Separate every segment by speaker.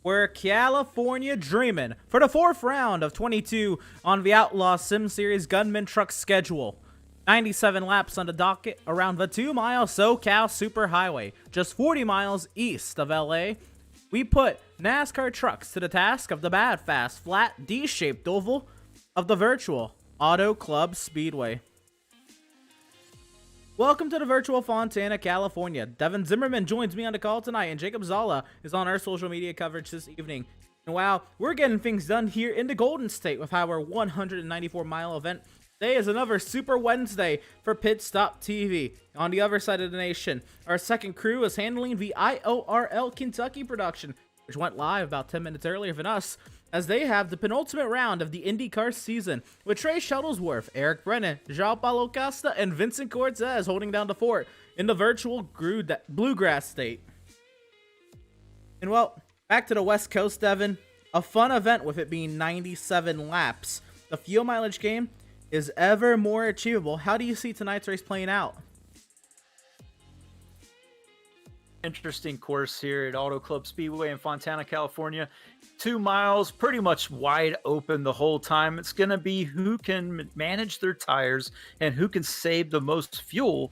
Speaker 1: We're California dreaming for the fourth round of 22 on the Outlaws Sim Series Gunman truck schedule. 97 laps on the docket around the 2-mile SoCal Superhighway, just 40 miles east of LA. We put NASCAR trucks to the task of the bad, fast, flat, D-shaped oval of the virtual Auto Club Speedway. Welcome to the virtual Fontana, California. Devin Zimmerman joins me on the call tonight, and Jacob Zala is on our social media coverage this evening. And wow, we're getting things done here in the Golden State with our 194-mile event. Today is another Super Wednesday for Pit Stop TV. On the other side of the nation, our second crew is handling the IORL Kentucky production, which went live about 10 minutes earlier than us, as they have the penultimate round of the IndyCar season, with Trey Shuttlesworth, Eric Brennan, João Paulo Costa, and Vincent Cortez holding down the fort in the virtual Bluegrass State. And well, back to the West Coast, Devin. A fun event with it being 97 laps. The fuel mileage game is ever more achievable. How do you see tonight's race playing out?
Speaker 2: Interesting course here at Auto Club Speedway in Fontana, California. 2 miles, pretty much wide open the whole time. It's going to be who can manage their tires and who can save the most fuel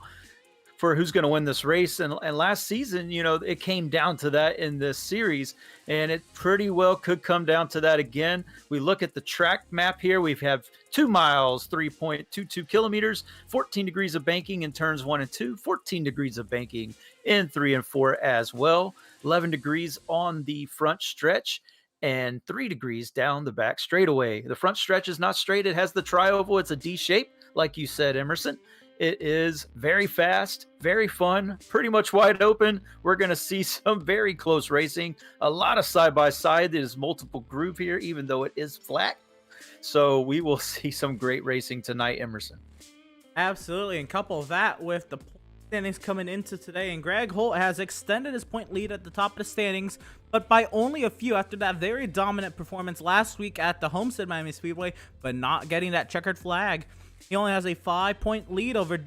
Speaker 2: for who's going to win this race. And last season, you know, it came down to that in this series, and it pretty well could come down to that again. We look at the track map here. We have 2 miles, 3.22 kilometers, 14 degrees of banking in turns 1 and 2, 14 degrees of banking in 3 and 4 as well, 11 degrees on the front stretch, and 3 degrees down the back straightaway. The front stretch is not straight. It has the tri-oval. It's a D shape, like you said, Emerson. It is very fast, very fun, pretty much wide open. We're going to see some very close racing, a lot of side-by-side. There's multiple groove here, even though it is flat. So we will see some great racing tonight, Emerson.
Speaker 1: Absolutely, and couple that with the standings coming into today, and Greg Holt has extended his point lead at the top of the standings, but by only a few after that very dominant performance last week at the Homestead Miami Speedway, but not getting that checkered flag. He only has a 5-point lead over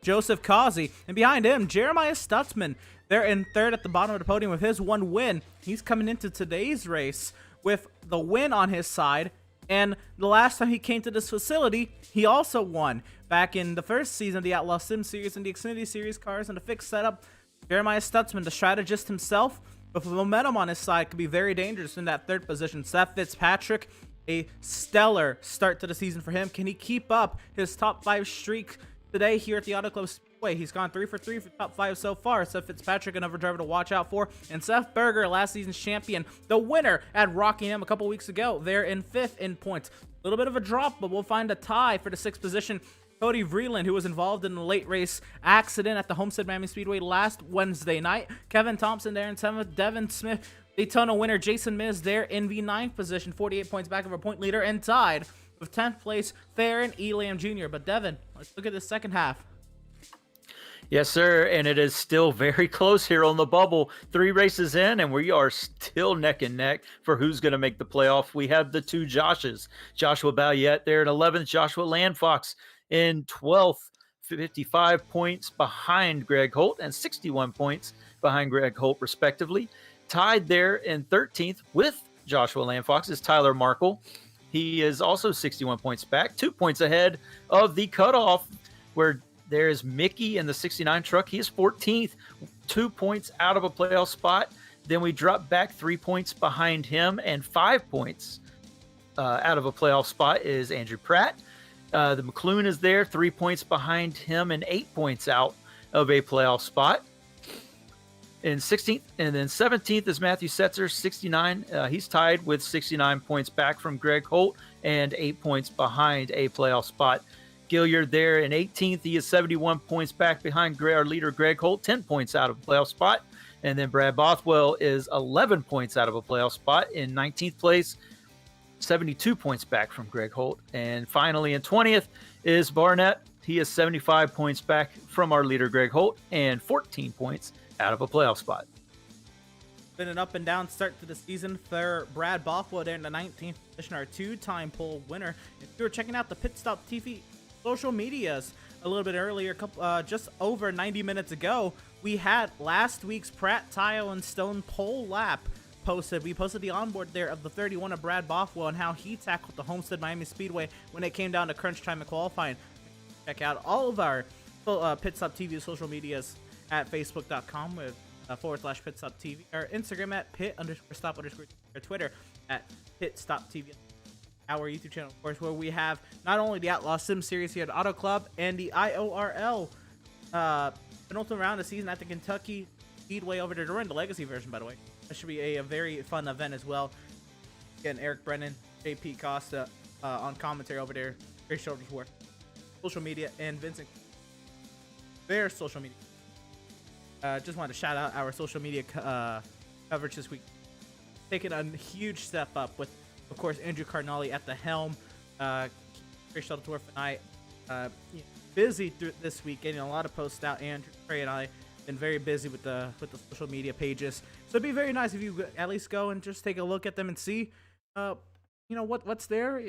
Speaker 1: Joseph Causey, and behind him, Jeremiah Stutzman. They're in third at the bottom of the podium with his one win. He's coming into today's race with the win on his side, and the last time he came to this facility, he also won. Back in the first season of the Outlaws Sim Series and the Xfinity Series cars and the fixed setup, Jeremiah Stutzman, the strategist himself, with the momentum on his side, could be very dangerous in that third position. Seth Fitzpatrick, a stellar start to the season for him. Can he keep up his top 5 streak today here at the Auto Club Speedway? He's gone 3 for 3 for top 5 so far. Seth Fitzpatrick, another driver to watch out for. And Seth Berger, last season's champion, the winner at Rockingham a couple weeks ago. They're in 5th in points. A little bit of a drop, but we'll find a tie for the 6th position. Cody Vreeland, who was involved in a late race accident at the Homestead Miami Speedway last Wednesday night. Kevin Thompson there in 7th. Devin Smith, Daytona winner Jason Miz there in the 9th position, 48 points back of our point leader, and tied with 10th place Theron Elam Jr. But Devin, let's look at the second half.
Speaker 2: Yes, sir, and it is still very close here on the bubble. 3 races in, and we are still neck and neck for who's going to make the playoff. We have the 2 Joshes. Joshua Balliet there in 11th, Joshua Landfox in 12th, 55 points behind Greg Holt and 61 points behind Greg Holt, respectively. Tied there in 13th with Joshua Landfox is Tyler Markle. He is also 61 points back, 2 points ahead of the cutoff, where there is Mickey in the 69 truck. He is 14th, 2 points out of a playoff spot. Then we drop back 3 points behind him, and 5 points out of a playoff spot is Andrew Pratt. The McLuhan is there, 3 points behind him, and 8 points out of a playoff spot. In 16th, and then 17th is Matthew Setzer, 69. He's tied with 69 points back from Greg Holt and 8 points behind a playoff spot. Gilliard there in 18th. He is 71 points back behind our leader, Greg Holt, 10 points out of a playoff spot. And then Brad Bothwell is 11 points out of a playoff spot in 19th place, 72 points back from Greg Holt. And finally in 20th is Barnett. He is 75 points back from our leader, Greg Holt, and 14 points out of a playoff spot.
Speaker 1: Been an up and down start to the season for Brad Bothwell there in the 19th position, our 2-time pole winner. If you were checking out the Pit Stop TV social medias a little bit earlier, just over 90 minutes ago, we had last week's Pratt, Tile, and Stone pole lap we posted the onboard there of the 31 of Brad Bothwell and how he tackled the Homestead Miami Speedway when it came down to crunch time and qualifying. Check out all of our Pit Stop TV social medias at facebook.com with /Pit Stop TV, our Instagram at pit_stop_, our Twitter at Pit Stop TV, our YouTube channel, of course, where we have not only the Outlaws Sim Series here at Auto Club and the IORL penultimate round of the season at the Kentucky Speedway over there. We're in the Legacy version, by the way. That should be a very fun event as well. Again, Eric Brennan, JP Costa on commentary over there. Chris Shoulders social media, and Vincent their social media. Just wanted to shout out our social media coverage this week. Taking a huge step up with, of course, Andrew Cardinale at the helm. Chris Shuttleworth and I busy through this week, getting a lot of posts out. Andrew, Trey, and I been very busy with the social media pages. So it'd be very nice if you at least go and just take a look at them and see, what's there.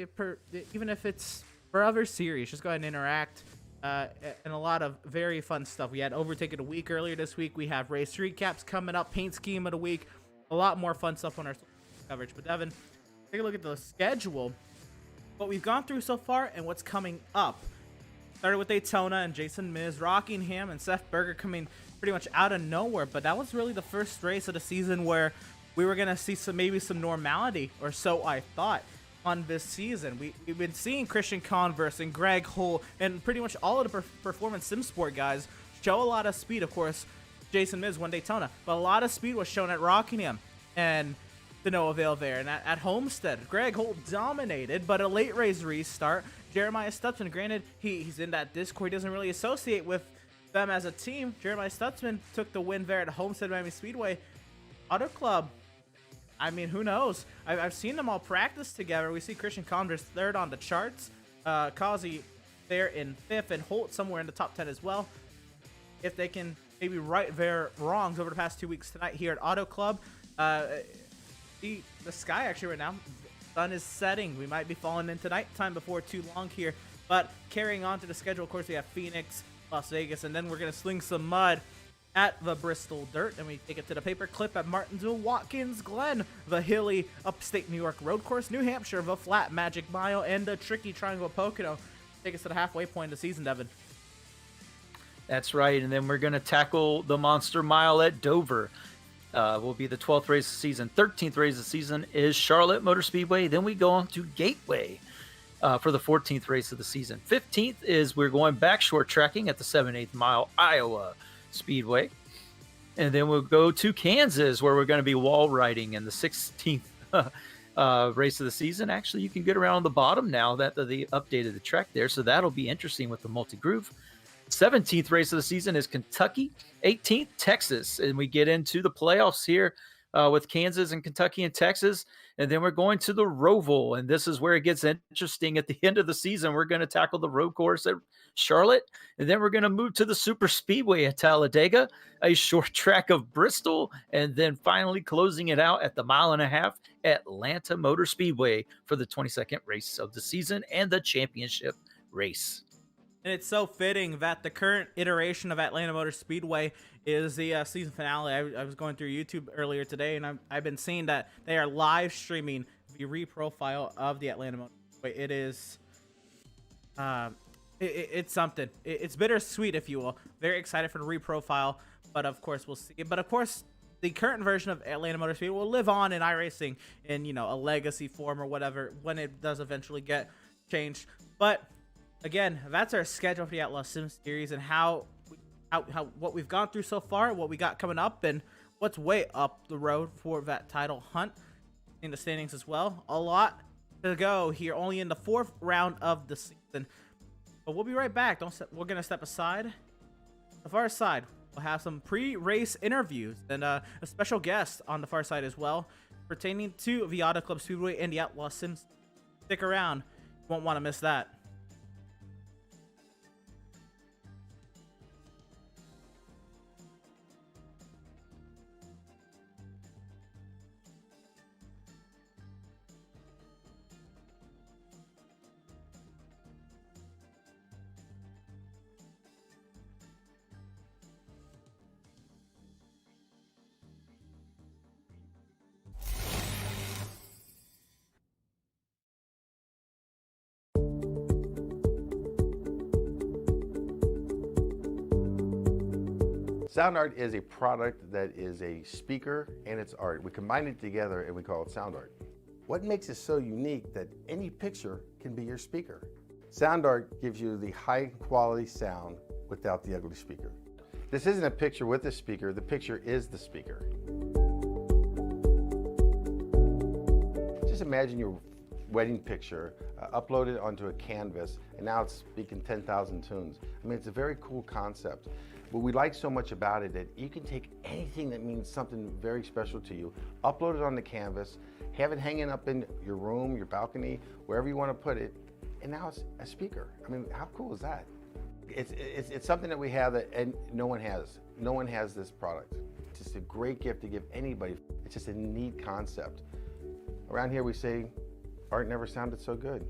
Speaker 1: Even if it's for other series, just go ahead and interact. And a lot of very fun stuff. We had Overtaken a week earlier this week. We have race recaps coming up, paint scheme of the week. A lot more fun stuff on our coverage. But Devin, take a look at the schedule. What we've gone through so far and what's coming up. Started with Daytona and Jason Miz, Rockingham, and Seth Berger coming pretty much out of nowhere. But that was really the first race of the season where we were going to see maybe some normality, or so I thought, on this season. We've been seeing Christian Converse and Greg Hull and pretty much all of the performance sim sport guys show a lot of speed. Of course, Jason Miz won Daytona, but a lot of speed was shown at Rockingham and to no avail there. And at Homestead, Greg Holt dominated, but a late race restart. Jeremiah Stutzman, granted, he's in that Discord, he doesn't really associate with them as a team. Jeremiah Stutzman took the win there at Homestead Miami Speedway. Auto Club, I mean, who knows? I've seen them all practice together. We see Christian Converse third on the charts. Kazi there in fifth, and Holt somewhere in the top 10 as well. If they can maybe right their wrongs over the past 2 weeks tonight here at Auto Club. The sky actually right now, the sun is setting. We might be falling into nighttime before too long here. But carrying on to the schedule, of course, we have Phoenix, Las Vegas, and then we're going to sling some mud at the Bristol Dirt, and we take it to the paperclip at Martinsville, Watkins Glen, the hilly upstate New York road course, New Hampshire, the flat Magic Mile, and the tricky Triangle of Pocono. Take us to the halfway point of the season, Devin.
Speaker 2: That's right, and then we're going to tackle the Monster Mile at Dover. Will be the 12th race of the season. 13th race of the season is Charlotte Motor Speedway. Then we go on to Gateway for the 14th race of the season. 15th is we're going back short tracking at the 7/8 mile Iowa Speedway. And then we'll go to Kansas, where we're going to be wall riding in the 16th race of the season. Actually, you can get around the bottom now that they updated the track there, so that'll be interesting with the multi-groove. 17th race of the season is Kentucky. 18th, Texas. And we get into the playoffs here with Kansas and Kentucky and Texas. And then we're going to the Roval. And this is where it gets interesting. At the end of the season, we're going to tackle the road course at Charlotte. And then we're going to move to the Super Speedway at Talladega, a short track of Bristol, and then finally closing it out at the 1.5 mile Atlanta Motor Speedway for the 22nd race of the season and the championship race.
Speaker 1: And it's so fitting that the current iteration of Atlanta Motor Speedway is the season finale. I was going through YouTube earlier today, and I've been seeing that they are live streaming the reprofile of the Atlanta Motor Speedway. It is, it's something. It's bittersweet, if you will. Very excited for the reprofile, but of course we'll see. But of course, the current version of Atlanta Motor Speedway will live on in iRacing in a legacy form or whatever when it does eventually get changed. But again, that's our schedule for the Outlaws Sim Series and how what we've gone through so far, what we got coming up, and what's way up the road for that title hunt in the standings as well. A lot to go here, only in the 4th round of the season. But we'll be right back. We're gonna step aside. The far side, we'll have some pre-race interviews and a special guest on the far side as well, pertaining to the Auto Club Speedway and the Outlaws Sims. Stick around, you won't want to miss that.
Speaker 3: Sound art is a product that is a speaker and it's art. We combine it together and we call it sound art. What makes it so unique that any picture can be your speaker? Sound art gives you the high quality sound without the ugly speaker. This isn't a picture with a speaker, the picture is the speaker. Just imagine your wedding picture uploaded onto a canvas and now it's speaking 10,000 tunes. I mean, it's a very cool concept. What we like so much about it that you can take anything that means something very special to you, upload it on the canvas, have it hanging up in your room, your balcony, wherever you want to put it, and now it's a speaker. I mean, how cool is that? It's something that we have that and no one has. No one has this product. It's just a great gift to give anybody. It's just a neat concept. Around here we say, art never sounded so good.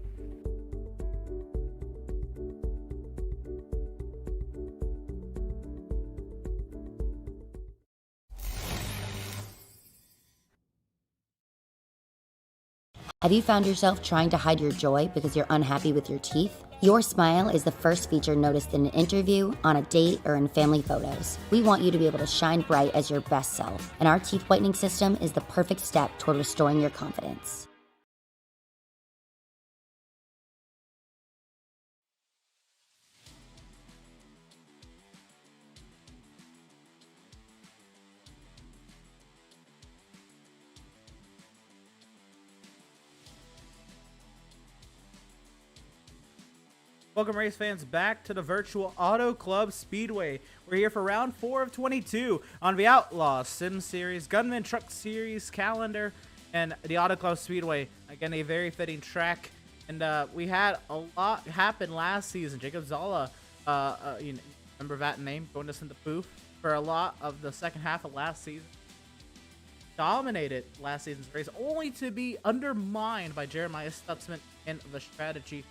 Speaker 4: Have you found yourself trying to hide your joy because you're unhappy with your teeth? Your smile is the first feature noticed in an interview, on a date, or in family photos. We want you to be able to shine bright as your best self, and our teeth whitening system is the perfect step toward restoring your confidence.
Speaker 1: Welcome, race fans, back to the virtual Auto Club Speedway. We're here for round 4 of 22 on the Outlaws Sim Series, Gunman Truck Series calendar, and the Auto Club Speedway. Again, a very fitting track. And we had a lot happen last season. Jacob Zala, you remember that name, going us in the booth for a lot of the second half of last season. Dominated last season's race, only to be undermined by Jeremiah Stutzman and the strategy.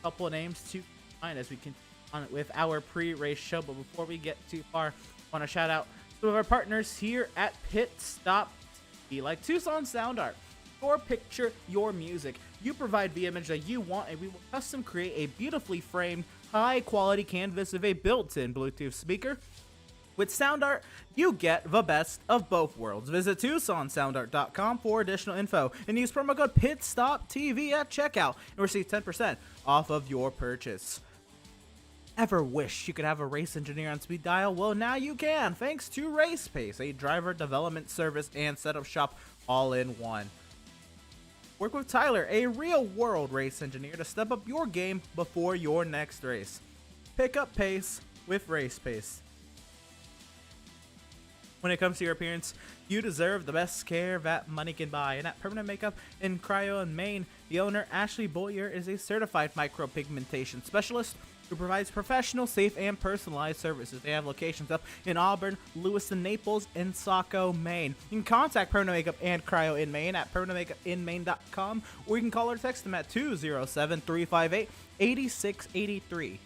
Speaker 1: Couple of names to find as we continue on with our pre-race show. But before we get too far, I want to shout out some of our partners here at Pit Stop TV, like Tucson Sound Art. Your picture, your music. You provide the image that you want, and we will custom create a beautifully framed, high-quality canvas of a built-in Bluetooth speaker. With Sound Art, you get the best of both worlds. Visit TucsonSoundArt.com for additional info and use promo code PITSTOPTV at checkout and receive 10% off of your purchase. Ever wish you could have a race engineer on speed dial? Well, now you can, thanks to RacePace, a driver development service and setup shop all in one. Work with Tyler, a real-world race engineer, to step up your game before your next race. Pick up pace with RacePace. When it comes to your appearance, you deserve the best care that money can buy. And at Permanent Makeup in Cryo in Maine, the owner, Ashley Boyer, is a certified micropigmentation specialist who provides professional, safe, and personalized services. They have locations up in Auburn, Lewiston, Naples, and Saco, Maine. You can contact Permanent Makeup and Cryo in Maine at permanentmakeupinmaine.com, or you can call or text them at 207-358-8683.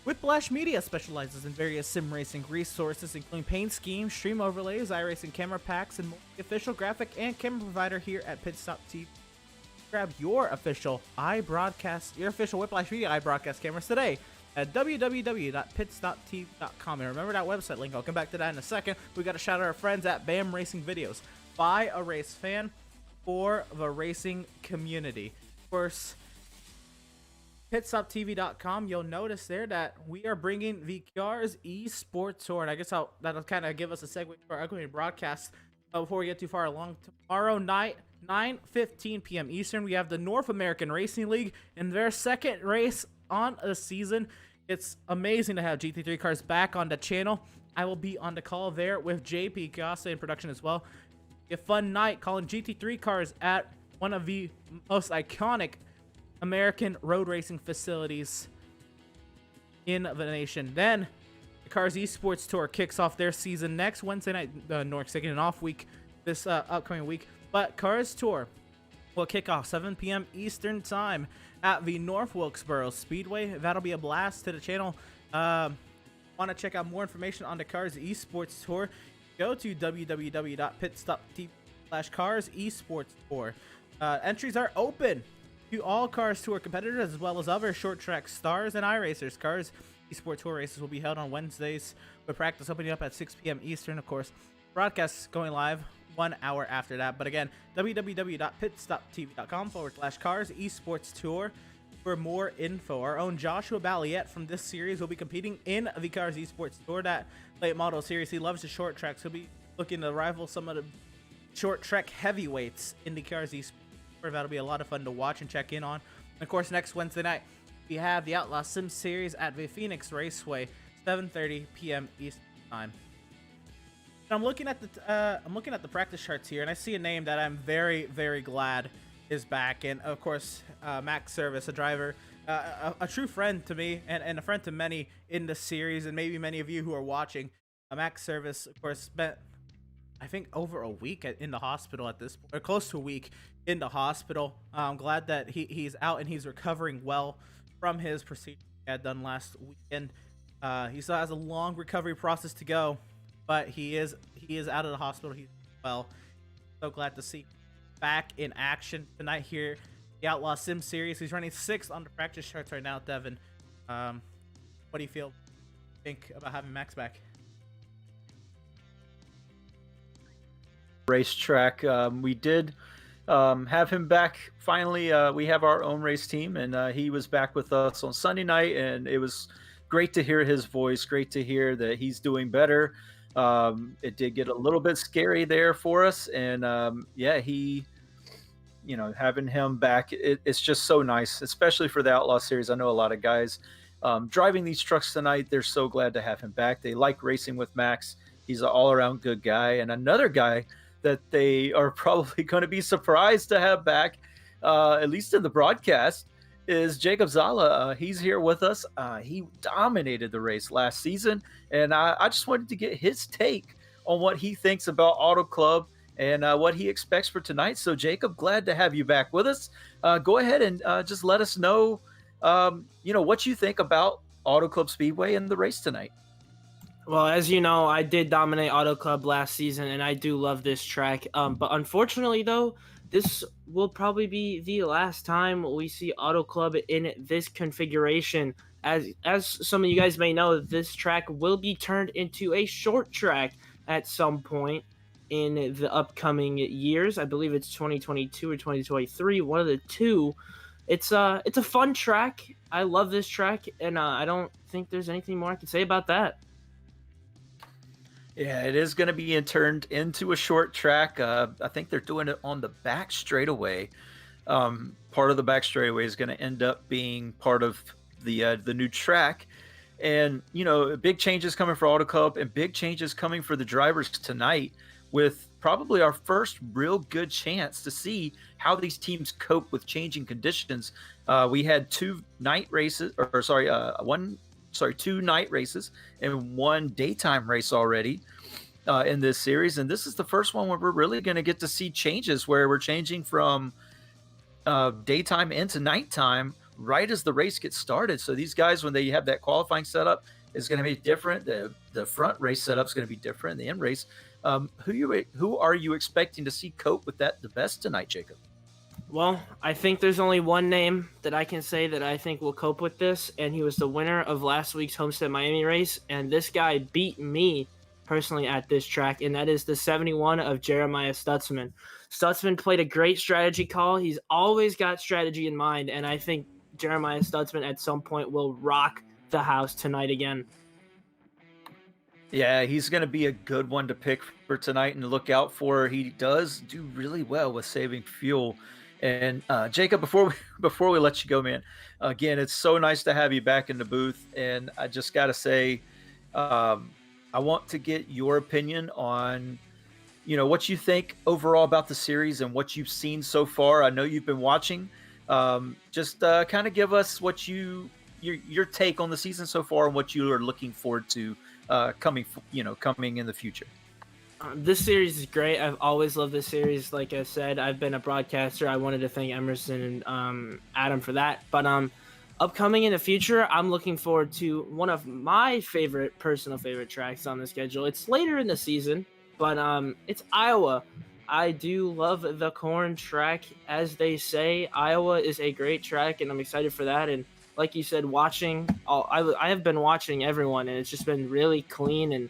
Speaker 1: Whiplash Media specializes in various sim racing resources, including paint schemes, stream overlays, iRacing camera packs, and more. Official graphic and camera provider here at Pitstop TV. Grab your official Whiplash Media iBroadcast cameras today at www.pitstoptv.com. And remember that website link. I'll come back to that in a second. We got to shout out our friends at BAM Racing Videos. By a race fan for the racing community. Of course, pitstoptv.com, you'll notice there that we are bringing the Cars Esports Tour, and I guess that'll kind of give us a segue to our upcoming broadcast. Before we get too far along, tomorrow night, 9:15 p.m. Eastern, we have the North American Racing League in their second race on the season. It's amazing to have GT3 cars back on the channel. I will be on the call there with JP Gosse in production as well. A fun night calling GT3 cars at one of the most iconic American road racing facilities in the nation. Then the Cars Esports Tour kicks off their season next Wednesday night. North's taking an off week this upcoming week, but Cars Tour will kick off 7 p.m. Eastern time at the North Wilkesboro Speedway. That'll be a blast to the channel. Want to check out more information on the Cars Esports Tour? Go to www.pitstoptv/Cars Esports Tour. Entries are open to all Cars Tour competitors, as well as other short track stars and iRacers. Cars Esports Tour races will be held on Wednesdays, with practice opening up at 6 p.m. Eastern, of course. Broadcasts going live 1 hour after that. But again, www.pitstoptv.com/cars esports tour for more info. Our own Joshua Balliet from this series will be competing in the Cars Esports Tour, that late model series. He loves the short tracks. He'll be looking to rival some of the short track heavyweights in the Cars Esports Tour. That'll be a lot of fun to watch and check in on. And of course, next Wednesday night, we have the Outlaws Sim Series at the Phoenix Raceway, 7:30 p.m. Eastern Time. And I'm looking at the practice charts here, and I see a name that I'm very, very glad is back. And of course, Max Service, a driver, a true friend to me, and a friend to many in the series, and maybe many of you who are watching. Max Service, of course, spent, I think, over a week in the hospital at this point, or close to a week in the hospital. I'm glad that he's out and he's recovering well from his procedure he had done last weekend. He still has a long recovery process to go, but he is out of the hospital. He's well. So glad to see back in action tonight here, the Outlaw Sim Series. He's running 6th on the practice charts right now, Devin. What do you think about having Max back?
Speaker 2: Racetrack. We did have him back finally. We have our own race team, and he was back with us on Sunday night, and it was great to hear his voice. Great to hear that he's doing better. It did get a little bit scary there for us, and he, having him back, it's just so nice, especially for the Outlaw Series. I know a lot of guys driving these trucks tonight. They're so glad to have him back. They like racing with Max. He's an all-around good guy, and another guy that they are probably going to be surprised to have back, at least in the broadcast, is Jacob Zala. He's here with us. He dominated the race last season, and I just wanted to get his take on what he thinks about Auto Club and what he expects for tonight. So, Jacob, glad to have you back with us. Go ahead and just let us know, what you think about Auto Club Speedway and the race tonight.
Speaker 5: Well, as you know, I did dominate Auto Club last season, and I do love this track. But unfortunately, though, this will probably be the last time we see Auto Club in this configuration. As some of you guys may know, this track will be turned into a short track at some point in the upcoming years. I believe it's 2022 or 2023, one of the two. It's a fun track. I love this track, and I don't think there's anything more I can say about that.
Speaker 2: Yeah, it is going to be turned into a short track. I think they're doing it on the back straightaway. Part of the back straightaway is going to end up being part of the new track. And, big changes coming for Auto Club and big changes coming for the drivers tonight, with probably our first real good chance to see how these teams cope with changing conditions. We had two night races and one daytime race already in this series, and this is the first one where we're really going to get to see changes, where we're changing from daytime into nighttime right as the race gets started. So these guys, when they have that qualifying setup, is going to be different. The front race setup is going to be different. The end race. Who are you expecting to see cope with that the best tonight, Jacob?
Speaker 5: Well, I think there's only one name that I can say that I think will cope with this, and he was the winner of last week's Homestead Miami race, and this guy beat me personally at this track, and that is the 71 of Jeremiah Stutzman. Stutzman played a great strategy call. He's always got strategy in mind, and I think Jeremiah Stutzman at some point will rock the house tonight again.
Speaker 2: Yeah, he's going to be a good one to pick for tonight and to look out for. He does do really well with saving fuel. And Jacob, before we let you go, man, again, it's so nice to have you back in the booth. And I just got to say, I want to get your opinion on, what you think overall about the series and what you've seen so far. I know you've been watching. Just kind of give us what your take on the season so far and what you are looking forward to coming in the future.
Speaker 5: This series is great. I've always loved this series. Like I said, I've been a broadcaster. I wanted to thank Emerson and Adam for that. But upcoming in the future, I'm looking forward to one of my personal favorite tracks on the schedule. It's later in the season, but it's Iowa. I do love the corn track, as they say. Iowa is a great track, and I'm excited for that. And like you said, I have been watching everyone, and it's just been really clean and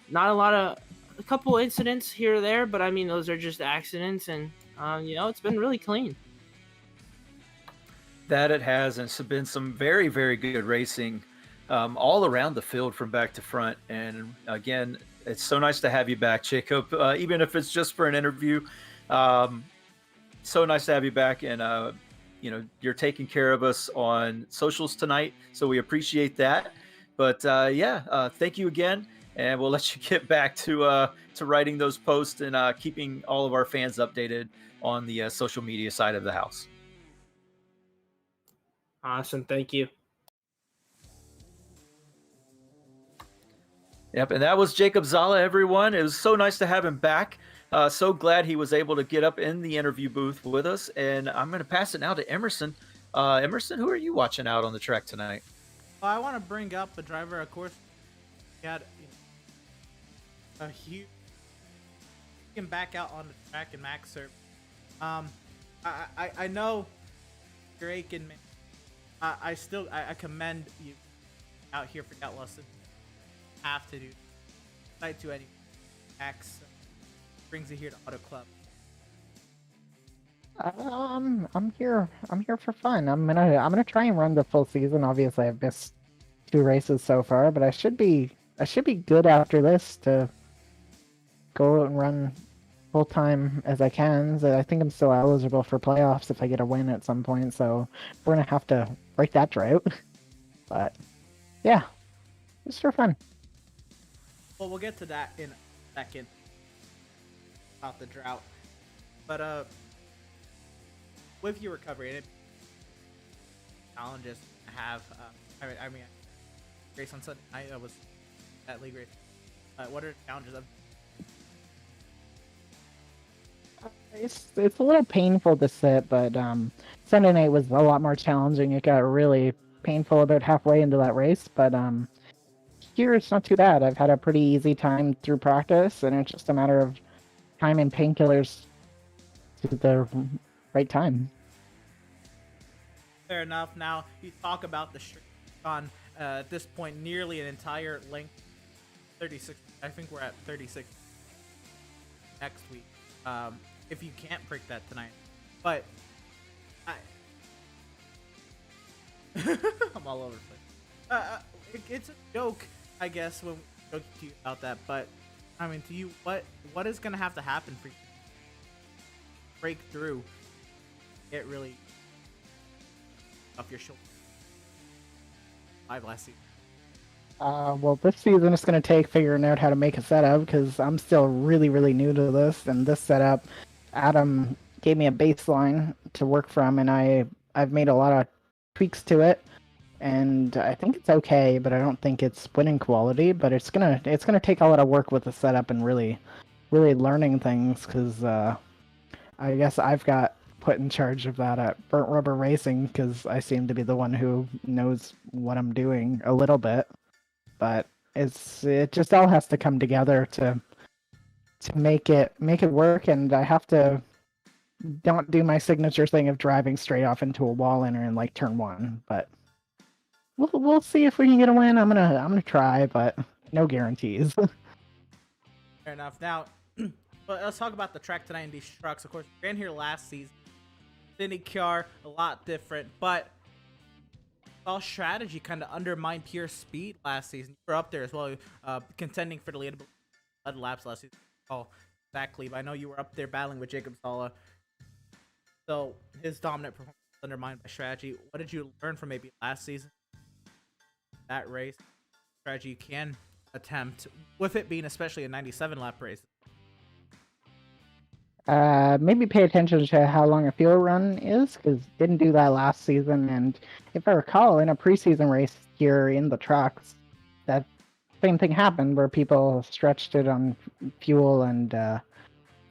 Speaker 5: not a couple incidents here or there, but I mean those are just accidents, and it's been really clean.
Speaker 2: That it has, and it's been some very, very good racing all around the field from back to front. And again, it's so nice to have you back, Jacob, even if it's just for an interview. So nice to have you back, and you're taking care of us on socials tonight, so we appreciate that. But thank you again, and we'll let you get back to writing those posts and keeping all of our fans updated on the social media side of the house.
Speaker 5: Awesome, thank you.
Speaker 2: Yep, and that was Jacob Zala, everyone. It was so nice to have him back. So glad he was able to get up in the interview booth with us. And I'm going to pass it now to Emerson. Emerson, who are you watching out on the track tonight?
Speaker 1: Well, I want to bring up a driver, of course. He had a huge. He can back out on the track in Max Serp. I know Drake and I commend you out here for Outlaws Sim. Have to do fight to any Max brings it here to Auto Club.
Speaker 6: I'm here for fun. I'm gonna try and run the full season. Obviously, I've missed 2 races so far, but I should be good after this to go and run full time as I can. So I think I'm still eligible for playoffs if I get a win at some point. So we're gonna have to break that drought. But yeah, just for fun.
Speaker 1: Well, we'll get to that in a second about the drought. But with your recovery, and challenges have I mean race on Sunday night, I was at league race. What are the challenges of?
Speaker 6: It's a little painful to sit, but Sunday night was a lot more challenging. It got really painful about halfway into that race, but here it's not too bad. I've had a pretty easy time through practice, and it's just a matter of time and painkillers to the right time.
Speaker 1: Fair enough. Now you talk about the streak on at this point nearly an entire length, 36. I think we're at 36 next week. If you can't break that tonight, but I'm all over the place. It's a joke, I guess, when we joke to you about that. But I mean, to you, what is gonna have to happen for you to break through? Get really off your shoulder. 5 last season.
Speaker 6: Well, this season it's going to take figuring out how to make a setup because I'm still really, really new to this. And this setup, Adam gave me a baseline to work from, and I've made a lot of tweaks to it. And I think it's okay, but I don't think it's winning quality. But it's gonna take a lot of work with the setup and really, really learning things because I guess I've got put in charge of that at Burnt Rubber Racing because I seem to be the one who knows what I'm doing a little bit. But it just all has to come together to make it work, and I have to don't do my signature thing of driving straight off into a wall in like turn 1. But we'll see if we can get a win. I'm gonna try, but no guarantees.
Speaker 1: Fair enough. Now, but let's talk about the track tonight in these trucks. Of course, we ran here last season. IndyCar, a lot different, but all strategy kind of undermined pure speed last season. You were up there as well, contending for the lead laps last season. Oh, exactly. But I know you were up there battling with Jacob Sala. So his dominant performance was undermined by strategy. What did you learn from maybe last season? That race strategy you can attempt with it being especially a 97 lap race.
Speaker 6: Maybe pay attention to how long a fuel run is, because didn't do that last season. And if I recall, in a preseason race here in the trucks, that same thing happened where people stretched it on fuel, and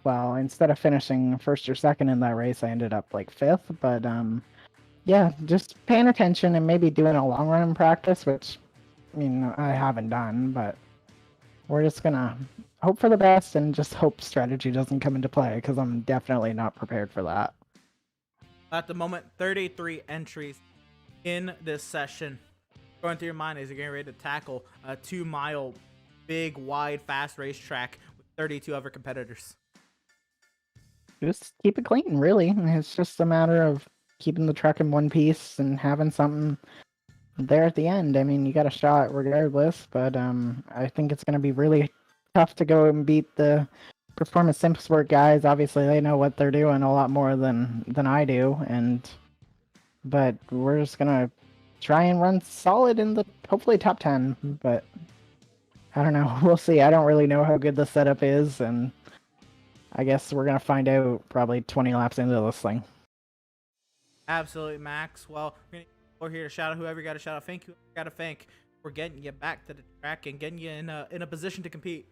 Speaker 6: well, instead of finishing first or second in that race, I ended up like 5th. But yeah, just paying attention and maybe doing a long run in practice, which I mean I haven't done, but we're just gonna hope for the best and just hope strategy doesn't come into play because I'm definitely not prepared for that.
Speaker 1: At the moment, 33 entries in this session going through your mind as you're getting ready to tackle a 2-mile, big, wide, fast racetrack with 32 other competitors?
Speaker 6: Just keep it clean, really. It's just a matter of keeping the truck in one piece and having something there at the end. I mean, you got a shot regardless, but I think it's going to be really tough to go and beat the Performance Sim Sport guys. Obviously, they know what they're doing a lot more than I do, but we're just gonna try and run solid in the hopefully top 10. But I don't know. We'll see. I don't really know how good the setup is, and I guess we're gonna find out probably 20 laps into this thing.
Speaker 1: Absolutely, Max. Well, we're here to shout out whoever you got to shout out. Thank you. Got to thank for getting you back to the track and getting you in a position to compete.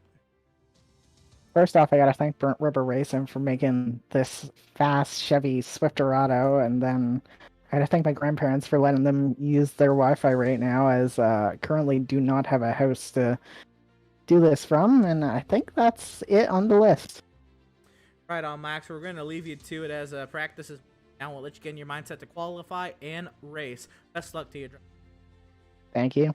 Speaker 6: First off, I gotta thank Burnt Rubber Racing for making this fast Chevy Swifterado, and then I gotta thank my grandparents for letting them use their Wi-Fi right now, as currently do not have a house to do this from, and I think that's it on the list.
Speaker 1: Right on, Max. We're going to leave you to it as practice is now. We'll let you get in your mindset to qualify and race. Best luck to you.
Speaker 6: Thank you.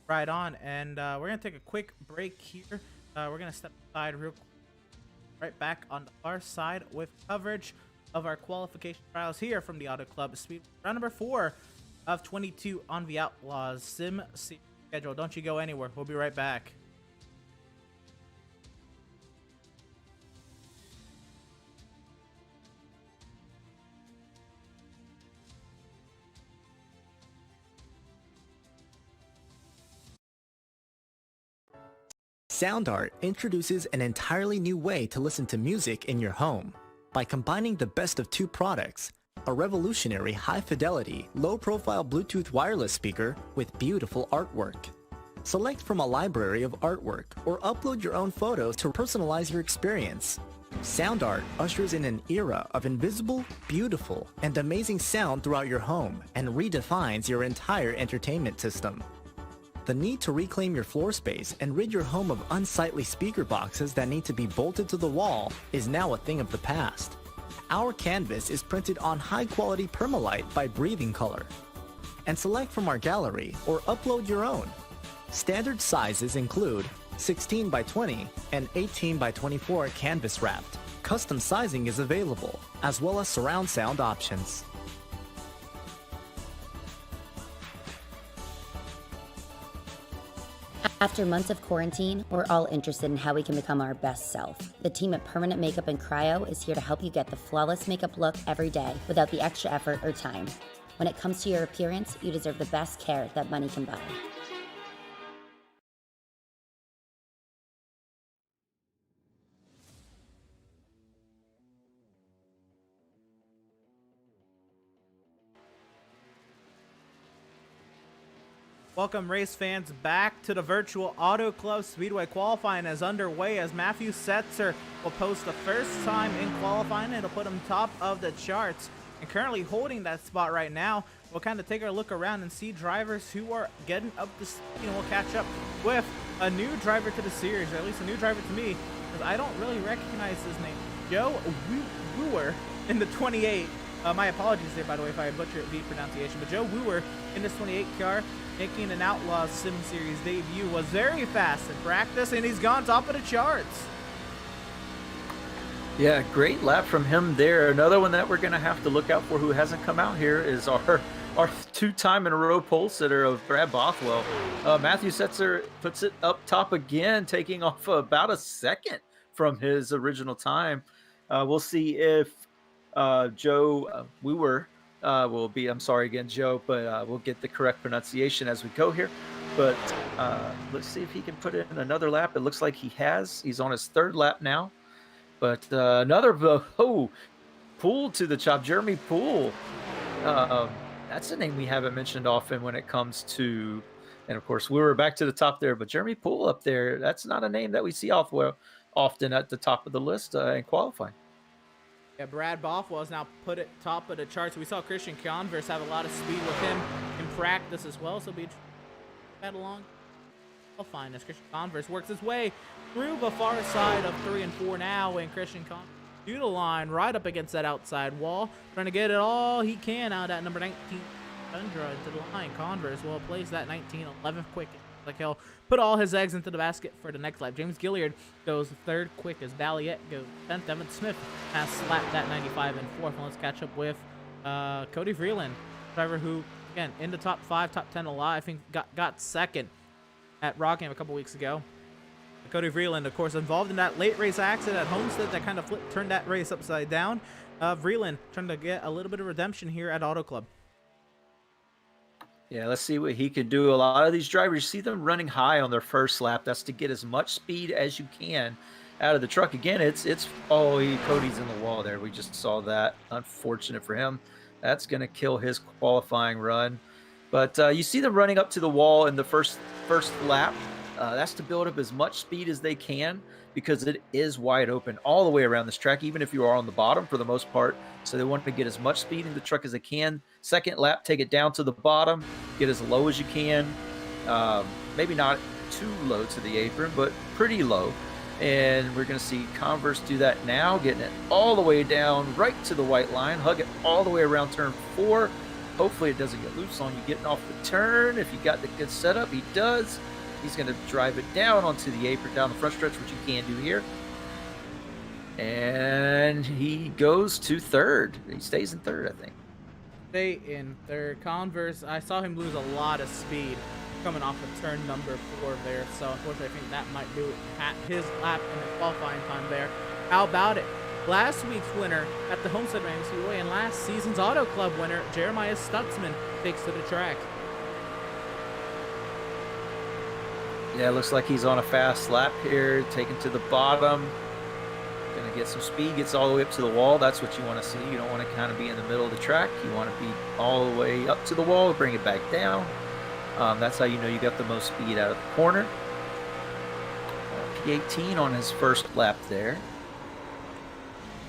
Speaker 1: Right on, and we're going to take a quick break here. We're going to step aside real quick. Right back on the far side with coverage of our qualification trials here from the Auto Club Speed. Round number 4 of 22 on the Outlaws Sim Series schedule. Don't you go anywhere. We'll be right back.
Speaker 7: SoundArt introduces an entirely new way to listen to music in your home. By combining the best of two products, a revolutionary high-fidelity, low-profile Bluetooth wireless speaker with beautiful artwork. Select from a library of artwork or upload your own photos to personalize your experience. SoundArt ushers in an era of invisible, beautiful, and amazing sound throughout your home and redefines your entire entertainment system. The need to reclaim your floor space and rid your home of unsightly speaker boxes that need to be bolted to the wall is now a thing of the past. Our canvas is printed on high-quality permalite by Breathing Color. And select from our gallery or upload your own. Standard sizes include 16 by 20 and 18 by 24 canvas wrapped. Custom sizing is available, as well as surround sound options.
Speaker 4: After months of quarantine, we're all interested in how we can become our best self. The team at Permanent Makeup and Cryo is here to help you get the flawless makeup look every day without the extra effort or time. When it comes to your appearance, you deserve the best care that money can buy.
Speaker 1: Welcome, race fans, back to the virtual Auto Club Speedway. Qualifying is underway as Matthew Setzer will post the first time in qualifying. It'll put him top of the charts and currently holding that spot right now. We'll kind of take a look around and see drivers who are getting up to speed, and we'll catch up with a new driver to the series, or at least a new driver to me, because I don't really recognize his name. Joe Wooer in the 28. My apologies there, by the way, if I butchered the pronunciation, but Joe Wooer in this 28 car, making an Outlaws Sim Series debut, was very fast in practice, and he's gone top of the charts.
Speaker 2: Yeah, great lap from him there. Another one that we're going to have to look out for who hasn't come out here is our two-time in a row pole sitter of Brad Bothwell. Matthew Setzer puts it up top again, taking off about a second from his original time. We'll see if Joe Wooer will be, I'm sorry again, Joe, but we'll get the correct pronunciation as we go here. But let's see if he can put in another lap. It looks like he has. He's on his third lap now. But another Poole to the chop, Jeremy Poole. That's a name we haven't mentioned often when it comes to, and of course we were back to the top there, but Jeremy Poole up there, that's not a name that we see often at the top of the list in qualifying.
Speaker 1: Yeah, Brad Bothwell has now put it top of the charts. We saw Christian Converse have a lot of speed with him in practice as well, so be that along. I'll find as Christian Converse works his way through the far side of 3 and 4 now, and Christian Converse to the line, right up against that outside wall, trying to get it all he can out at number 19, Tundra, into the line. Converse will place that 19, 11th quick. Like he'll put all his eggs into the basket for the next lap. James Gilliard goes third quick as Balliet goes 10th. Evan Smith has slapped that 95 and 4th. And let's catch up with Cody Vreeland, driver who, again, in the top 5, top 10 a lot. I think got second at Rockingham a couple weeks ago. Cody Vreeland, of course, involved in that late race accident at Homestead that kind of turned that race upside down. Vreeland trying to get a little bit of redemption here at Auto Club.
Speaker 2: Yeah, let's see what he can do. A lot of these drivers, you see them running high on their first lap. That's to get as much speed as you can out of the truck. Again, Cody's in the wall there. We just saw that. Unfortunate for him. That's going to kill his qualifying run. But you see them running up to the wall in the first lap. That's to build up as much speed as they can because it is wide open all the way around this track, even if you are on the bottom for the most part. So they want to get as much speed in the truck as they can. Second lap, take it down to the bottom, get as low as you can. Maybe not too low to the apron, but pretty low. And we're going to see Converse do that now, getting it all the way down right to the white line, hug it all the way around turn 4. Hopefully it doesn't get loose on you getting off the turn. If you got the good setup, he does. He's going to drive it down onto the apron down the front stretch, which you can do here. And he goes to third. He stays in third, I think.
Speaker 1: Stay in third. Converse, I saw him lose a lot of speed coming off of turn number 4 there. So unfortunately, I think that might do it at his lap in the qualifying time there. How about it? Last week's winner at the Homestead Ram Speedway and last season's Auto Club winner, Jeremiah Stutzman, takes to the track.
Speaker 2: Yeah, looks like he's on a fast lap here, taken to the bottom. Gonna get some speed, gets all the way up to the wall. That's what you want to see. You don't want to kind of be in the middle of the track. You want to be all the way up to the wall, bring it back down. That's how you know you got the most speed out of the corner. P18 on his first lap there.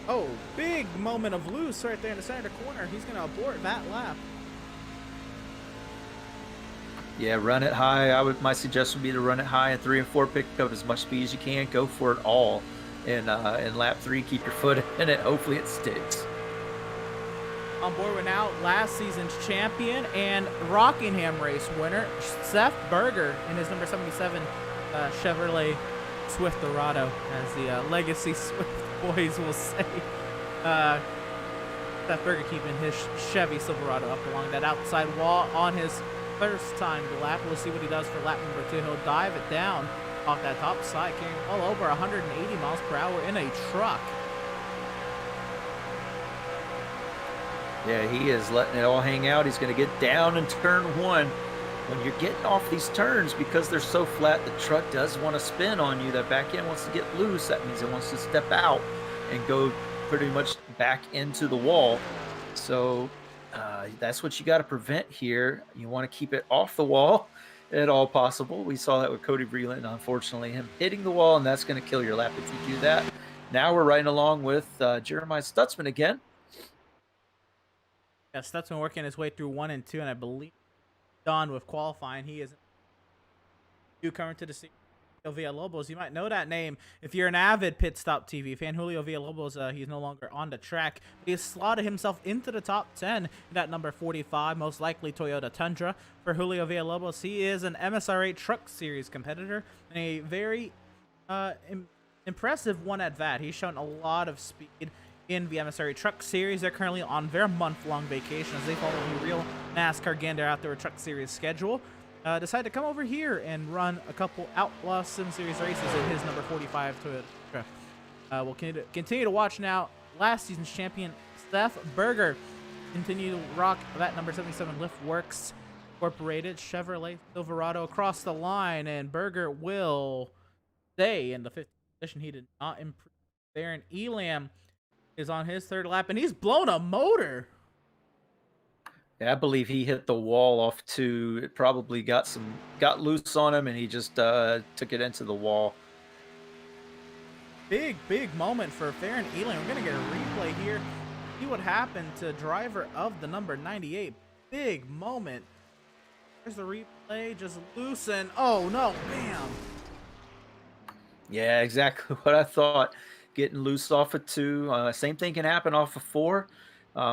Speaker 1: Oh, big moment of loose right there in the center corner. He's going to abort that lap.
Speaker 2: Yeah, run it high. My suggestion would be to run it high in 3 and 4, pick up as much speed as you can. Go for it all. In lap 3, keep your foot in it. Hopefully it sticks.
Speaker 1: On board with now last season's champion and Rockingham race winner, Seth Berger, in his number 77 Chevrolet Swift Dorado, as the Legacy Swift boys will say. Seth Berger keeping his Chevy Silverado up along that outside wall on his first time to lap. We'll see what he does for lap number 2. He'll dive it down off that top side, carrying well over 180 miles per hour in a truck.
Speaker 2: Yeah, he is letting it all hang out. He's going to get down in turn 1. When you're getting off these turns, because they're so flat, the truck does want to spin on you. That back end wants to get loose. That means it wants to step out and go pretty much back into the wall. So that's what you got to prevent here. You want to keep it off the wall at all possible. We saw that with Cody Vreeland, unfortunately, him hitting the wall, and that's going to kill your lap if you do that. Now we're riding along with Jeremiah Stutzman again.
Speaker 1: Yeah, Stutzman working his way through 1 and 2, and I believe done with qualifying. He is newcomer to the series, Julio Villalobos. You might know that name if you're an avid Pit Stop TV fan. Julio Villalobos, he's no longer on the track, but he has slotted himself into the top 10 at number 45, most likely Toyota Tundra. For Julio Villalobos, he is an MSRA Truck Series competitor and a very impressive one at that. He's shown a lot of speed in the MSRA Truck Series. They're currently on their month-long vacation as they follow a real NASCAR Gander Outdoor Truck Series schedule. Decided to come over here and run a couple Outlaws Sim Series races in his number 45 Toyota truck. We'll continue to watch now. Last season's champion, Seth Berger, continue to rock that number 77 Lift Works Incorporated Chevrolet Silverado across the line, and Berger will stay in the 5th position. He did not improve there, and Elam is on his 3rd lap, and he's blown a motor.
Speaker 2: Yeah, I believe he hit the wall off too. It probably got loose on him, and he just took it into the wall.
Speaker 1: Big moment for Farron Elam. We're gonna get a replay here. See what happened to driver of the number 98. Big moment. There's the replay. Just loosen. Oh no, bam.
Speaker 2: Yeah, exactly what I thought. getting loose off of 2. Same thing can happen off of 4.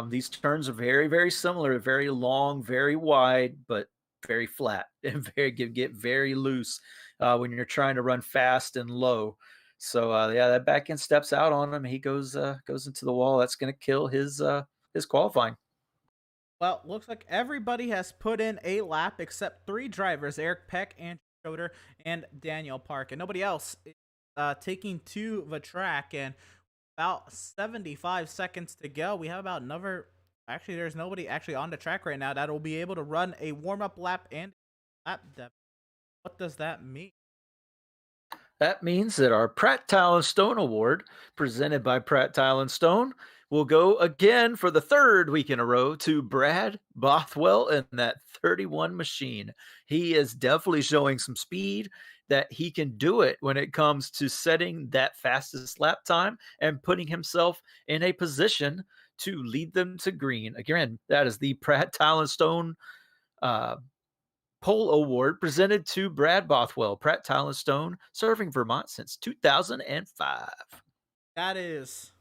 Speaker 2: These turns are very, very similar, very long, very wide, but very flat and get very loose when you're trying to run fast and low. So yeah, that back end steps out on him. He goes into the wall. That's going to kill his qualifying.
Speaker 1: Well, looks like everybody has put in a lap except 3 drivers: Eric Peck, Andrew Schroeder, and Daniel Park, and nobody else is taking to the track. And about 75 seconds to go. We have about another. Actually, there's nobody actually on the track right now that will be able to run a warm-up lap and lap depth. What does that mean?
Speaker 2: That means that our Pratt Tile and Stone Award, presented by Pratt Tile and Stone, will go again for the 3rd week in a row to Brad Bothwell and that 31 machine. He is definitely showing some speed, that he can do it when it comes to setting that fastest lap time and putting himself in a position to lead them to green. Again, that is the Pratt Tile and Stone Pole Award presented to Brad Bothwell. Pratt Tile and Stone, serving Vermont since 2005.
Speaker 1: That is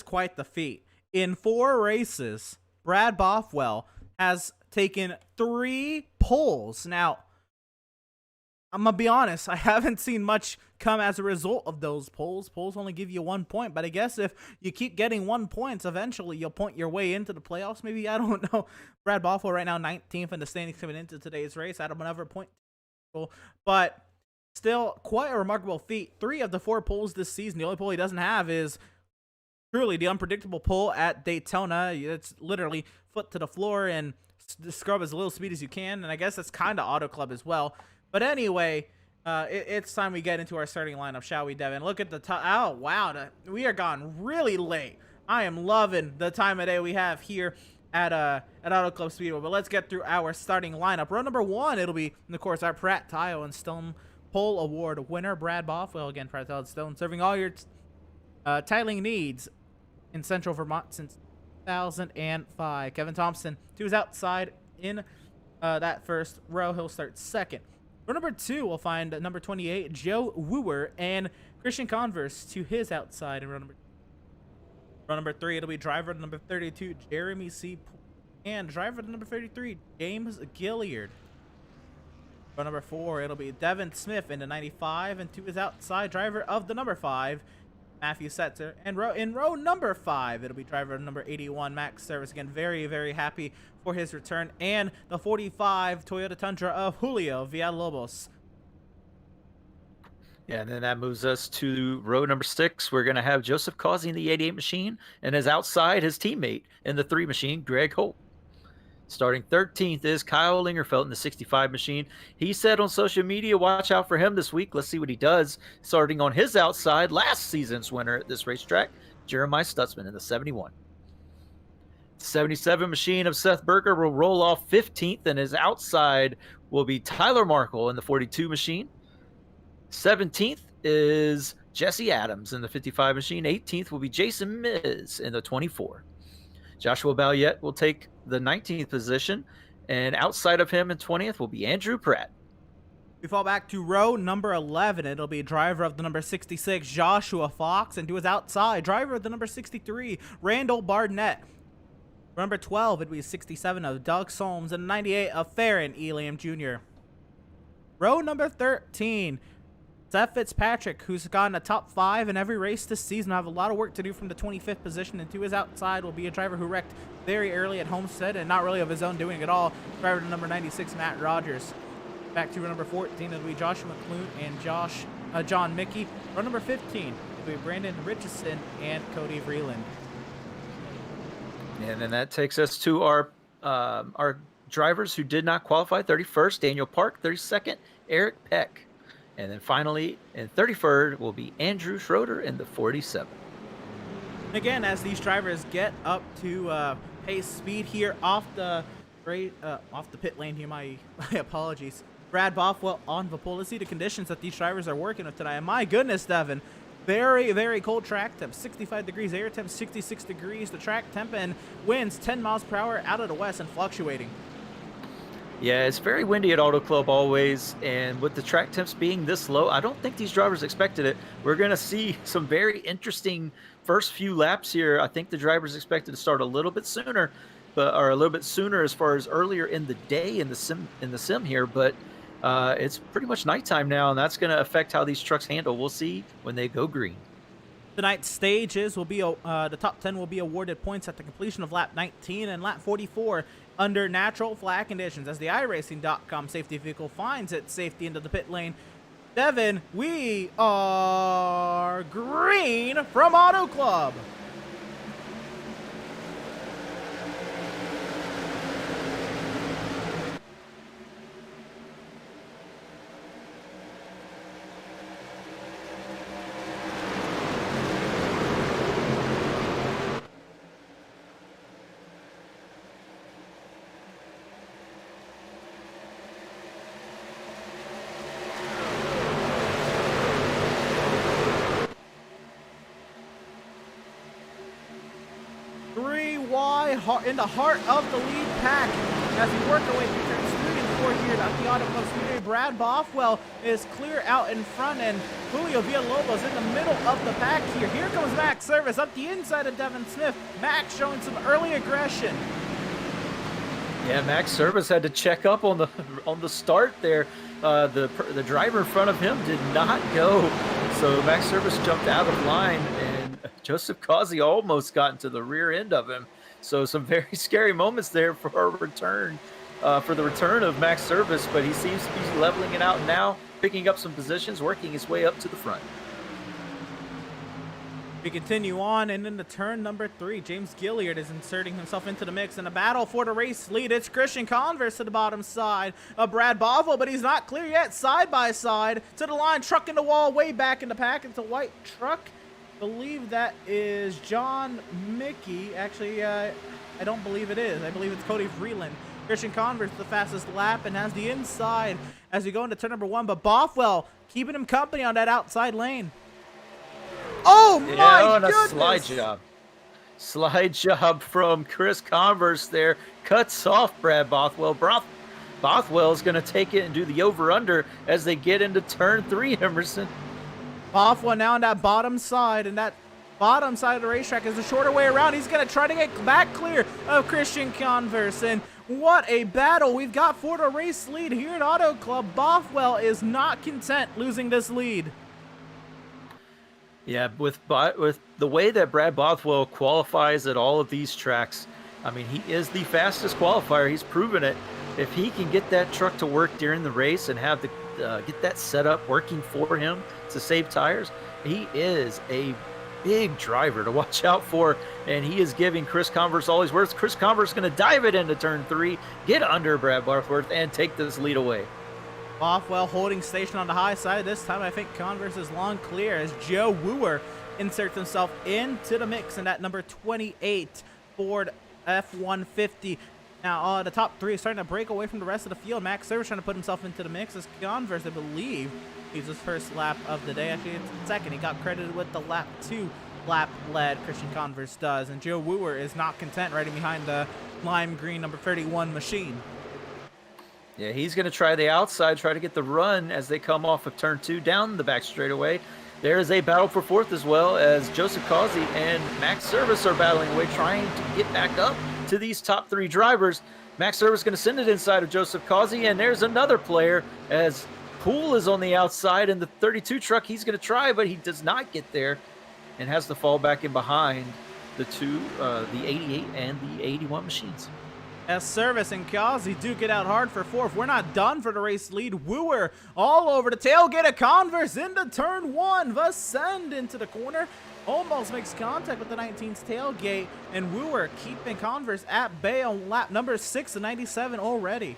Speaker 1: quite the feat. In 4 races, Brad Bothwell has taken 3 poles. Now, I'm going to be honest, I haven't seen much come as a result of those poles. Poles only give you 1 point, but I guess if you keep getting 1 point, eventually you'll point your way into the playoffs. Maybe, I don't know. Brad Bothwell right now 19th in the standings coming into today's race. I don't have another point. But still, quite a remarkable feat. 3 of the 4 poles this season. The only pole he doesn't have is truly the unpredictable pole at Daytona. It's literally foot to the floor and scrub as little speed as you can. And I guess that's kind of Auto Club as well. But anyway, it's time we get into our starting lineup, shall we, Devin? Look at the time. Oh, wow. We are gone really late. I am loving the time of day we have here at Auto Club Speedway. But let's get through our starting lineup. Row number 1, it'll be, of course, our Pratt Tile and Stone Pole Award winner, Brad Bothwell. Again, Pratt Tile and Stone, serving all your tiling needs in Central Vermont since 2005. Kevin Thompson, to his outside in that first row. He'll start 2nd. Row number 2, we'll find number 28, Joe Wooer, and Christian Converse to his outside in row number 3, it'll be driver number 32, Jeremy C. and driver number 33, James Gilliard. Row number 4, it'll be Devin Smith in the 95, and to his outside, driver of the number 5, Matthew Setzer. And in row number 5, it'll be driver number 81, Max Service. Again, very, very happy for his return. And the 45 Toyota Tundra of Julio Villalobos.
Speaker 2: Yeah, and then that moves us to row number 6. We're going to have Joseph Causey in the 88 machine, and his outside, his teammate in the 3 machine, Greg Holt. Starting 13th is Kyle Lingerfeld in the 65 machine. He said on social media, watch out for him this week. Let's see what he does. Starting on his outside, last season's winner at this racetrack, Jeremiah Stutzman in the 71. 77 machine of Seth Berger will roll off 15th, and his outside will be Tyler Markle in the 42 machine. 17th is Jesse Adams in the 55 machine. 18th will be Jason Miz in the 24. Joshua Balliet will take the 19th position, and outside of him in 20th will be Andrew Pratt.
Speaker 1: We fall back to row number 11. It'll be driver of the number 66, Joshua Fox, and to his outside, driver of the number 63, Randall Barnett. Number 12, it'll be 67 of Doug Solms, and 98 of Farron Elam Jr. Row number 13, Seth Fitzpatrick, who's gotten a top 5 in every race this season. I have a lot of work to do from the 25th position, and to his outside will be a driver who wrecked very early at Homestead, and not really of his own doing at all. Driver to number 96, Matt Rogers. Back to row number 14, it'll be Joshua McClune and John Mickey. Row number 15, it'll be Brandon Richardson and Cody Vreeland.
Speaker 2: And then that takes us to our drivers who did not qualify. 31st, Daniel Park. 32nd, Eric Peck. And then finally, in 33rd, will be Andrew Schroeder in the 47.
Speaker 1: Again, as these drivers get up to pace speed here off the pit lane here, my apologies. Brad Bothwell on the pole. Let's see the conditions that these drivers are working with tonight. And my goodness, Devin, very, very cold track temp. 65 degrees, air temp 66 degrees. The track temp and winds 10 miles per hour out of the west and fluctuating.
Speaker 2: Yeah, it's very windy at Auto Club always, and with the track temps being this low, I don't think these drivers expected it. We're going to see some very interesting first few laps here. I think the drivers expected to start a little bit sooner, but or a little bit sooner as far as earlier in the day in the sim here, but it's pretty much nighttime now, and that's going to affect how these trucks handle. We'll see when they go green.
Speaker 1: Tonight's stages will be the top 10 will be awarded points at the completion of lap 19 and lap 44 under natural flat conditions as the iRacing.com safety vehicle finds its safety into the pit lane. Devin, we are green from Auto Club. In the heart of the lead pack as we work our way through turns 3 and 4 here at the Auto Club Speedway. Brad Bothwell is clear out in front, and Julio Villalobos in the middle of the pack here. Here comes Max Service up the inside of Devin Smith. Max showing some early aggression.
Speaker 2: Yeah, Max Service had to check up on the start there. The driver in front of him did not go, so Max Service jumped out of line, and Joseph Causey almost got into the rear end of him. So some very scary moments there for our return, for the return of Max Service, but he seems to be leveling it out now, picking up some positions, working his way up to the front.
Speaker 1: We continue on, and in the turn number 3, James Gilliard is inserting himself into the mix in a battle for the race lead. It's Christian Converse to the bottom side of Brad Bothwell, but he's not clear yet. Side by side to the line, truck in the wall, way back in the pack. It's a white truck. Believe that is John Mickey. Actually, I don't believe it is. I believe it's Cody Freeland. Christian Converse the fastest lap and has the inside as we go into turn number 1, but Bothwell keeping him company on that outside lane. Oh my goodness!
Speaker 2: A slide job from Chris Converse there, cuts off Brad Bothwell. Bothwell is going to take it and do the over-under as they get into turn 3, Emerson.
Speaker 1: Bothwell now on that bottom side, and that bottom side of the racetrack is the shorter way around. He's going to try to get back clear of Christian Converse, and what a battle we've got for the race lead here at Auto Club. Bothwell is not content losing this lead.
Speaker 2: Yeah, with the way that Brad Bothwell qualifies at all of these tracks, I mean, he is the fastest qualifier. He's proven it. If he can get that truck to work during the race and have the get that setup working for him to save tires, he is a big driver to watch out for, and he is giving Chris Converse all he's worth. Chris Converse is going to dive it into turn 3, get under Brad Barthworth, and take this lead away.
Speaker 1: Bothwell holding station on the high side. This time I think Converse is long clear as Joe Wooer inserts himself into the mix in that number 28 Ford F-150. Now, the top 3 is starting to break away from the rest of the field. Max Service trying to put himself into the mix as Converse, I believe, he's his first lap of the day. Actually, it's second. He got credited with the lap 2 lap lead. Christian Converse does. And Joe Wooer is not content riding behind the lime green number 31 machine.
Speaker 2: Yeah, he's going to try the outside, try to get the run as they come off of turn 2 down the back straightaway. There is a battle for fourth as well as Joseph Causey and Max Service are battling away, trying to get back up to these top 3 drivers. Max Service going to send it inside of Joseph Causey, and there's another player as Poole is on the outside in the 32 truck. He's going to try, but he does not get there and has to fall back in behind the the 88 and the 81 machines.
Speaker 1: As Service and Causey do get out hard for fourth. We're not done for the race lead. Wooer all over the tailgate of Converse into turn 1. Vasend into the corner. Almost makes contact with the 19's tailgate. And Wooer keeping Converse at bay on lap number 6 of 97 already.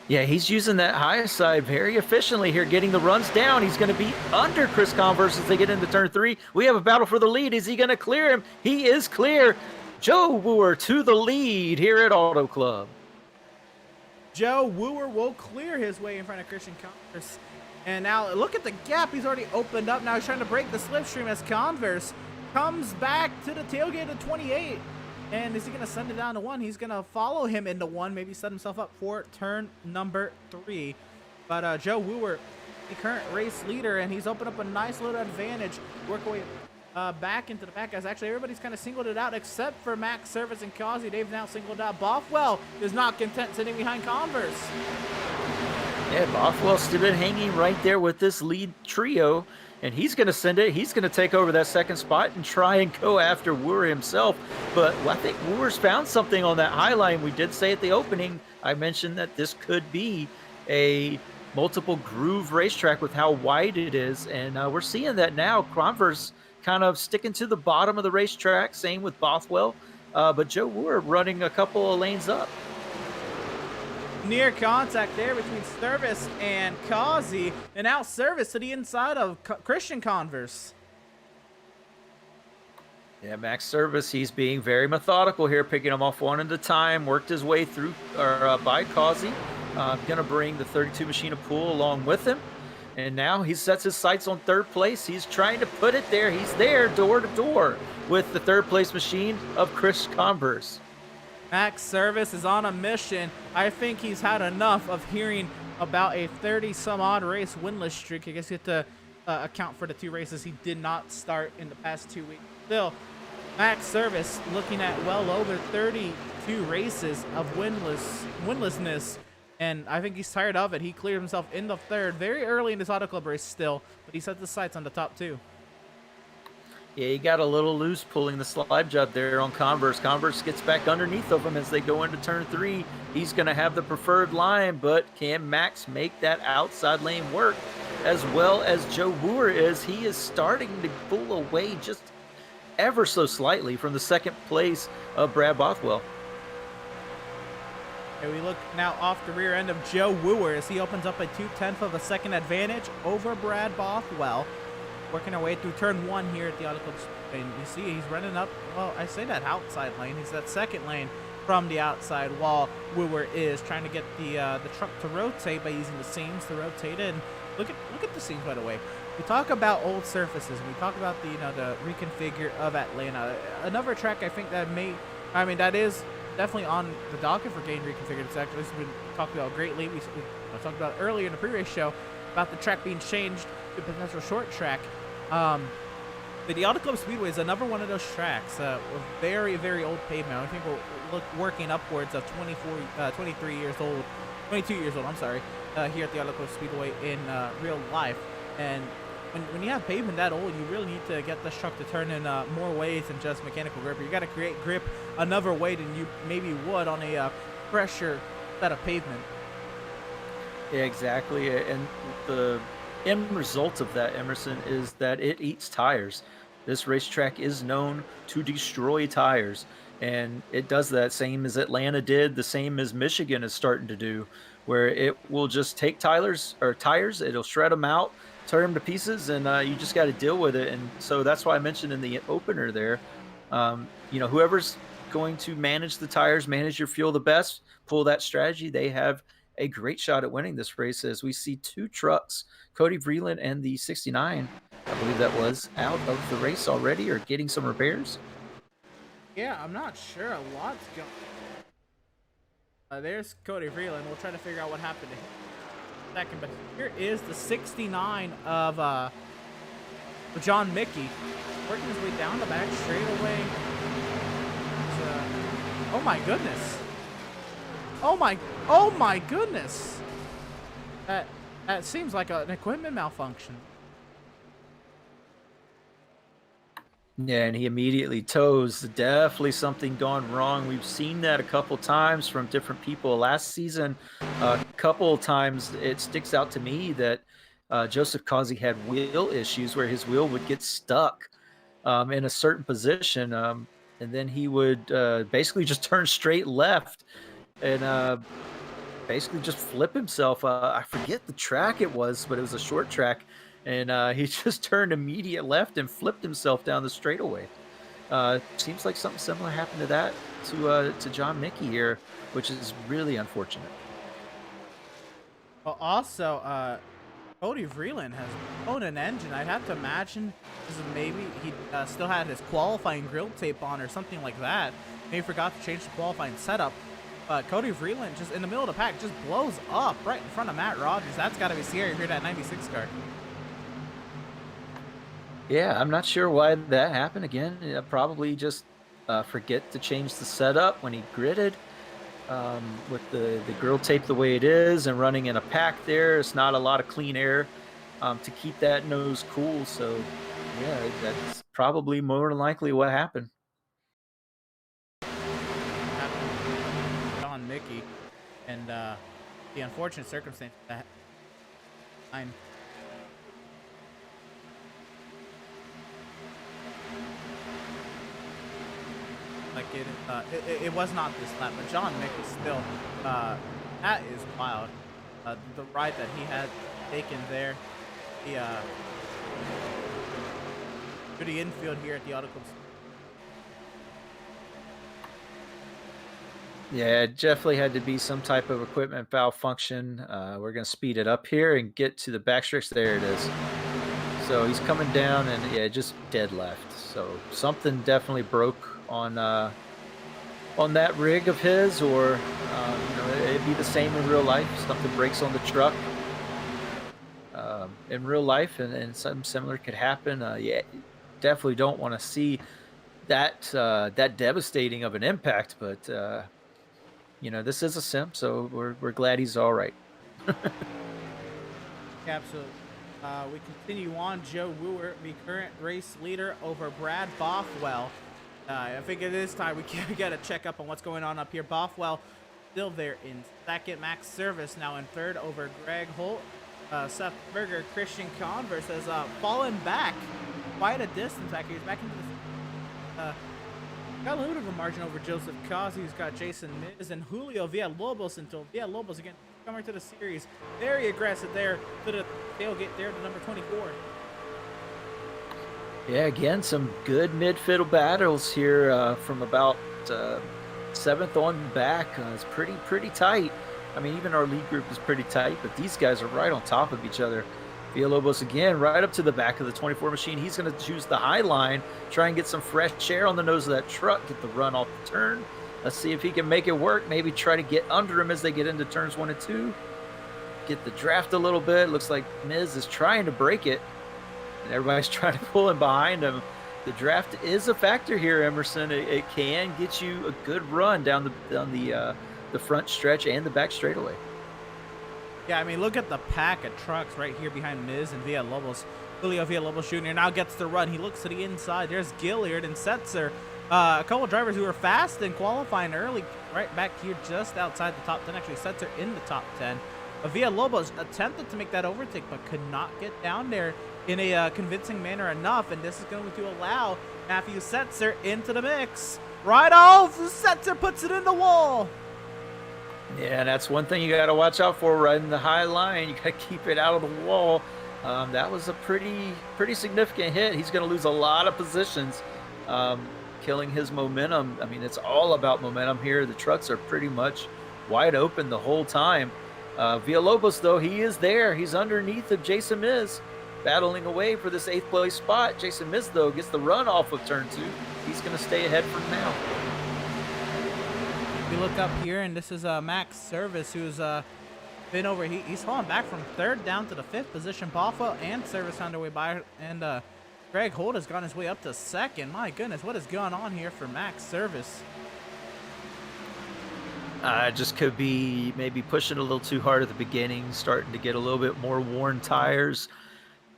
Speaker 2: Yeah, he's using that high side very efficiently here, getting the runs down. He's going to be under Chris Converse as they get into turn 3. We have a battle for the lead. Is he going to clear him? He is clear. Joe Wooer to the lead here at Auto Club.
Speaker 1: Joe Wooer will clear his way in front of Christian Converse. And now look at the gap he's already opened up. Now he's trying to break the slipstream as Converse comes back to the tailgate of 28. And is he going to send it down to 1? He's going to follow him into 1, maybe set himself up for turn number 3. But Joe Wooer, the current race leader, and he's opened up a nice little advantage. Work away back into the pack, as actually everybody's kind of singled it out except for Max Service and Causey. They've now singled out. Bothwell is not content sitting behind Converse.
Speaker 2: Yeah, Bothwell's still been hanging right there with this lead trio, and he's going to send it. He's going to take over that second spot and try and go after Wooer himself. But I think Wooer's found something on that high line. We did say at the opening, I mentioned that this could be a multiple groove racetrack with how wide it is, and we're seeing that now. Converse kind of sticking to the bottom of the racetrack, same with Bothwell, but Joe Wooer running a couple of lanes up.
Speaker 1: Near contact there between Service and Causey, and out Service to the inside of Christian Converse.
Speaker 2: Yeah, Max Service, he's being very methodical here, picking them off one at a time, worked his way through by Causey. Gonna bring the 32 Machine of Pool along with him. And now he sets his sights on third place. He's trying to put it there. He's there door to door with the third place machine of Chris Converse.
Speaker 1: Max Service is on a mission. I think he's had enough of hearing about a 30-some-odd race winless streak. I guess you have to account for the 2 races he did not start in the past 2 weeks. Still, Max Service looking at well over 32 races of winlessness. And I think he's tired of it. He cleared himself in the 3rd, very early in this Auto Club race still, but he set the sights on the top 2.
Speaker 2: Yeah, he got a little loose pulling the slide job there on Converse. Converse gets back underneath of him as they go into turn 3. He's going to have the preferred line, but can Max make that outside lane work? As well as Joe Wooer is, he is starting to pull away just ever so slightly from the 2nd place of Brad Bothwell.
Speaker 1: And we look now off the rear end of Joe Wooer as he opens up a 2/10 of a second advantage over Brad Bothwell. Working our way through turn 1 here at the Auto Club. And you see he's running up, well, I say that outside lane. He's that 2nd lane from the outside, while Wooer is trying to get the truck to rotate by using the seams to rotate in. Look at the seams, by the way. We talk about old surfaces. We talk about the reconfigure of Atlanta. Another track I think that is definitely on the docket for getting reconfigured. It's actually been talked about greatly. We talked about earlier in the pre-race show about the track being changed to a potential short track. But the Auto Club Speedway is another one of those tracks with very, very old pavement. I think we're working upwards of 22 years old, I'm sorry, here at the Auto Club Speedway in real life. And when you have pavement that old, you really need to get this truck to turn in more ways than just mechanical grip. You got to create grip another way than you maybe would on a fresher set of pavement.
Speaker 2: Yeah, exactly. And the end result of that, Emerson, is that it eats tires. This racetrack is known to destroy tires, and it does that same as Atlanta did, the same as Michigan is starting to do, where it will just take tires, it'll shred them out, turn them to pieces, and you just got to deal with it. And so that's why I mentioned in the opener there, whoever's going to manage the tires, manage your fuel the best, pull that strategy, they have a great shot at winning this race, as we see 2 trucks, Cody Vreeland and the 69, I believe that was, out of the race already or getting some repairs.
Speaker 1: Yeah, I'm not sure. A lot's going. There's Cody Vreeland. We'll try to figure out what happened to him in a second. But here is the 69 of John Mickey, working his way down the back straightaway. Oh my goodness! Oh my goodness! That seems like an equipment malfunction.
Speaker 2: Yeah, and he immediately tows. Definitely something gone wrong. We've seen that a couple times from different people last season. A couple times it sticks out to me that Joseph Causey had wheel issues where his wheel would get stuck in a certain position, and then he would basically just turn straight left and basically just flip himself. I forget the track it was, but it was a short track. And he just turned immediate left and flipped himself down the straightaway. Seems like something similar happened to that to John Mickey here, which is really unfortunate.
Speaker 1: Well, also, Cody Vreeland has owned an engine. I'd have to imagine maybe he still had his qualifying grill tape on or something like that. Maybe forgot to change the qualifying setup. But Cody Vreeland just in the middle of the pack just blows up right in front of Matt Rogers. That's got to be scary here, that 96 car.
Speaker 2: Yeah, I'm not sure why that happened again. Probably just forget to change the setup when he gridded. With the grill tape the way it is and running in a pack there, it's not a lot of clean air to keep that nose cool. So, yeah, that's probably more than likely what happened.
Speaker 1: John Mickey, and the unfortunate circumstance that I'm. Like it was not this lap, but John Mickey still, that is wild. The ride that he had taken there, to the infield here at the Auto Club.
Speaker 2: Yeah, it definitely had to be some type of equipment malfunction. We're going to speed it up here and get to the backstretch. There it is. So he's coming down and yeah, just dead left. So something definitely broke on that rig of his, or it'd be the same in real life. Something breaks on the truck in real life, and something similar could happen. Yeah, definitely don't want to see that devastating of an impact, but this is a sim, so we're glad he's all right.
Speaker 1: Absolutely. We continue on. Joe Wooer, the current race leader, over Brad Bothwell. I think it is time we got to check up on what's going on up here. Bothwell still there in second. Max Service now in third over Greg Holt. Seth Berger, Christian Converse has fallen back quite a distance back here. He's back into the got a little bit of a margin over Joseph Cosby, who's got Jason Miz and Julio Villalobos until Villalobos again coming to the series. Very aggressive there to the tailgate there to number 24.
Speaker 2: Yeah, again, some good midfield battles here from about 7th on back. It's pretty tight. I mean, even our lead group is pretty tight, but these guys are right on top of each other. Villalobos again, right up to the back of the 24 machine. He's going to choose the high line, try and get some fresh air on the nose of that truck, get the run off the turn. Let's see if he can make it work. Maybe try to get under him as they get into turns 1 and 2. Get the draft a little bit. Looks like Miz is trying to break it, and everybody's trying to pull him behind him. The draft is a factor here, Emerson. It can get you a good run down the front stretch and the back straightaway.
Speaker 1: Yeah, I mean, look at the pack of trucks right here behind Miz and Villalobos. Julio Villalobos Jr. now gets the run. He looks to the inside. There's Gilliard and Setzer. A couple of drivers who were fast in qualifying early, right back here just outside the top 10. Actually, Setzer in the top 10. Villalobos attempted to make that overtake, but could not get down there in a convincing manner enough. And this is going to allow Matthew Setzer into the mix. Right off, Setzer puts it in the wall.
Speaker 2: Yeah, that's one thing you got to watch out for, riding the high line. You got to keep it out of the wall. That was a pretty significant hit. He's going to lose a lot of positions, killing his momentum. I mean, it's all about momentum here. The trucks are pretty much wide open the whole time. Villalobos, though, he is there. He's underneath of Jason Miz, battling away for this 8th place spot. Jason Miz, though, gets the run off of turn 2. He's going to stay ahead for now.
Speaker 1: We look up here, and this is Max Service, who's been over. He's fallen back from 3rd down to the 5th position. Bothwell and Service found their way by, and Greg Holt has gone his way up to 2nd. My goodness, what has gone on here for Max Service?
Speaker 2: Just could be maybe pushing a little too hard at the beginning, starting to get a little bit more worn tires.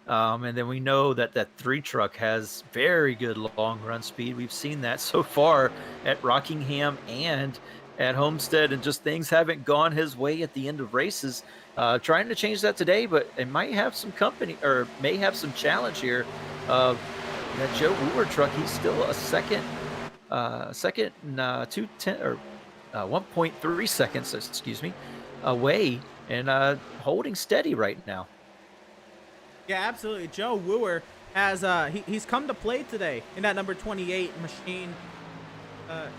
Speaker 2: And then we know that 3 truck has very good long run speed. We've seen that so far at Rockingham and at Homestead, and just things haven't gone his way at the end of races. Trying to change that today, but it might have some company, or may have some challenge here. That Joe Wooer truck, he's still a second and 2:10 or 1.3 seconds, excuse me, away, and holding steady right now.
Speaker 1: Yeah, absolutely. Joe Wooer has he's come to play today in that number 28 machine.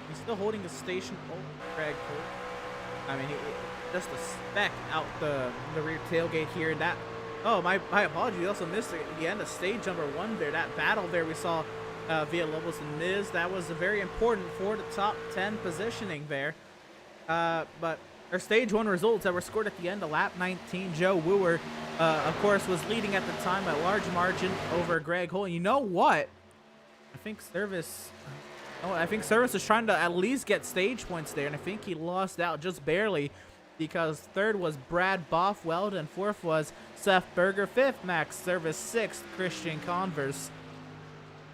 Speaker 1: He's still holding the station over Craig Holt. I mean, just a speck out the rear tailgate here. My apologies. We also missed the end of stage number 1 there. That battle there we saw Villalobos and Miz. That was very important for the top 10 positioning there. But our stage 1 results that were scored at the end of lap 19, Joe Wooer, of course, was leading at the time by large margin over Greg Holt. And you know what? I think Service is trying to at least get stage points there, and I think he lost out just barely, because third was Brad Bothwell, and fourth was Seth Berger, fifth Max Service, sixth Christian Converse,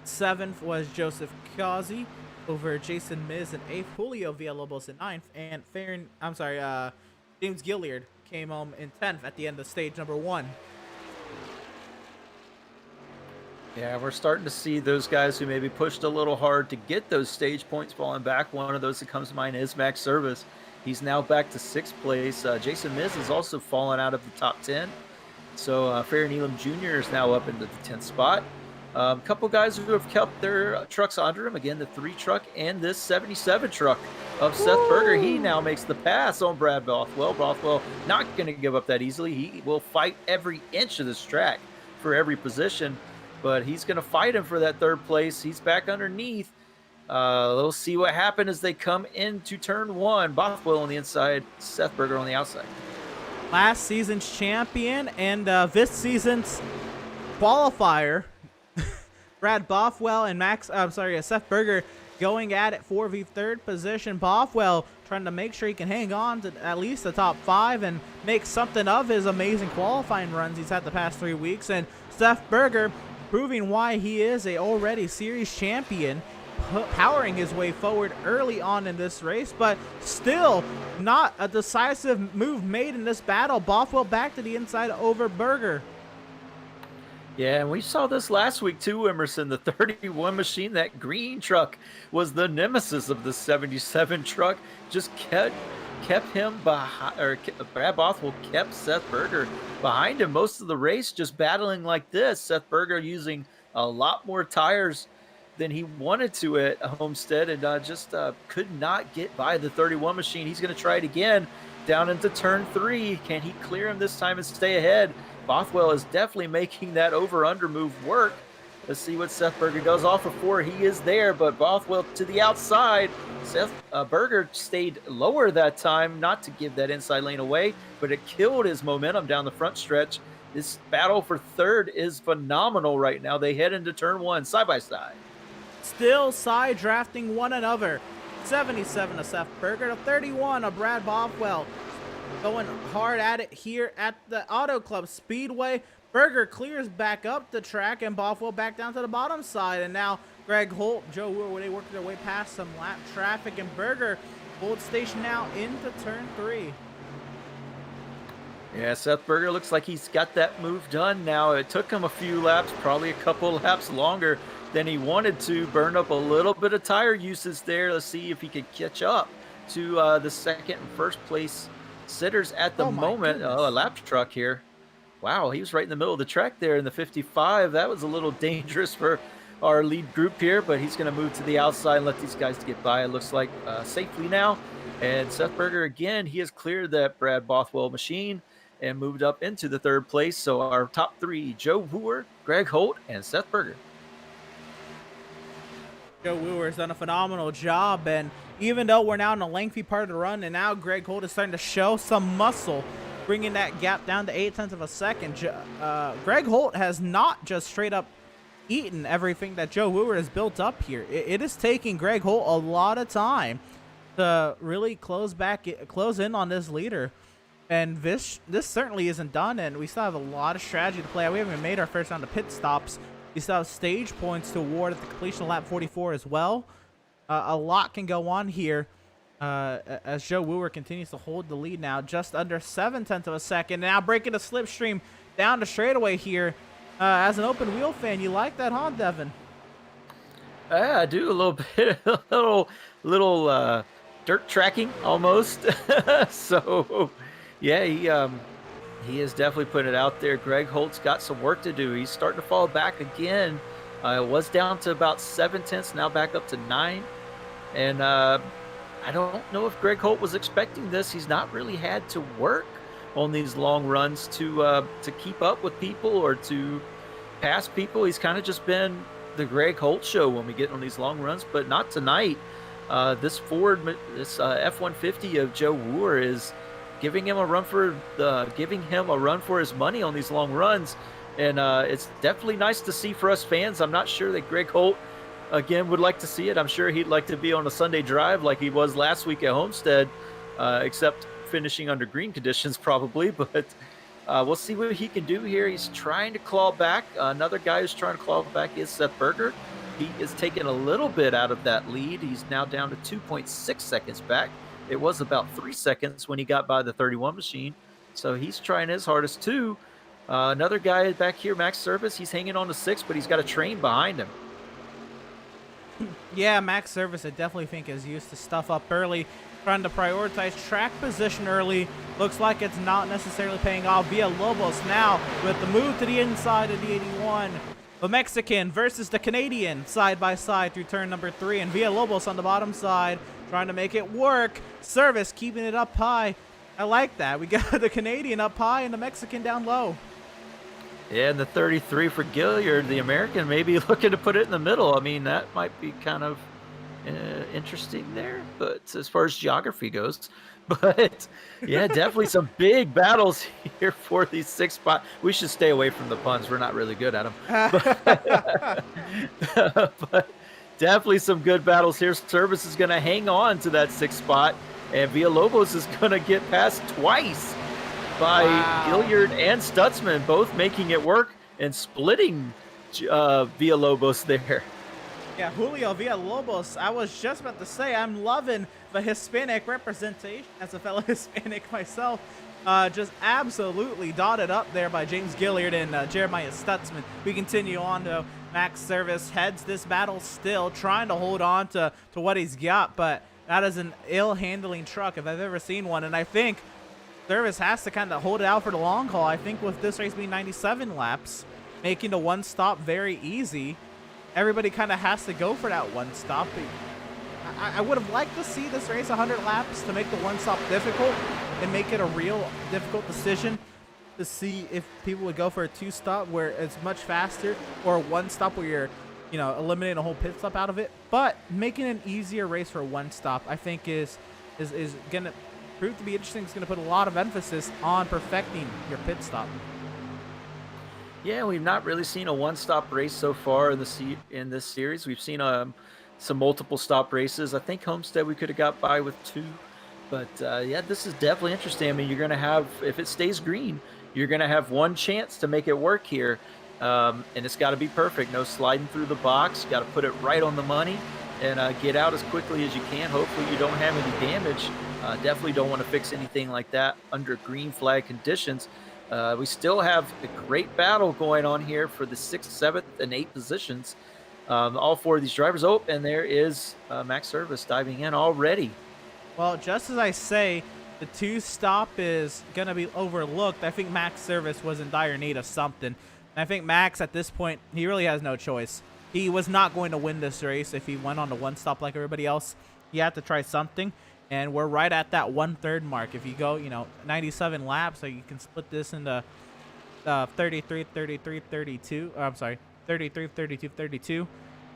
Speaker 1: seventh was Joseph Kazi over Jason Miz, and eighth Julio Villalobos in ninth, and James Gilliard came home in 10th at the end of stage number 1.
Speaker 2: Yeah, we're starting to see those guys who maybe pushed a little hard to get those stage points falling back. One of those that comes to mind is Max Service. He's now back to 6th place. Jason Miz has also fallen out of the top 10. So Fair Neelam Jr. is now up into the 10th spot. A couple guys who have kept their trucks under him. Again, the 3 truck and this 77 truck of Seth Berger. He now makes the pass on Brad Bothwell. Bothwell not going to give up that easily. He will fight every inch of this track for every position. But he's going to fight him for that 3rd place. He's back underneath. We'll see what happens as they come into turn 1. Bothwell on the inside, Seth Berger on the outside.
Speaker 1: Last season's champion and this season's qualifier, Brad Bothwell and Seth Berger going at it for the 3rd position. Bothwell trying to make sure he can hang on to at least the top 5 and make something of his amazing qualifying runs he's had the past 3 weeks. And Seth Berger proving why he is a already series champion, powering his way forward early on in this race, but still not a decisive move made in this battle. Bothwell back to the inside over Berger.
Speaker 2: Yeah, and we saw this last week too, Emerson. The 31 machine, that green truck, was the nemesis of the 77 truck. Just kept him behind, or Brad Bothwell kept Seth Berger behind him most of the race, just battling like this. Seth Berger using a lot more tires than he wanted to at Homestead, and just could not get by the 31 machine. He's going to try it again down into turn 3. Can he clear him this time and stay ahead? Bothwell is definitely making that over-under move work. Let's see what Seth Berger does off of 4. He is there, but Bothwell to the outside. Seth Berger stayed lower that time, not to give that inside lane away, but it killed his momentum down the front stretch. This battle for 3rd is phenomenal right now. They head into turn 1 side by side.
Speaker 1: Still side drafting one another. 77 of Seth Berger to 31 of Brad Bothwell. Going hard at it here at the Auto Club Speedway. Berger clears back up the track, and Bothwell back down to the bottom side. And now Greg Holt, Joe Wooer, they work their way past some lap traffic, and Berger holds station now into turn 3.
Speaker 2: Yeah, Seth Berger looks like he's got that move done now. It took him a few laps, probably a couple laps longer than he wanted to. Burn up a little bit of tire usage there. Let's see if he could catch up to the 2nd and 1st place sitters at the moment. Oh, a lap truck here. Wow, he was right in the middle of the track there in the 55. That was a little dangerous for our lead group here, but he's going to move to the outside and let these guys get by, it looks like, safely now. And Seth Berger, again, he has cleared that Brad Bothwell machine and moved up into the 3rd place. So our top 3, Joe Wooer, Greg Holt, and Seth Berger.
Speaker 1: Joe Wooer has done a phenomenal job, and even though we're now in a lengthy part of the run, and now Greg Holt is starting to show some muscle, bringing that gap down to 0.8 of a second. Greg Holt has not just straight up eaten everything that Joe Wooer has built up here. It is taking Greg Holt a lot of time to really close in on this leader. And this certainly isn't done, and we still have a lot of strategy to play out. We haven't even made our first round of pit stops. We still have stage points to award at the completion of lap 44 as well. A lot can go on here as Joe Wooer continues to hold the lead now, just under 0.7 of a second. Now breaking the slipstream down the straightaway here. As an open wheel fan, you like that, huh, Devin?
Speaker 2: Yeah, I do a little bit, a little dirt tracking almost. So, yeah, he is definitely putting it out there. Greg Holt's got some work to do. He's starting to fall back again. It was down to about 0.7, now back up to 9. And I don't know if Greg Holt was expecting this. He's not really had to work on these long runs to keep up with people or to pass people. He's kind of just been the Greg Holt show when we get on these long runs, but not tonight. This F-150 of Joe Wooer is giving him a run for his money on these long runs, and it's definitely nice to see for us fans. I'm not sure that Greg Holt again would like to see it. I'm sure he'd like to be on a Sunday drive like he was last week at Homestead, except finishing under green conditions probably, but we'll see what he can do here. He's trying to claw back. Another guy who's trying to claw back is Seth Berger. He is taking a little bit out of that lead. He's now down to 2.6 seconds back. It was about 3 seconds when he got by the 31 machine. So he's trying his hardest too. Another guy back here, Max Service, he's hanging on to 6, but he's got a train behind him.
Speaker 1: Yeah, Max Service, I definitely think, is used to stuff up early, trying to prioritize track position early. Looks like it's not necessarily paying off. Villalobos now with the move to the inside of the 81. The Mexican versus the Canadian side by side through turn number 3, and Villalobos on the bottom side trying to make it work. Service keeping it up high. I like that. We got the Canadian up high and the Mexican down low.
Speaker 2: Yeah, and the 33 for Gilliard, the American, maybe looking to put it in the middle. I mean, that might be kind of interesting there, but as far as geography goes. But yeah, definitely some big battles here for these 6 spots. We should stay away from the puns. We're not really good at them. But definitely some good battles here. Service is going to hang on to that 6th spot, and Villalobos is going to get passed twice by Gilliard and Stutzman, both making it work and splitting Villalobos there.
Speaker 1: Yeah, Julio Villalobos, I was just about to say, I'm loving the Hispanic representation as a fellow Hispanic myself. Just absolutely dotted up there by James Gilliard and Jeremiah Stutzman. We continue on to Max Service, heads this battle still, trying to hold on to what he's got, but that is an ill-handling truck if I've ever seen one, and I think Service has to kind of hold it out for the long haul. I think with this race being 97 laps, making the one stop very easy, everybody kind of has to go for that one stop. I would have liked to see this race 100 laps to make the one stop difficult and make it a real difficult decision to see if people would go for a 2 stop where it's much faster, or a 1 stop where you're, eliminating a whole pit stop out of it. But making an easier race for a 1 stop, I think is going to prove to be interesting. It's going to put a lot of emphasis on perfecting your pit stop.
Speaker 2: Yeah, we've not really seen a one-stop race so far in this series. We've seen some multiple stop races. I think Homestead we could have got by with 2, but yeah, this is definitely interesting. I mean, you're going to have, if it stays green, you're going to have one chance to make it work here, and it's got to be perfect. No sliding through the box. Got to put it right on the money and get out as quickly as you can. Hopefully you don't have any damage. Definitely don't want to fix anything like that under green flag conditions. We still have a great battle going on here for the 6th, 7th, and 8th positions. All 4 of these drivers. Oh, and there is Max Service diving in already.
Speaker 1: Well, just as I say, the 2 stop is going to be overlooked. I think Max Service was in dire need of something. And I think Max, at this point, he really has no choice. He was not going to win this race if he went on to 1 stop like everybody else. He had to try something. And we're right at that 1/3 mark. If you go, 97 laps, so you can split this into 33, 33, 32. I'm sorry, 33, 32, 32.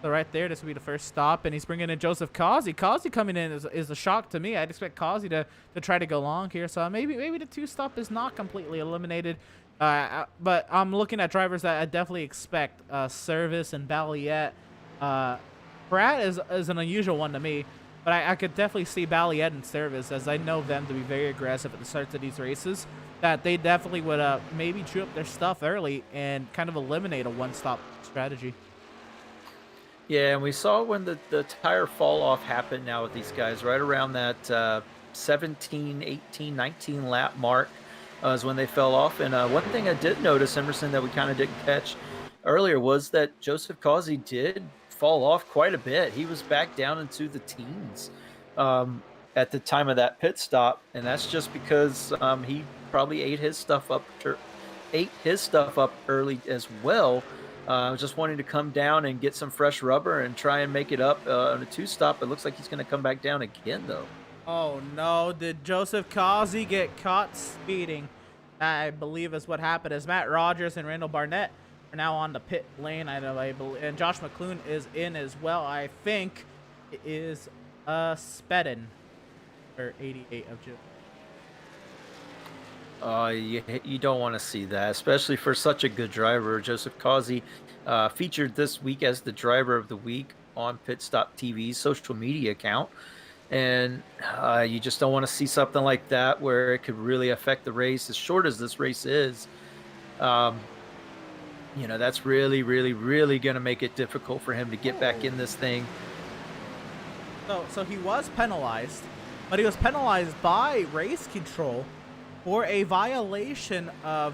Speaker 1: So right there, this will be the first stop. And he's bringing in Joseph Causey. Causey coming in is a shock to me. I'd expect Causey to try to go long here. So maybe the 2 stop is not completely eliminated. But I'm looking at drivers that I definitely expect. Service and Balliet. Pratt is an unusual one to me. But I could definitely see Balliet and Service, as I know them to be very aggressive at the starts of these races, that they definitely would maybe chew up their stuff early and kind of eliminate a 1-stop strategy.
Speaker 2: Yeah, and we saw when the tire fall off happened now with these guys, right around that 17, 18, 19 lap mark is when they fell off. And one thing I did notice, Emerson, that we kind of didn't catch earlier was that Joseph Causey did fall off quite a bit. He was back down into the teens at the time of that pit stop, and that's just because he probably ate his stuff up early as well. Just wanting to come down and get some fresh rubber and try and make it up on a 2 stop. It looks like he's going to come back down again, though.
Speaker 1: Oh no! Did Joseph Causey get caught speeding? I believe is what happened. As Matt Rogers and Randall Barnett are now on the pit lane. I believe, and Josh McClune is in as well. I think it is Spedden or 88 of June.
Speaker 2: You don't want to see that, especially for such a good driver. Joseph Causey featured this week as the driver of the week on Pit Stop TV's social media account. And you just don't want to see something like that where it could really affect the race. As short as this race is, that's really, really, really going to make it difficult for him to get back in this thing.
Speaker 1: So he was penalized, but he was penalized by race control for a violation of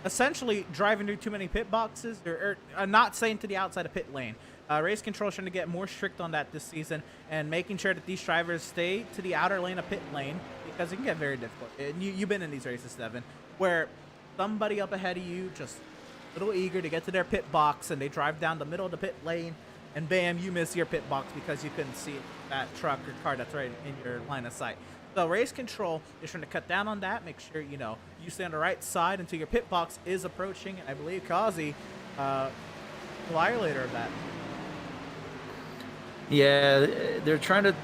Speaker 1: essentially driving through too many pit boxes or not staying to the outside of pit lane. Race control trying to get more strict on that this season and making sure that these drivers stay to the outer lane of pit lane, because it can get very difficult. And you've been in these races, Devin, where somebody up ahead of you just a little eager to get to their pit box and they drive down the middle of the pit lane and bam, you miss your pit box because you couldn't see that truck or car that's right in your line of sight. So race control is trying to cut down on that, make sure, you stay on the right side until your pit box is approaching. And I believe Causey, violator of that.
Speaker 2: Yeah, they're trying to,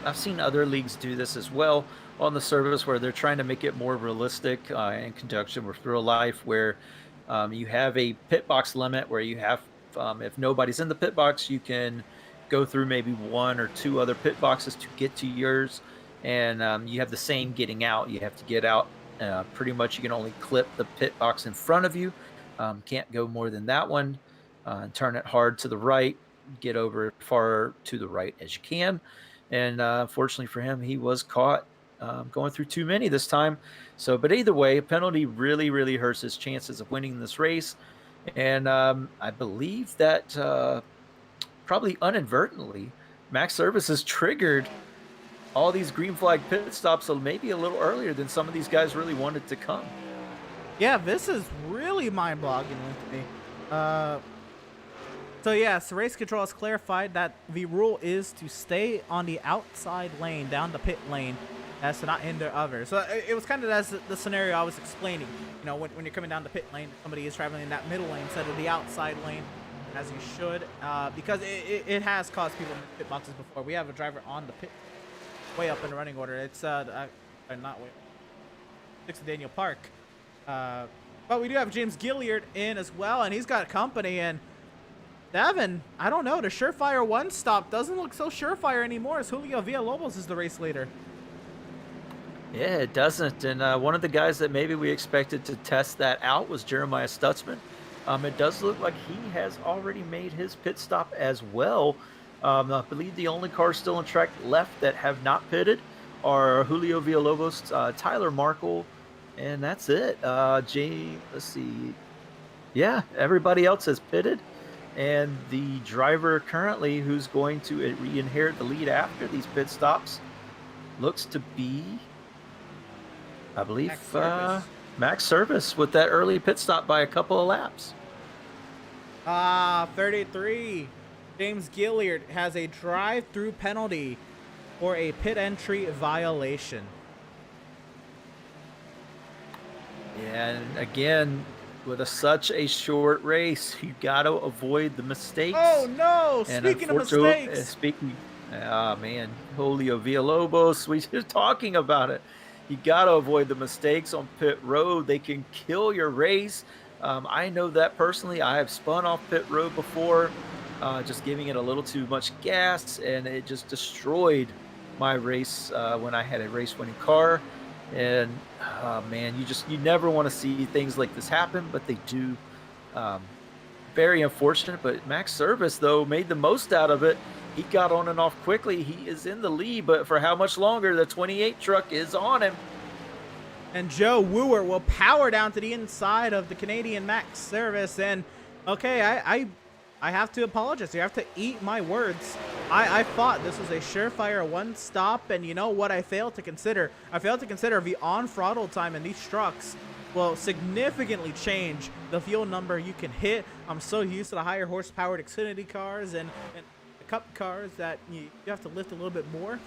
Speaker 2: I've seen other leagues do this as well on the service, where they're trying to make it more realistic in conjunction with real life, where you have a pit box limit where you have, if nobody's in the pit box, you can go through maybe one or two other pit boxes to get to yours. And you have the same getting out. You have to get out. Pretty much you can only clip the pit box in front of you. Can't go more than that one. Turn it hard to the right. Get over far to the right as you can. And unfortunately for him, he was caught going through too many this time. But either way, a penalty really, really hurts his chances of winning this race. And I believe that probably inadvertently, Max Services triggered all these green flag pit stops, so maybe a little earlier than some of these guys really wanted to come.
Speaker 1: Yeah, this is really mind-boggling to me. So race control has clarified that the rule is to stay on the outside lane, down the pit lane, as to not hinder others. So it was kind of as the scenario I was explaining. When you're coming down the pit lane, somebody is traveling in that middle lane instead of the outside lane, as you should, because it has caused people in pit boxes before. We have a driver on the pit way up in the running order. It's not way 6 Daniel Park, but we do have James Gilliard in as well, and he's got company. And Devin, I don't know, the surefire one stop doesn't look so surefire anymore, as Julio Villalobos is the race leader.
Speaker 2: Yeah, it doesn't. And one of the guys that maybe we expected to test that out was Jeremiah Stutzman. It does look like he has already made his pit stop as well. I believe the only cars still on track left that have not pitted are Julio Villalobos, Tyler Markle, and that's it. Let's see. Yeah, everybody else has pitted. And the driver currently who's going to inherit the lead after these pit stops looks to be, I believe, Max Service with that early pit stop by a couple of laps.
Speaker 1: 33. James Gilliard has a drive-through penalty for a pit entry violation.
Speaker 2: Yeah, and again, with such a short race, you got to avoid the mistakes.
Speaker 1: Oh no! Speaking of mistakes,
Speaker 2: man, Julio Villalobos, we were talking about it. You got to avoid the mistakes on pit road. They can kill your race. I know that personally. I have spun off pit road before, just giving it a little too much gas, and it just destroyed my race when I had a race-winning car. And man, you never want to see things like this happen, but they do. Very unfortunate, but Max Service though made the most out of it. He got on and off quickly. He is in the lead, but for how much longer? The 28 truck is on him.
Speaker 1: And Joe Wooer will power down to the inside of the Canadian Max Service. And okay, I have to apologize. You have to eat my words. I thought this was a surefire one stop, and you know what I failed to consider? I failed to consider the on-throttle time in these trucks will significantly change the fuel number you can hit. I'm so used to the higher horsepowered Xfinity cars and the Cup cars that you have to lift a little bit more.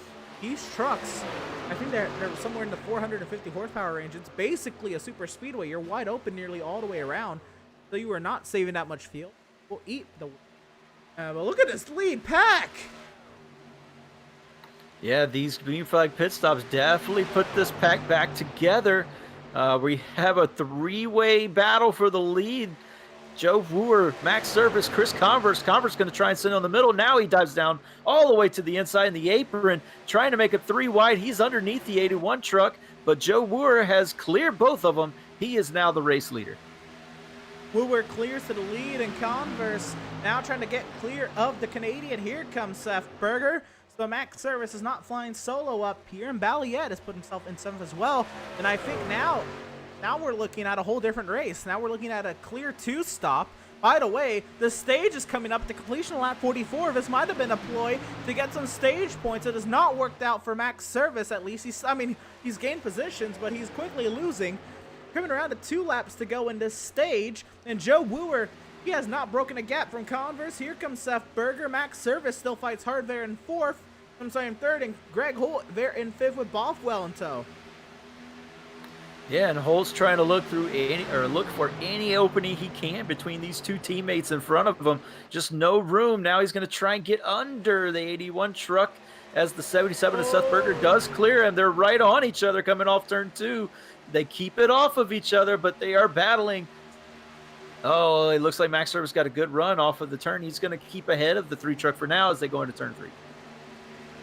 Speaker 1: These trucks, I think they're somewhere in the 450 horsepower range. It's basically a super speedway. You're wide open nearly all the way around. so you are not saving that much fuel. We'll eat the. But look at this lead pack.
Speaker 2: Yeah, these green flag pit stops definitely put this pack back together. We have a three-way battle for the lead. Joe Wooer, Max Service, Chris Converse. Converse going to try and send on the middle. Now he dives down all the way to the inside in the apron, trying to make it 3 wide. He's underneath the 81 truck, but Joe Wooer has cleared both of them. He is now the race leader.
Speaker 1: Wooer clears to the lead, and Converse now trying to get clear of the Canadian. Here comes Seth Berger. So Max Service is not flying solo up here, and Balliet has put himself in 7th as well. And I think now we're looking at a whole different race. Now we're looking at a clear 2 stop. By the way, the stage is coming up at the completion of lap 44. This might have been a ploy to get some stage points. It has not worked out for Max Service, at least. He's gained positions, but he's quickly losing. Coming around to 2 laps to go in this stage, and Joe Wooer, he has not broken a gap from Converse. Here comes Seth Berger. Max Service still fights hard there in 4th. I'm sorry, in 3rd, and Greg Holt there in 5th with Bothwell in tow.
Speaker 2: Yeah, and Holt's trying to look for any opening he can between these 2 teammates in front of him. Just no room. Now he's going to try and get under the 81 truck as the 77 of Seth Berger does clear him. They're right on each other coming off turn 2. They keep it off of each other, but they are battling. Oh, it looks like Max Service got a good run off of the turn. He's going to keep ahead of the 3 truck for now as they go into turn 3.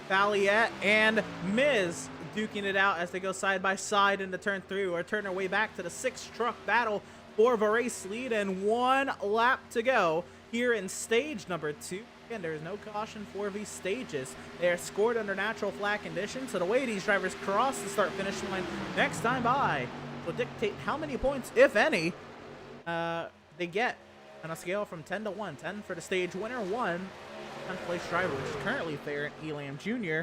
Speaker 1: Balliet and Miz duking it out as they go side by side into turn 3. We're turning our way back to the 6 truck battle for the race lead, and 1 lap to go here in stage number 2. Again, there is no caution for these stages. They are scored under natural flat conditions, so the way these drivers cross the start-finish line next time by will dictate how many points, if any, they get on a scale from 10 to 1. 10 for the stage winner, 1 place driver, which is currently Farron Elam Jr.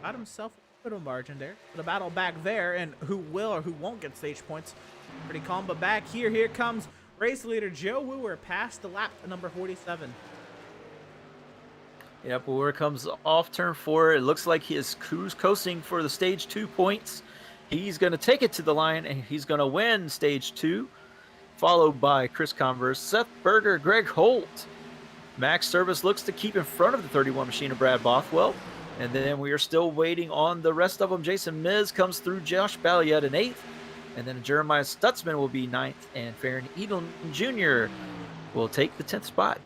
Speaker 1: Got himself a bit of margin there. The battle back there, and who will or who won't get stage points. Pretty calm, but back here comes race leader Joe Wooer past the lap number 47.
Speaker 2: Yep, Wooer comes off turn 4. It looks like he is coasting for the stage 2 points. He's going to take it to the line, and he's going to win stage 2, followed by Chris Converse, Seth Berger, Greg Holt. Max Service looks to keep in front of the 31 machine of Brad Bothwell. And then we are still waiting on the rest of them. Jason Miz comes through, Josh Balliet in 8th. And then Jeremiah Stutzman will be 9th. And Farron Elam Jr. will take the 10th spot.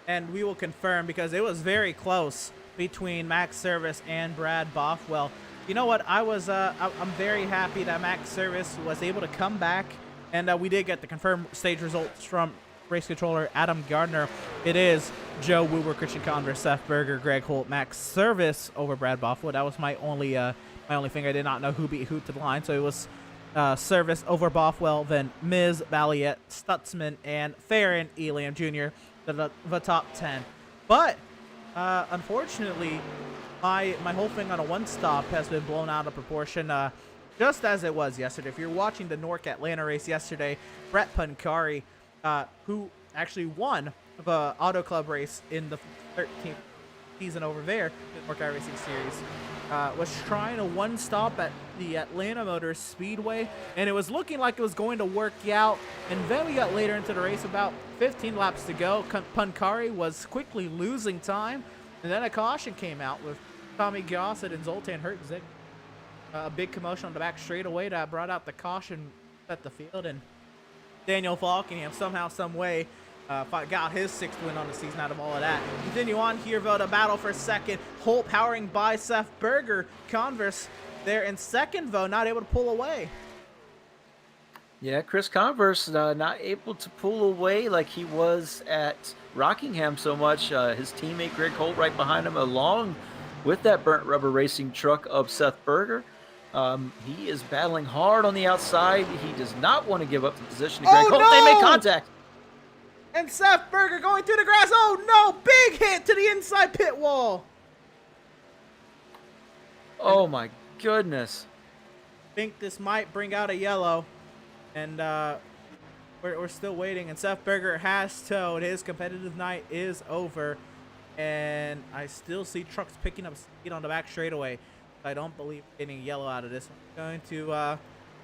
Speaker 1: And we will confirm, because it was very close between Max Service and Brad Bothwell. You know what? I'm very happy that Max Service was able to come back. And we did get the confirmed stage results from race controller Adam Gardner. It is Joe Wooer, Christian Converse, Seth Berger, Greg Holt, Max Service over Brad Bothwell. That was my only thing. I did not know who beat who to the line. So it was Service over Bothwell, then Miz, Balliet, Stutzman, and Farron Elam Jr. The top 10. But unfortunately, my whole thing on a 1-stop has been blown out of proportion. Just as it was yesterday. If you're watching the Nork Atlanta race yesterday, Brett Pancari, who actually won the Auto Club race in the 13th season over there, the Nork iRacing Series, was trying a 1-stop at the Atlanta Motors Speedway, and it was looking like it was going to work out. And then we got later into the race, about 15 laps to go. Pancari was quickly losing time, and then a caution came out with Tommy Gossett and Zoltan Hertzik. A big commotion on the back straightaway that brought out the caution at the field, and Daniel Falkenham somehow, some way, got his 6th win on the season out of all of that. Continue on here, though, to battle for 2nd. Holt powering by Seth Berger. Converse there in 2nd, though, not able to pull away.
Speaker 2: Yeah, Chris Converse not able to pull away like he was at Rockingham so much. His teammate Greg Holt right behind him, along with that burnt rubber racing truck of Seth Berger. He is battling hard on the outside. He does not want to give up the position to Greg Holt.
Speaker 1: No!
Speaker 2: They make contact.
Speaker 1: And Seth Berger going through the grass. Oh, no! Big hit to the inside pit wall.
Speaker 2: Oh, my goodness.
Speaker 1: Think this might bring out a yellow. And we're still waiting. And Seth Berger has towed. His competitive night is over. And I still see trucks picking up speed on the back straightaway. I don't believe getting yellow out of this one. I'm going to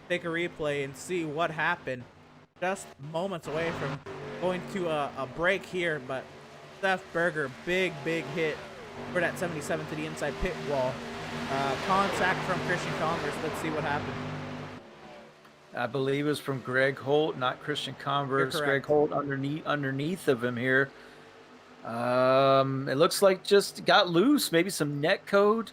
Speaker 1: take a replay and see what happened. just moments away from going to a break here, but Seth Berger, big hit for that 77 to the inside pit wall. Contact from Christian Converse. Let's see what happened.
Speaker 2: I believe it was from Greg Holt, not Christian Converse. Greg Holt underneath of him here. It looks like just got loose. Maybe some net code.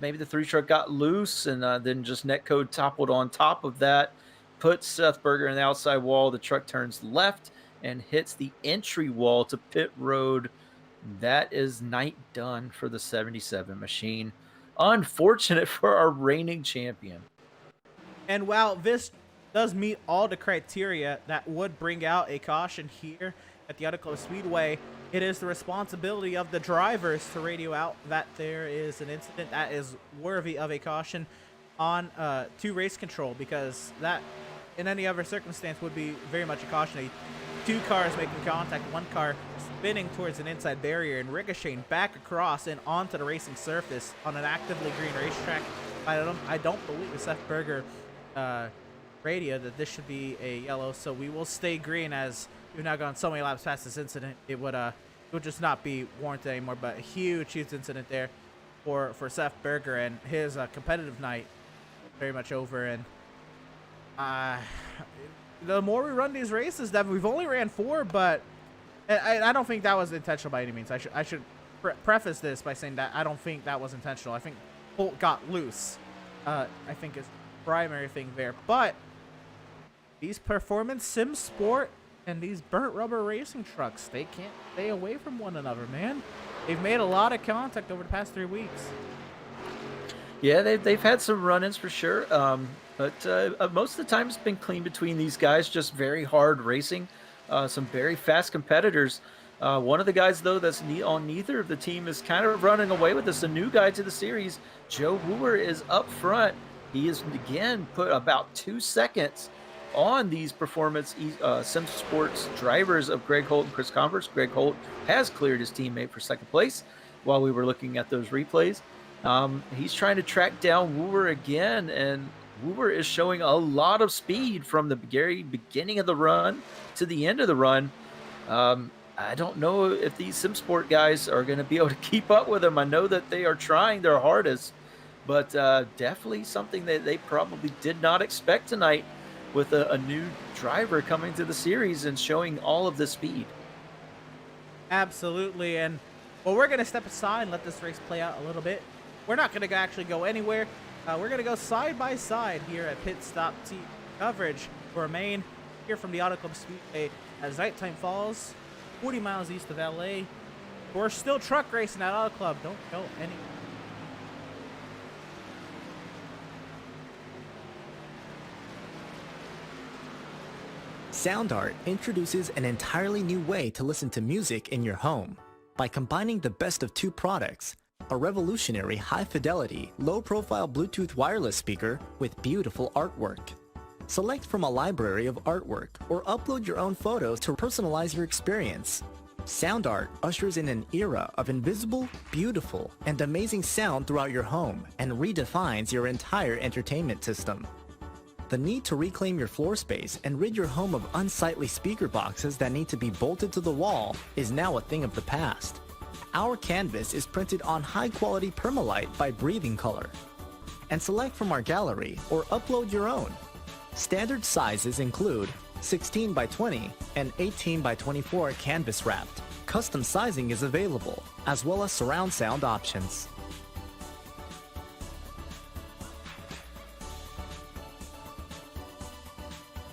Speaker 2: Maybe the 3 truck got loose, and then just net code toppled on top of that. Puts Seth Berger in the outside wall. The truck turns left and hits the entry wall to pit road. That is night done for the 77 machine. Unfortunate for our reigning champion.
Speaker 1: And while this does meet all the criteria that would bring out a caution here at the Auto Club Speedway, it is the responsibility of the drivers to radio out that there is an incident that is worthy of a caution on to race control, because that in any other circumstance would be very much a caution. 2 cars making contact, 1 car spinning towards an inside barrier and ricocheting back across and onto the racing surface on an actively green racetrack. I don't believe the Seth Berger radio that this should be a yellow, so we will stay green, as we've now gone so many laps past this incident. It would just not be warranted anymore. But a huge incident there for Seth Berger, and his competitive night very much over. And the more we run these races, that we've only ran 4, but I don't think that was intentional by any means. I should preface this by saying that I don't think that was intentional. I think Holt got loose. I think is primary thing there. But these performance sim sport and these burnt rubber racing trucks, they can't stay away from one another, man. They've made a lot of contact over the past 3 weeks.
Speaker 2: Yeah, they've had some run-ins for sure. But most of the time it's been clean between these guys, just very hard racing. Some very fast competitors. One of the guys, though, that's on neither of the team is kind of running away with us. A new guy to the series, Joe Wooer, is up front. He is, again, put about 2 seconds on these performance sim sports drivers of Greg Holt and Chris Converse. Greg Holt has cleared his teammate for 2nd place while we were looking at those replays. He's trying to track down Wooer again, and Wooer is showing a lot of speed from the very beginning of the run to the end of the run. I don't know if these SimSport guys are going to be able to keep up with him. I know that they are trying their hardest, but definitely something that they probably did not expect tonight with a new driver coming to the series and showing all of the speed.
Speaker 1: Absolutely. And well, we're going to step aside and let this race play out a little bit. We're not going to actually go anywhere. We're going to go side by side here at Pit Stop Team coverage. We'll remain here from the Auto Club Speedway as nighttime falls 40 miles east of LA. We're still truck racing at Auto Club. Don't go anywhere.
Speaker 7: SoundArt introduces an entirely new way to listen to music in your home. By combining the best of 2 products, a revolutionary high-fidelity, low-profile Bluetooth wireless speaker with beautiful artwork. Select from a library of artwork or upload your own photos to personalize your experience. SoundArt ushers in an era of invisible, beautiful, and amazing sound throughout your home and redefines your entire entertainment system. The need to reclaim your floor space and rid your home of unsightly speaker boxes that need to be bolted to the wall is now a thing of the past. Our canvas is printed on high-quality permalite by Breathing Color. And select from our gallery or upload your own. Standard sizes include 16 by 20 and 18 by 24 canvas wrapped. Custom sizing is available, as well as surround sound options.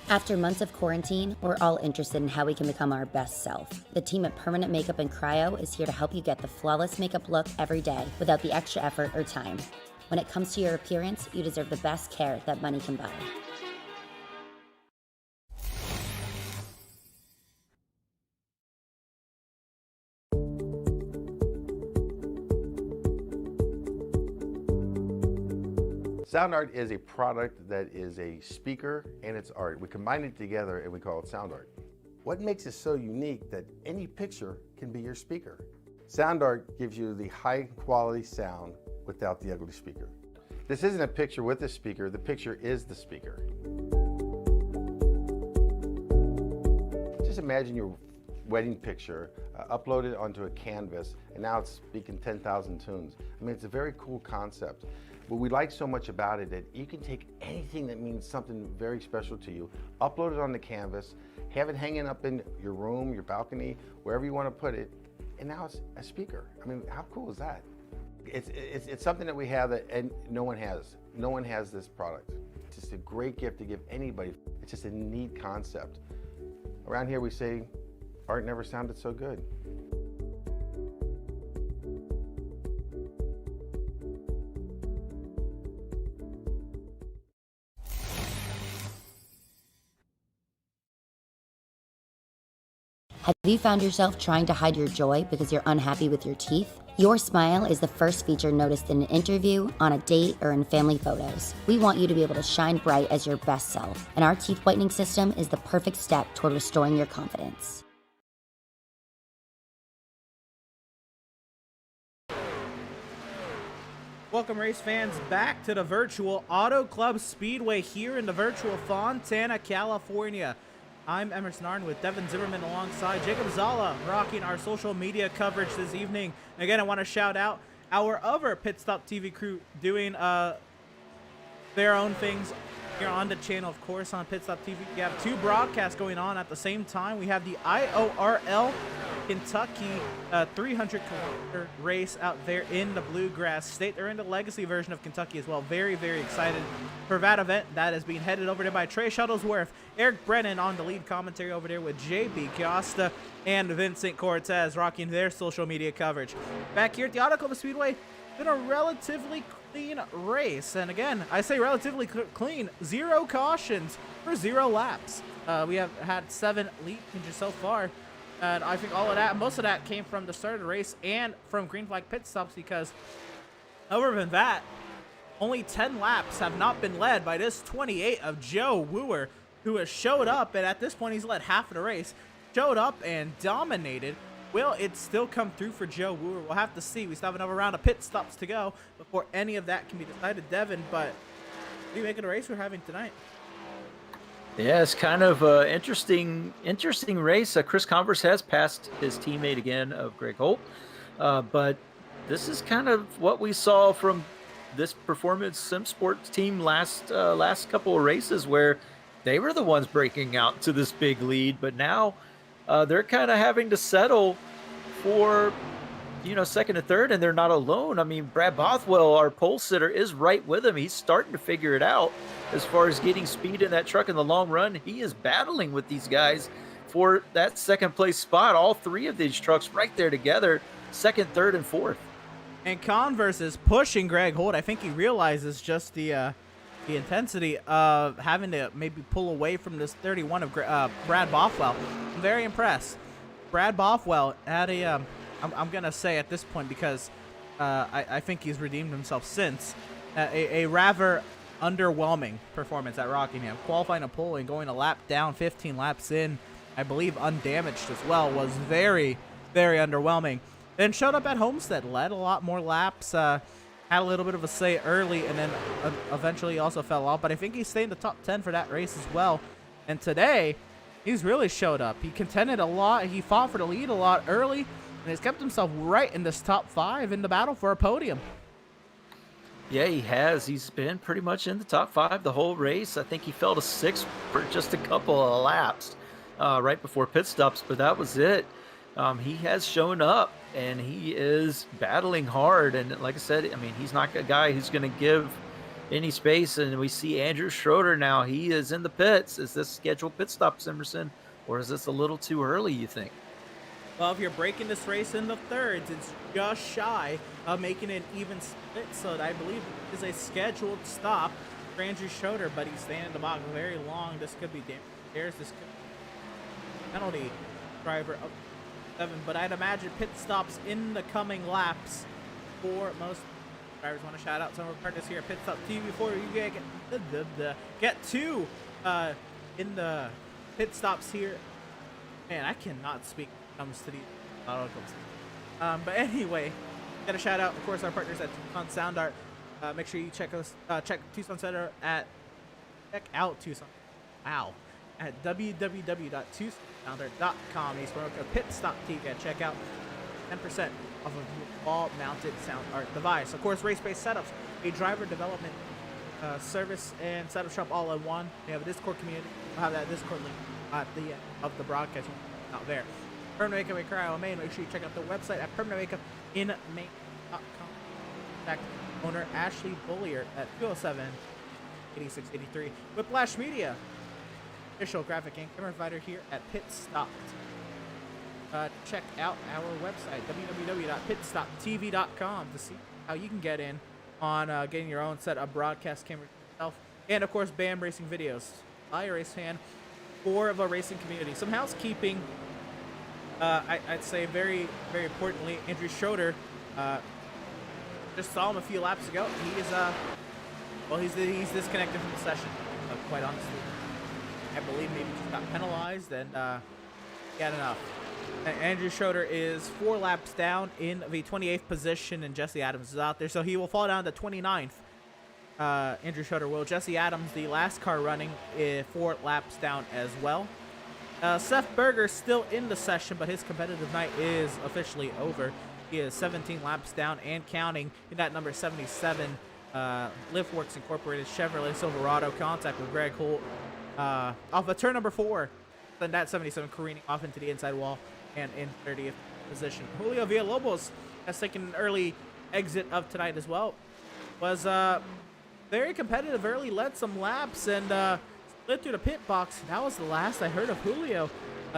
Speaker 4: After months of quarantine, we're all interested in how we can become our best self. The team at Permanent Makeup and Cryo is here to help you get the flawless makeup look every day without the extra effort or time. When it comes to your appearance, you deserve the best care that money can buy.
Speaker 3: SoundArt is a product that is a speaker and it's art. We combine it together and we call it SoundArt. What makes it so unique that any picture can be your speaker? SoundArt gives you the high quality sound without the ugly speaker. This isn't a picture with a speaker, the picture is the speaker. Just imagine your wedding picture uploaded onto a canvas, and now it's speaking 10,000 tunes. I mean, it's a very cool concept. What we like so much about it that you can take anything that means something very special to you, upload it on the canvas, have it hanging up in your room, your balcony, wherever you want to put it, and now it's a speaker. I mean, how cool is that? It's something that we have that and no one has. No one has this product. It's just a great gift to give anybody. It's just a neat concept. Around here we say, art never sounded so good.
Speaker 4: Have you found yourself trying to hide your joy because you're unhappy with your teeth? Your smile is the first feature noticed in an interview, on a date, or in family photos. We want you to be able to shine bright as your best self, and our teeth whitening system is the perfect step toward restoring your confidence.
Speaker 1: Welcome, race fans, back to the virtual Auto Club Speedway here in the virtual Fontana, California. I'm Emerson Arn with Devin Zimmerman alongside Jacob Zala, rocking our social media coverage this evening. Again, I want to shout out our other Pit Stop TV crew doing their own things here on the channel, of course, on Pit Stop TV. We have two broadcasts going on at the same time. We have the IORL Kentucky 300-kilometer race out there in the Bluegrass State. They're in the legacy version of Kentucky as well. Very, very excited for that event. That is being headed over there by Trey Shuttlesworth, Eric Brennan on the lead commentary over there with JB Costa and Vincent Cortez rocking their social media coverage. Back here at the Auto Club Speedway, it's been a relatively clean race. And again, I say relatively clean. 0 cautions for 0 laps. We have had 7 lead changes so far. And I think all of that, most of that came from the start of the race and from green flag pit stops, because other than that, only 10 laps have not been led by this 28 of Joe Wooer, who has showed up, and at this point he's led half of the race, showed up and dominated. Will it still come through for Joe Wooer? We'll have to see. We still have another round of pit stops to go before any of that can be decided, Devin, but what do you make of the race we're having tonight?
Speaker 2: Yeah, it's kind of an interesting race. Chris Converse has passed his teammate again of Greg Holt, but this is kind of what we saw from this Performance Sim Sports team last couple of races, where they were the ones breaking out to this big lead, but now they're kind of having to settle for, second and third, and they're not alone. I mean, Brad Bothwell, our pole sitter, is right with him. He's starting to figure it out as far as getting speed in that truck in the long run. He is battling with these guys for that second place spot. All 3 of these trucks right there together, second, third, and fourth. And
Speaker 1: Converse is pushing Greg Holt. I think he realizes just the intensity of having to maybe pull away from this 31 of Brad Bothwell. I'm very impressed. Brad Bothwell had a I'm going to say at this point, because I think he's redeemed himself since, a rather underwhelming performance at Rockingham. Qualifying a pole and going a lap down, 15 laps in, I believe undamaged as well, was very, very underwhelming. Then showed up at Homestead, led a lot more laps, had a little bit of a say early, and then eventually also fell off. But I think he stayed in the top 10 for that race as well. And today, he's really showed up. He contended a lot. He fought for the lead a lot early, and he's kept himself right in this top 5 in the battle for a podium.
Speaker 2: Yeah, he has. He's been pretty much in the top 5 the whole race. I think he fell to 6th for just a couple of laps right before pit stops, but that was it. He has shown up, and he is battling hard. And like I said, I mean, he's not a guy who's going to give any space. And we see Andrew Schroeder now. He is in the pits. Is this scheduled pit stop, Emerson, or is this a little too early, you think?
Speaker 1: Well, if you're breaking this race into thirds, it's just shy of making an even split, so I believe it is a scheduled stop for Andrew Schroeder, but he's staying in the box very long. This could be damage. This could be penalty driver of 7, but I'd imagine pit stops in the coming laps for most drivers. Want to shout out some of our partners here at Pit Stop TV before you get to in the pit stops here. Man, I cannot speak when it comes to the auto clubs. But anyway, got a shout out, of course, our partners at Tucson Sound Art. Make sure you check us, check Tucson Center at check out Tucson. Wow, at www.twostepfounder.com. Use promo code PITSTOPTV at checkout. 10% off of wall-mounted sound art device. Of course, race-based setups, a driver development service and setup shop all in one. We have a Discord community. We'll have that Discord link at the end of the broadcast out there. Permanent Makeup in Cryo Maine. Make sure you check out the website at permanentmakeup.com. Contact owner Ashley Bullier at 207-8683. Whiplash Media, official graphic and camera provider here at Pit Stop. Check out our website, www.pitstoptv.com, to see how you can get in on getting your own set of broadcast cameras yourself. And, of course, BAM Racing Videos. iRacing for the racing community. Some housekeeping, I'd say very, very importantly, Andrew Schroeder, just saw him a few laps ago. He's disconnected from the session, quite honestly. I believe maybe just got penalized and he had enough. Andrew Schroeder is 4 laps down in the 28th position, and Jesse Adams is out there, so he will fall down to 29th. Andrew Schroeder will. Jesse Adams, the last car running, is 4 laps down as well. Seth Berger still in the session, but his competitive night is officially over. He is 17 laps down and counting in that number 77 Liftworks Incorporated Chevrolet Silverado. Contact with Greg Holt off of turn number 4. Then that 77 careening off into the inside wall and in 30th position. Julio Villalobos has taken an early exit of tonight as well. Was very competitive early, led some laps, and slid through the pit box. That was the last I heard of Julio.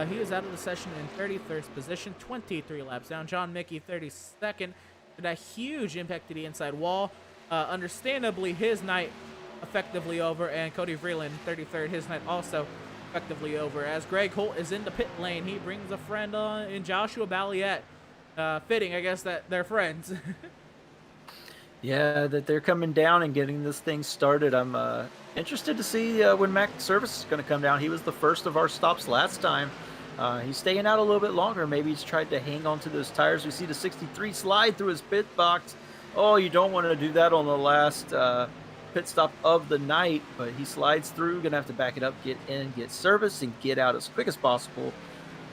Speaker 1: He is out of the session in 31st position, 23 laps down. John Mickey, 32nd. Did a huge impact to the inside wall. Understandably, his night effectively over, and Cody Vreeland, 33rd, his night also effectively over. As Greg Holt is in the pit lane, he brings a friend in Joshua Balliet. Fitting, I guess, that they're friends.
Speaker 2: Yeah, that they're coming down and getting this thing started. I'm interested to see when Mac Service is going to come down. He was the first of our stops last time. He's staying out a little bit longer. Maybe he's tried to hang on to those tires. We see the 63 slide through his pit box. Oh, you don't want to do that on the last pit stop of the night, but he slides through. Gonna have to back it up, get in, get service, and get out as quick as possible.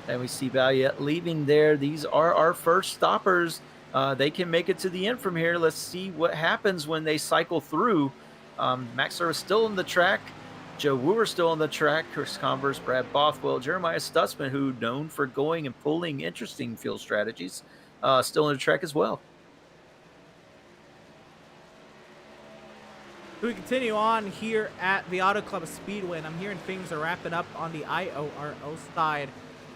Speaker 2: And we see Valiant leaving there. These are our first stoppers. They can make it to the end from here. Let's see what happens when they cycle through. Max Service still on the track. Joe Wooer still on the track. Chris Converse, Brad Bothwell, Jeremiah Stutzman, who known for going and pulling interesting field strategies, still on the track as well.
Speaker 1: We continue on here at the Auto Club Speedway, and I'm hearing things are wrapping up on the IORO side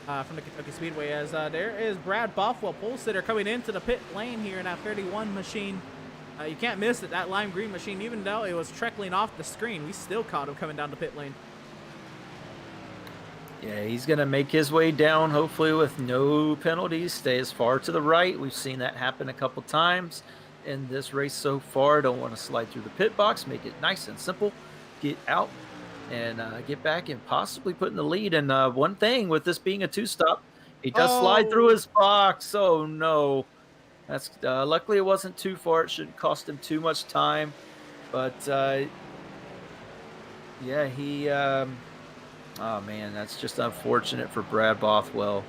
Speaker 1: from the Kentucky Speedway, as there is Brad Bothwell, pole sitter, coming into the pit lane here in that 31 machine. You can't miss it, that lime green machine, even though it was trickling off the screen, we still caught him coming down the pit lane.
Speaker 2: Yeah, he's going to make his way down, hopefully with no penalties, stay as far to the right. We've seen that happen a couple times in this race so far. Don't want to slide through the pit box, make it nice and simple, get out and get back and possibly put in the lead. And one thing with this being a 2-stop, he does slide through his box. Oh no, that's luckily it wasn't too far. It shouldn't cost him too much time, but yeah, he oh man, that's just unfortunate for Brad Bothwell.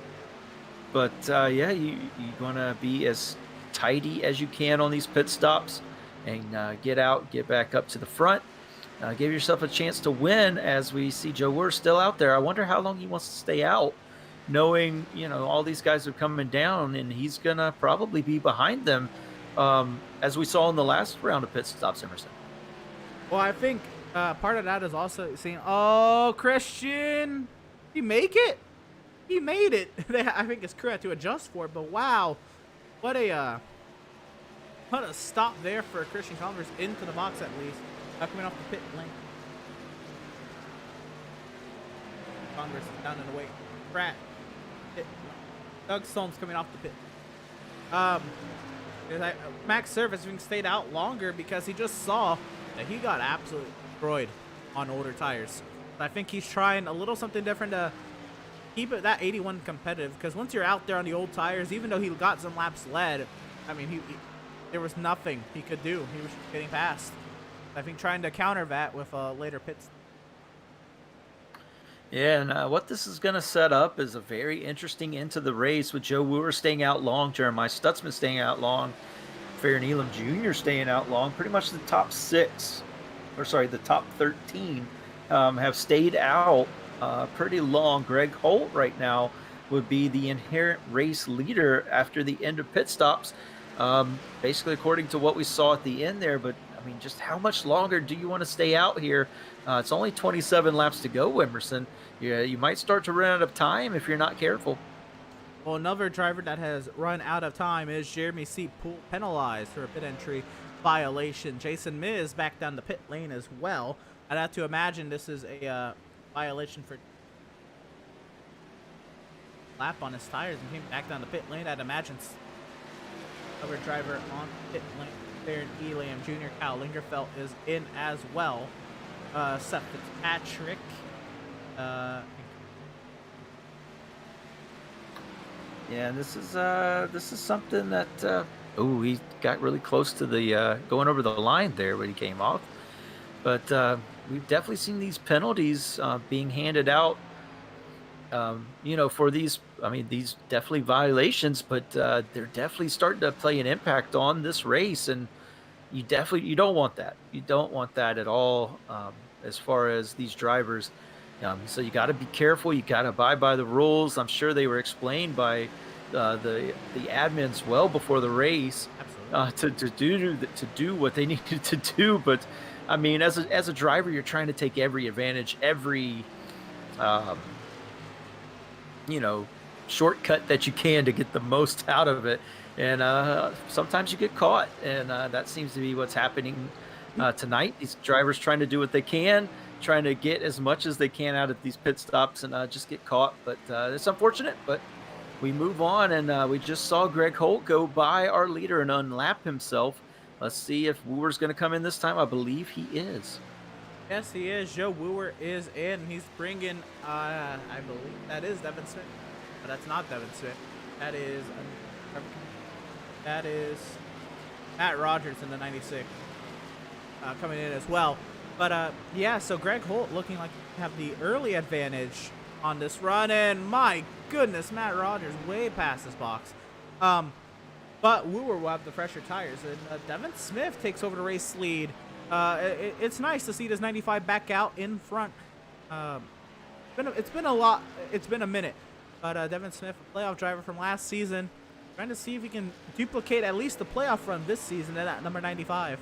Speaker 2: But yeah, you want to be as tidy as you can on these pit stops and get out, get back up to the front, give yourself a chance to win. As we see Joe Wurr still out there, I wonder how long he wants to stay out, knowing all these guys are coming down and he's gonna probably be behind them, as we saw in the last round of pit stops. Emerson.
Speaker 1: Well, I think part of that is also seeing, Christian, he make it? He made it. I think his crew had to adjust for it, but wow, what a stop there for Christian Converse into the box at least. Coming off the pit lane. Converse down and away. Pratt. Doug Stone's coming off the pit. Max Service having stayed out longer because he just saw that he got absolutely destroyed on older tires. I think he's trying a little something different to keep it that 81 competitive, because once you're out there on the old tires, even though he got some laps led, I mean, there was nothing he could do. He was getting past. I think trying to counter that with later pits.
Speaker 2: Yeah, and what this is going to set up is a very interesting end to the race with Joe Wooer staying out long, Jeremiah Stutzman staying out long, Fair Neelam Jr. staying out long. Pretty much the top six, or sorry, the top 13 have stayed out pretty long. Greg Holt right now would be the inherent race leader after the end of pit stops, basically according to what we saw at the end there. But I mean, just how much longer do you want to stay out here? It's only 27 laps to go, Emerson. Yeah, you might start to run out of time if you're not careful.
Speaker 1: Well, another driver that has run out of time is Jeremy Seat, penalized for a pit entry violation. Jason Miz back down the pit lane as well. I'd have to imagine this is a violation for lap on his tires and came back down the pit lane. I'd imagine other driver on pit lane, Baron Elam Jr. Kyle Lingerfeld is in as well. Seth Fitzpatrick.
Speaker 2: Yeah, and this is something that he got really close to the going over the line there when he came off. But we've definitely seen these penalties being handed out. For these, I mean, these definitely violations, but they're definitely starting to play an impact on this race, and you don't want that. You don't want that at all, as far as these drivers. So you got to be careful. You got to abide by the rules. I'm sure they were explained by the admins well before the race to do what they needed to do. But I mean, as a driver, you're trying to take every advantage, every shortcut that you can to get the most out of it. And sometimes you get caught, and that seems to be what's happening tonight. These drivers trying to do what they can, trying to get as much as they can out of these pit stops, and just get caught. But it's unfortunate, but we move on, and we just saw Greg Holt go by our leader and unlap himself. Let's see if Wooer's going to come in this time. I believe he is.
Speaker 1: Yes, he is. Joe Wooer is in. He's bringing, I believe that is Devin Smith. But that's not Devin Smith. That is Matt Rogers in the 96 coming in as well. But, yeah, so Greg Holt looking like he have the early advantage on this run. And, my goodness, Matt Rogers way past his box. But Wooer will have the fresher tires. And Devin Smith takes over the race lead. It's nice to see this 95 back out in front. It's been a minute, but Devin Smith, a playoff driver from last season, trying to see if he can duplicate at least the playoff run this season at number 95.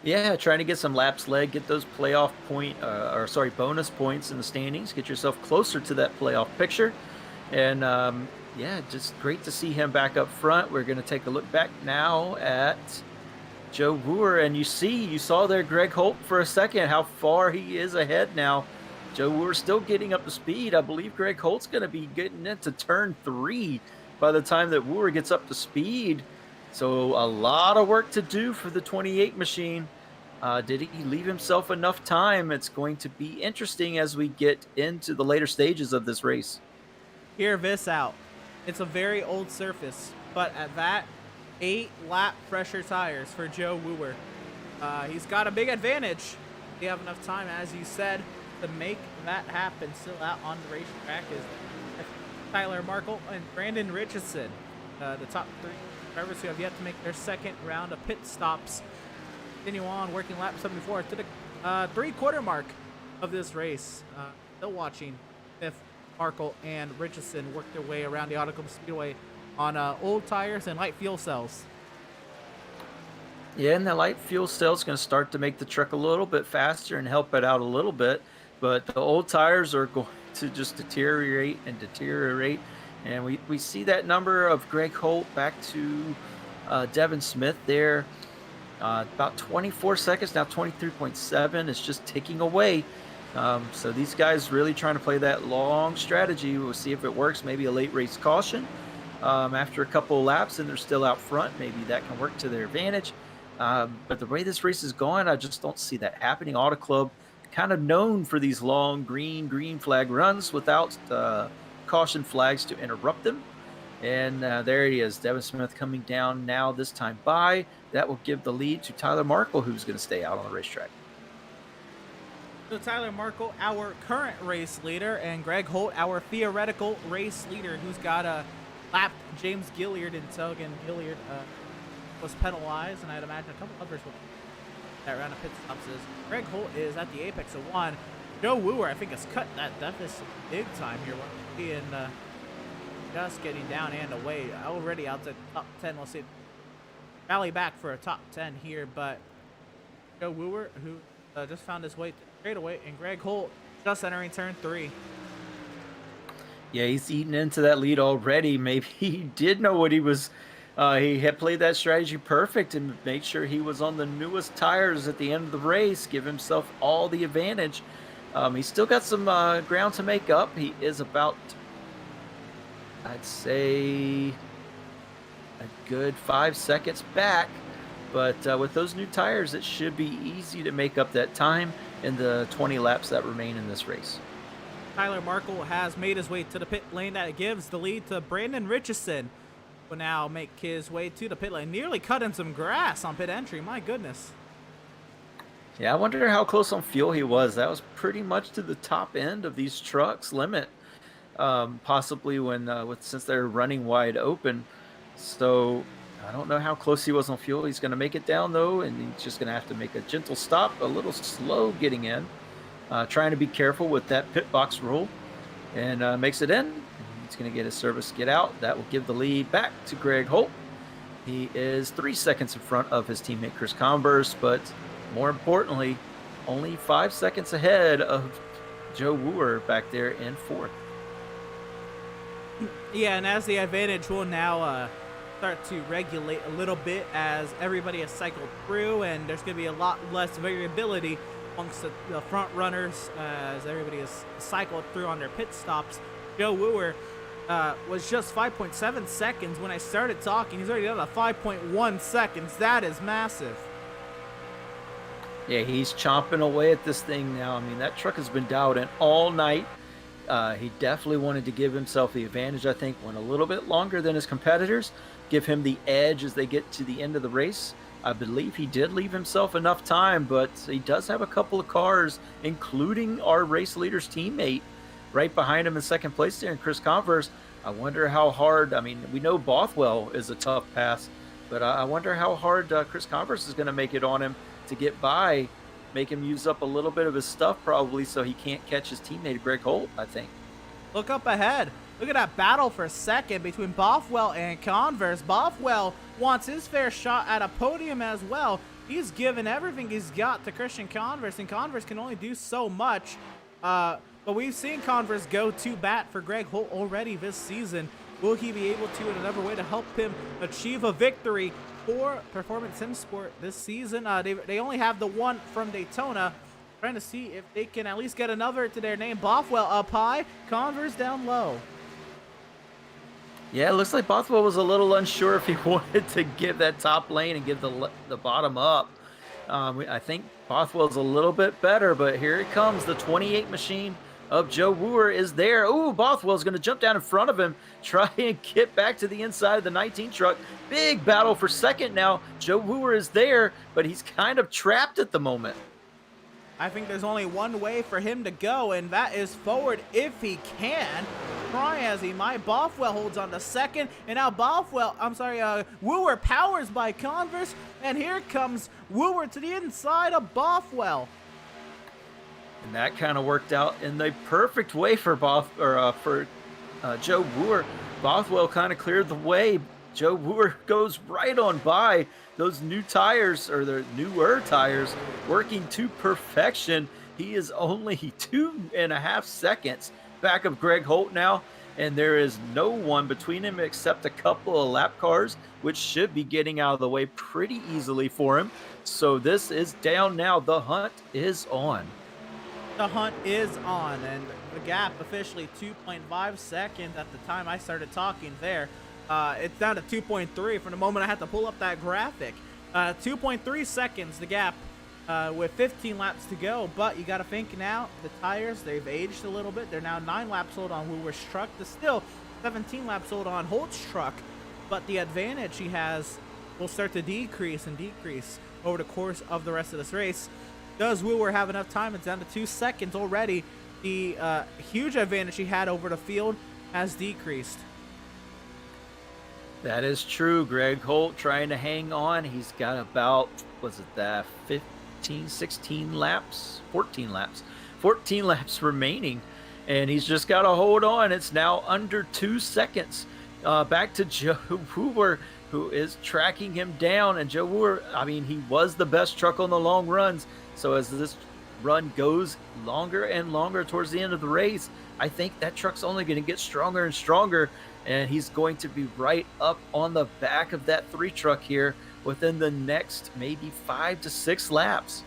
Speaker 2: Yeah, trying to get some laps led, get those playoff bonus points in the standings, get yourself closer to that playoff picture. And just great to see him back up front. We're going to take a look back now at Joe Wooer, and you saw there Greg Holt for a second, how far he is ahead now. Joe Wooer still getting up to speed. I believe Greg Holt's going to be getting into turn 3 by the time that Wooer gets up to speed. So a lot of work to do for the 28 machine. Did he leave himself enough time? It's going to be interesting as we get into the later stages of this race.
Speaker 1: Hear this out. It's a very old surface, but at that 8-lap pressure tires for Joe Wooer. He's got a big advantage. They have enough time, as you said, to make that happen. Still out on the racetrack is Tyler Markle and Brandon Richardson, the top 3 drivers who have yet to make their second round of pit stops. Continue on working lap 74 to the 3/4 mark of this race. Still watching if Markle and Richardson work their way around the Auto Club Speedway on old tires and light fuel cells.
Speaker 2: Yeah, and the light fuel cell is going to start to make the truck a little bit faster and help it out a little bit. But the old tires are going to just deteriorate. And we see that number of Greg Holt back to Devin Smith there. About 24 seconds, now 23.7 is just ticking away. So these guys really trying to play that long strategy. We'll see if it works. Maybe a late race caution after a couple of laps, and they're still out front. Maybe that can work to their advantage. But the way this race is going, I just don't see that happening. Auto Club kind of known for these long green flag runs without caution flags to interrupt them. And there he is, Devin Smith coming down now, this time by. That will give the lead to Tyler Markle, who's going to stay out on the racetrack.
Speaker 1: So Tyler Markle, our current race leader, and Greg Holt, our theoretical race leader, who's got a lapped James Gilliard until again Gilliard was penalized, and I'd imagine a couple others will that round of pit stops. Is Greg Holt is at the apex of 1. Joe Wooer, I think, has cut that deficit big time here. We're seeing just getting down and away, already out to top 10. We'll see it rally back for a top 10 here, but Joe Wooer, who just found his way to straightaway, and Greg Holt just entering turn 3.
Speaker 2: Yeah, he's eaten into that lead already. Maybe he did know what he was. He had played that strategy perfect and made sure he was on the newest tires at the end of the race, give himself all the advantage. He's still got some ground to make up. He is about, I'd say, a good 5 seconds back. But with those new tires, it should be easy to make up that time in the 20 laps that remain in this race.
Speaker 1: Tyler Markle has made his way to the pit lane. That gives the lead to Brandon Richardson. Will now make his way to the pit lane. Nearly cutting some grass on pit entry. My goodness.
Speaker 2: Yeah, I wonder how close on fuel he was. That was pretty much to the top end of these trucks' limit, possibly when since they're running wide open. So I don't know how close he was on fuel. He's going to make it down, though, and he's just going to have to make a gentle stop, a little slow getting in, trying to be careful with that pit box rule, and makes it in. He's going to get his service get out. That will give the lead back to Greg Holt. He is 3 seconds in front of his teammate Chris Converse, but more importantly, only 5 seconds ahead of Joe Wooer back there in 4th.
Speaker 1: Yeah, and as the advantage will now start to regulate a little bit as everybody has cycled through, and there's going to be a lot less variability amongst the front runners as everybody has cycled through on their pit stops. Joe Wooer was just 5.7 seconds when I started talking. He's already down to 5.1 seconds. That is massive.
Speaker 2: Yeah, he's chomping away at this thing now. I mean, that truck has been dialed in all night. He definitely wanted to give himself the advantage, I think, went a little bit longer than his competitors, give him the edge as they get to the end of the race. I believe he did leave himself enough time, but he does have a couple of cars, including our race leader's teammate, right behind him in second place there, and Chris Converse. I wonder how hard, I mean, we know Bothwell is a tough pass, but I wonder how hard Chris Converse is going to make it on him to get by, make him use up a little bit of his stuff probably so he can't catch his teammate Greg Holt, I think.
Speaker 1: Look up ahead. Look at that battle for second between Bothwell and Converse. Bothwell wants his fair shot at a podium as well. He's given everything he's got to Christian Converse, and Converse can only do so much. But we've seen Converse go to bat for Greg Holt already this season. Will he be able to in another way to help him achieve a victory for Performance Sim Sport this season? They only have the one from Daytona. Trying to see if they can at least get another to their name. Bothwell up high, Converse down low.
Speaker 2: Yeah, it looks like Bothwell was a little unsure if he wanted to give that top lane and give the bottom up. I think Bothwell's a little bit better, but here it comes. The 28 machine of Joe Wooer is there. Ooh, Bothwell's going to jump down in front of him, try and get back to the inside of the 19 truck. Big battle for second now. Joe Wooer is there, but he's kind of trapped at the moment.
Speaker 1: I think there's only one way for him to go, and that is forward if he can. Try as he might. Bothwell holds on to second, and now Wooer powers by Converse, and here comes Wooer to the inside of Bothwell.
Speaker 2: And that kind of worked out in the perfect way for Joe Wooer. Bothwell kind of cleared the way. Joe Wooer goes right on by. Those new tires, or the newer tires, working to perfection. He is only 2.5 seconds back of Greg Holt now, and there is no one between him except a couple of lap cars, which should be getting out of the way pretty easily for him. So this is down now. The hunt is on.
Speaker 1: The hunt is on, and the gap officially 2.5 seconds at the time I started talking there. It's down to 2.3 from the moment I had to pull up that graphic. 2.3 seconds the gap with 15 laps to go, but you got to think now the tires, they've aged a little bit. They're now 9 laps old on Wooer's truck. They're still 17 laps old on Holt's truck, but the advantage he has will start to decrease over the course of the rest of this race. Does Wooer have enough time? It's down to 2 seconds already. The huge advantage he had over the field has decreased.
Speaker 2: That is true. Greg Holt trying to hang on. He's got about, was it that 15, 16 laps, 14 laps, 14 laps remaining. And he's just got to hold on. It's now under 2 seconds. Back to Joe Wooer, who is tracking him down. And Joe Wooer, I mean, he was the best truck on the long runs. So as this run goes longer and longer towards the end of the race, I think that truck's only going to get stronger and stronger. And he's going to be right up on the back of that 3 truck here within the next maybe 5 to 6 laps.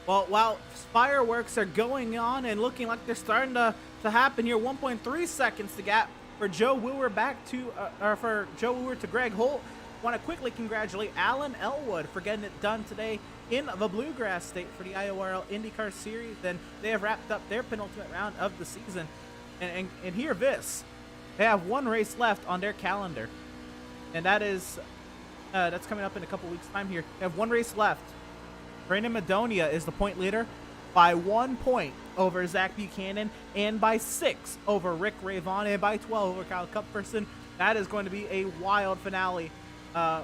Speaker 1: Well, while fireworks are going on and looking like they're starting to happen here, 1.3 seconds the gap for Joe Wooer Joe Wooer to Greg Holt. Want to quickly congratulate Alan Elwood for getting it done today in the Bluegrass State for the IORL IndyCar Series. And they have wrapped up their penultimate round of the season. And hear this, they have 1 race left on their calendar, and that's coming up in a couple weeks time here. They have 1 race left. Brandon Madonia is the point leader by 1 point over Zach Buchanan, and by 6 over Rick Ravon, and by 12 over Kyle Cuthbertson. That is going to be a wild finale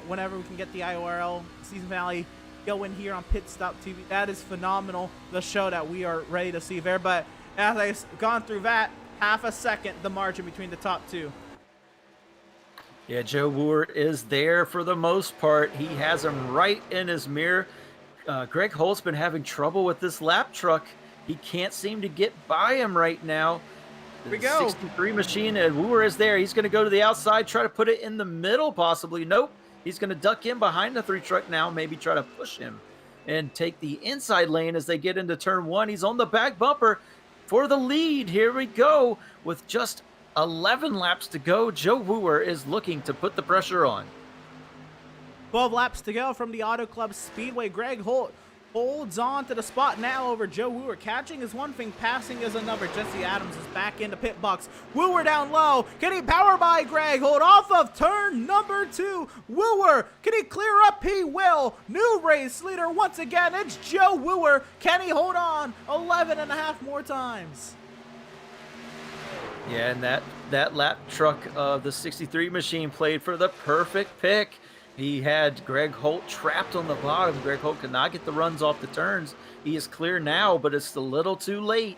Speaker 1: whenever we can get the IORL season finale going here on Pit Stop TV. That is phenomenal, the show that we are ready to see there. But as I've gone through that, half a second the margin between the top 2.
Speaker 2: Yeah, Joe Wooer is there for the most part. He has him right in his mirror. Greg Holt's been having trouble with this lap truck. He can't seem to get by him right now.
Speaker 1: Here we go.
Speaker 2: 63 machine, and Wooer is there. He's going to go to the outside, try to put it in the middle possibly. Nope. He's going to duck in behind the 3 truck now, maybe try to push him and take the inside lane as they get into turn 1. He's on the back bumper for the lead. Here we go. With just 11 laps to go, Joe Wooer is looking to put the pressure on.
Speaker 1: 12 laps to go from the Auto Club Speedway. Greg Holt holds on to the spot now over Joe Wooer. Catching is one thing, passing is another. Jesse Adams is back in the pit box. Wooer down low. Can he power by Greg Holt off of turn number 2? Wooer, can he clear up? He will. New race leader once again. It's Joe Wooer. Can he hold on 11 and a half more times?
Speaker 2: Yeah, and that lap truck of the 63 machine played for the perfect pick. He had Greg Holt trapped on the bottom. Greg Holt could not get the runs off the turns. He is clear now, but it's a little too late.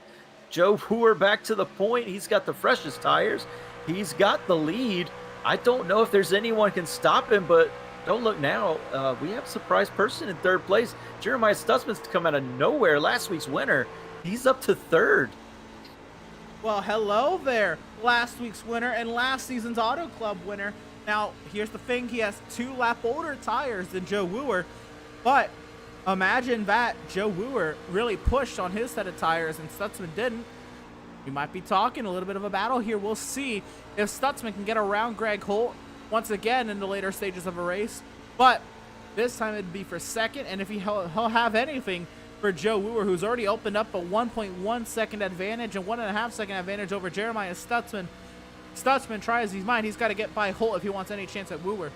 Speaker 2: Joe Wooer back to the point. He's got the freshest tires. He's got the lead. I don't know if there's anyone can stop him, but don't look now. We have a surprise person in 3rd place. Jeremiah Stutzman's come out of nowhere. Last week's winner. He's up to 3rd.
Speaker 1: Well, hello there. Last week's winner and last season's Auto Club winner. Now, here's the thing. He has 2 lap older tires than Joe Wooer, but imagine that Joe Wooer really pushed on his set of tires and Stutzman didn't. We might be talking a little bit of a battle here. We'll see if Stutzman can get around Greg Holt once again in the later stages of a race, but this time it'd be for 2nd, and if he'll have anything for Joe Wooer, who's already opened up a 1.1 second advantage and 1.5 second advantage over Jeremiah Stutzman. Stutzman tries his mind. He's got to get by Holt if he wants any chance at Wooer.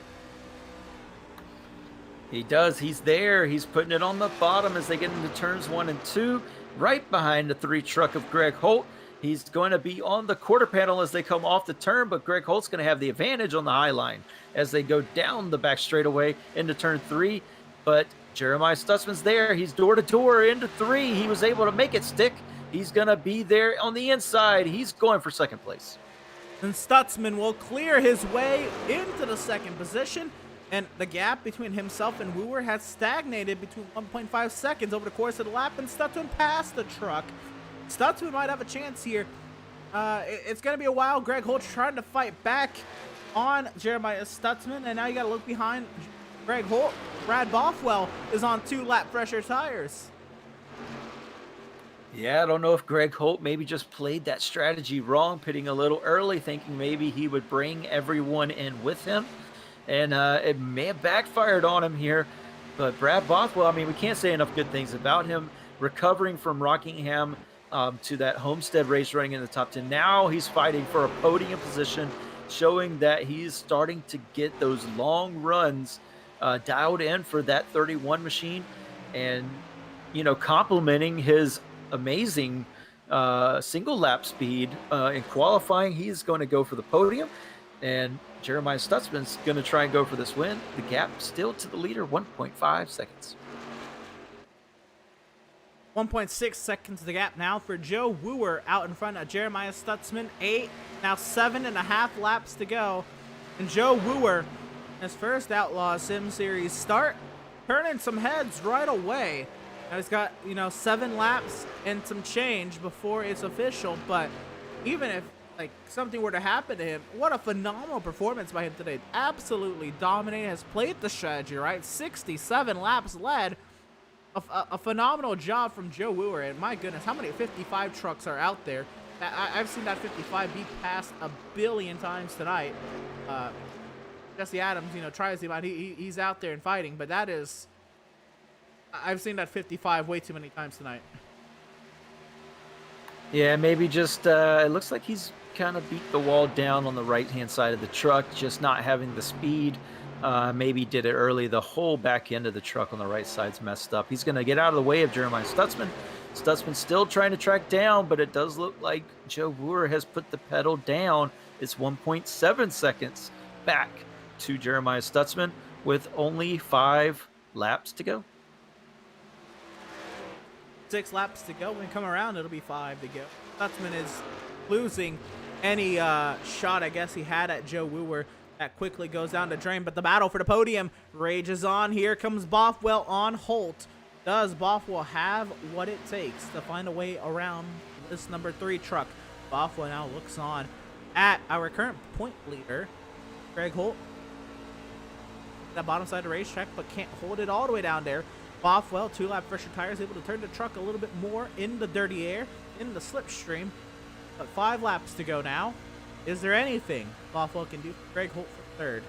Speaker 2: He does. He's there. He's putting it on the bottom as they get into turns 1 and 2, right behind the 3 truck of Greg Holt. He's going to be on the quarter panel as they come off the turn, but Greg Holt's going to have the advantage on the high line as they go down the back straightaway into turn 3. But Jeremiah Stutzman's there. He's door to door into 3. He was able to make it stick. He's going to be there on the inside. He's going for 2nd place.
Speaker 1: And Stutzman will clear his way into the 2nd position, and the gap between himself and Wooer has stagnated between 1.5 seconds over the course of the lap, and Stutzman passed the truck. Stutzman might have a chance here. It's going to be a while. Greg Holt's trying to fight back on Jeremiah Stutzman, and now you got to look behind Greg Holt. Brad Bothwell is on 2 lap pressure tires.
Speaker 2: Yeah, I don't know if Greg Holt maybe just played that strategy wrong, pitting a little early, thinking maybe he would bring everyone in with him. And it may have backfired on him here. But Brad Bothwell, I mean, we can't say enough good things about him. Recovering from Rockingham to that Homestead race running in the top 10. Now he's fighting for a podium position, showing that he's starting to get those long runs dialed in for that 31 machine. and, complimenting his amazing single lap speed in qualifying. He's going to go for the podium, and Jeremiah Stutzman's going to try and go for this win. The gap still to the leader, 1.5 seconds.
Speaker 1: 1.6 seconds the gap now for Joe Wooer out in front of Jeremiah Stutzman. 7.5 laps to go. And Joe Wooer, his first Outlaws Sim Series start, turning some heads right away. Now he's got, 7 laps and some change before it's official, but even if something were to happen to him, what a phenomenal performance by him today. Absolutely dominating, has played the strategy, right? 67 laps led. A phenomenal job from Joe Wooer, and my goodness, how many 55 trucks are out there? I've seen that 55 be passed a billion times tonight. Jesse Adams, tries him out. He's out there and fighting, but that is... I've seen that 55 way too many times tonight.
Speaker 2: Yeah, maybe just, it looks like he's kind of beat the wall down on the right-hand side of the truck, just not having the speed. Maybe did it early. The whole back end of the truck on the right side's messed up. He's going to get out of the way of Jeremiah Stutzman. Stutzman's still trying to track down, but it does look like Joe Wooer has put the pedal down. It's 1.7 seconds back to Jeremiah Stutzman with only 5 laps to go.
Speaker 1: 6 laps to go. When we come around, it'll be 5 to go. Stutzman is losing any shot, I guess, he had at Joe Wooer. That quickly goes down the drain, but the battle for the podium rages on. Here comes Bothwell on Holt. Does Bothwell have what it takes to find a way around this number 3 truck? Bothwell now looks on at our current point leader, Greg Holt. That bottom side of the racetrack, but can't hold it all the way down there. Bothwell, 2-lap fresher tires, able to turn the truck a little bit more in the dirty air, in the slipstream. But 5 laps to go now. Is there anything Bothwell can do for Greg Holt for 3rd?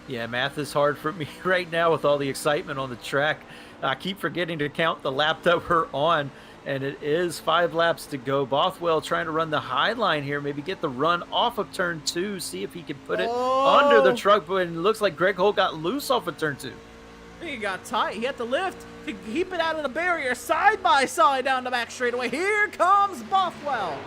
Speaker 2: Yeah, math is hard for me right now with all the excitement on the track. I keep forgetting to count the lap that we're on, and it is 5 laps to go. Bothwell trying to run the high line here, maybe get the run off of turn 2, see if he can put it under the truck, but it looks like Greg Holt got loose off of turn 2.
Speaker 1: He got tight. He had to lift to keep it out of the barrier side by side down the back straightaway. Here comes Bothwell.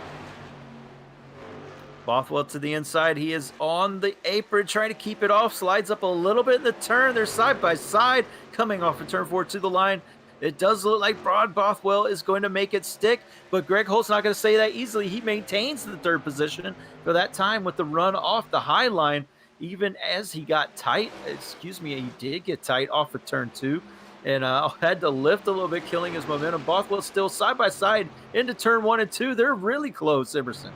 Speaker 2: Bothwell to the inside. He is on the apron trying to keep it off. Slides up a little bit in the turn. They're side by side coming off of turn 4 to the line. It does look like Bothwell is going to make it stick, but Greg Holt's not going to say that easily. He maintains the 3rd position for that time with the run off the high line, even as he got tight. He did get tight off of turn 2 and had to lift a little bit, killing his momentum. Bothwell still side by side into turn 1 and 2. They're really close, Emerson.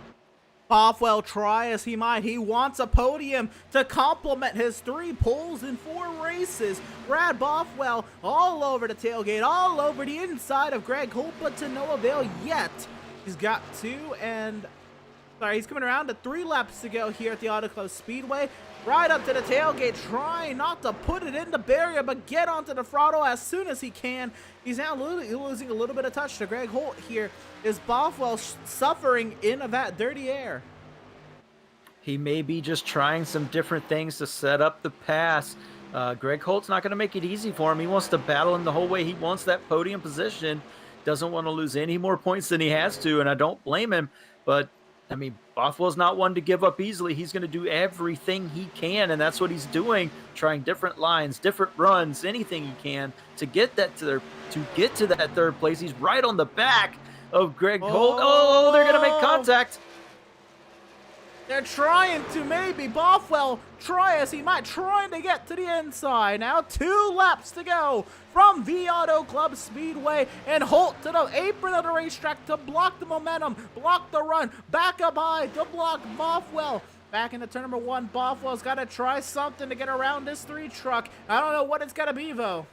Speaker 1: Bothwell, try as he might, he wants a podium to complement his 3 poles in 4 races. Brad Bothwell all over the tailgate, all over the inside of Greg Holt, but to no avail yet. He's got 2 and... he's coming around to 3 laps to go here at the Auto Club Speedway. Right up to the tailgate, trying not to put it in the barrier, but get onto the throttle as soon as he can. He's now losing a little bit of touch to Greg Holt here. Is Bothwell suffering in that dirty air?
Speaker 2: He may be just trying some different things to set up the pass. Greg Holt's not going to make it easy for him. He wants to battle him the whole way. He wants that podium position. Doesn't want to lose any more points than he has to, and I don't blame him. But, Bothwell's not one to give up easily. He's going to do everything he can, and that's what he's doing, trying different lines, different runs, anything he can to get that to that 3rd place. He's right on the back of Greg Holt. Oh, they're going to make contact.
Speaker 1: They're trying to maybe. Bothwell, try as he might, trying to get to the inside. Now 2 laps to go from the Auto Club Speedway, and Holt to the apron of the racetrack to block the momentum, block the run, back up high to block Bothwell. Back into turn number 1, Bothwell's got to try something to get around this 3 truck. I don't know what it's got to be, though.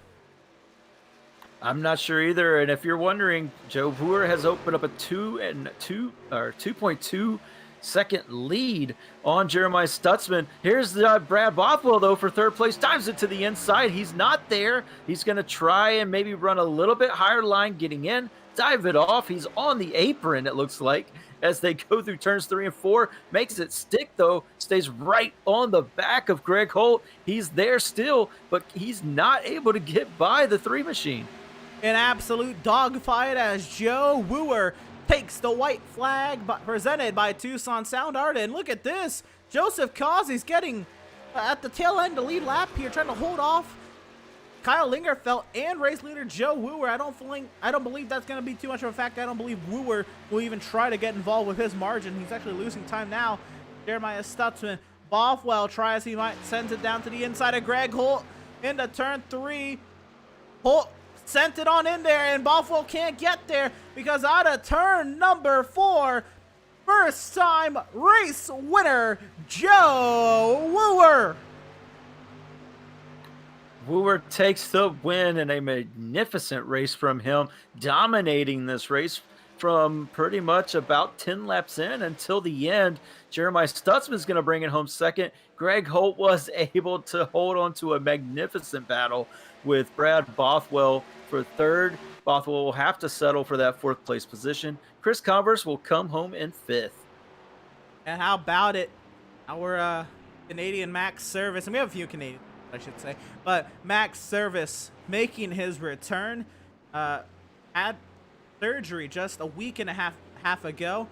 Speaker 2: I'm not sure either, and if you're wondering, Joe Wooer has opened up a 2.2 second lead on Jeremiah Stutzman. Here's the Brad Bothwell, though, for 3rd place. Dives it to the inside. He's not there. He's going to try and maybe run a little bit higher line, getting in dive it off. He's on the apron, it looks like, as they go through turns 3 and 4. Makes it stick, though. Stays right on the back of Greg Holt. He's there still, but he's not able to get by the 3 machine.
Speaker 1: An absolute dogfight as Joe Wooer takes the white flag, presented by Tucson Sound Art. And look at this. Joseph Causey's getting at the tail end the lead lap here, trying to hold off Kyle Lingerfeld and race leader Joe Wooer. I don't believe that's going to be too much of a factor. I don't believe Wooer will even try to get involved with his margin. He's actually losing time now. Jeremiah Stutzman, Bothwell tries, he might sends it down to the inside of Greg Holt into turn 3. Holt sent it on in there, and Bothwell can't get there because out of turn number 4, first time race winner, Joe Wooer.
Speaker 2: Wooer takes the win in a magnificent race from him, dominating this race from pretty much about 10 laps in until the end. Jeremiah Stutzman's going to bring it home second. Greg Holt was able to hold on to a magnificent battle with Brad Bothwell for third. Bothwell will have to settle for that 4th place position. Chris Converse will come home in 5th.
Speaker 1: And how about it? Our Canadian Max Service, and we have a few Canadians, I should say, but Max Service making his return. Had surgery just a week and a half ago.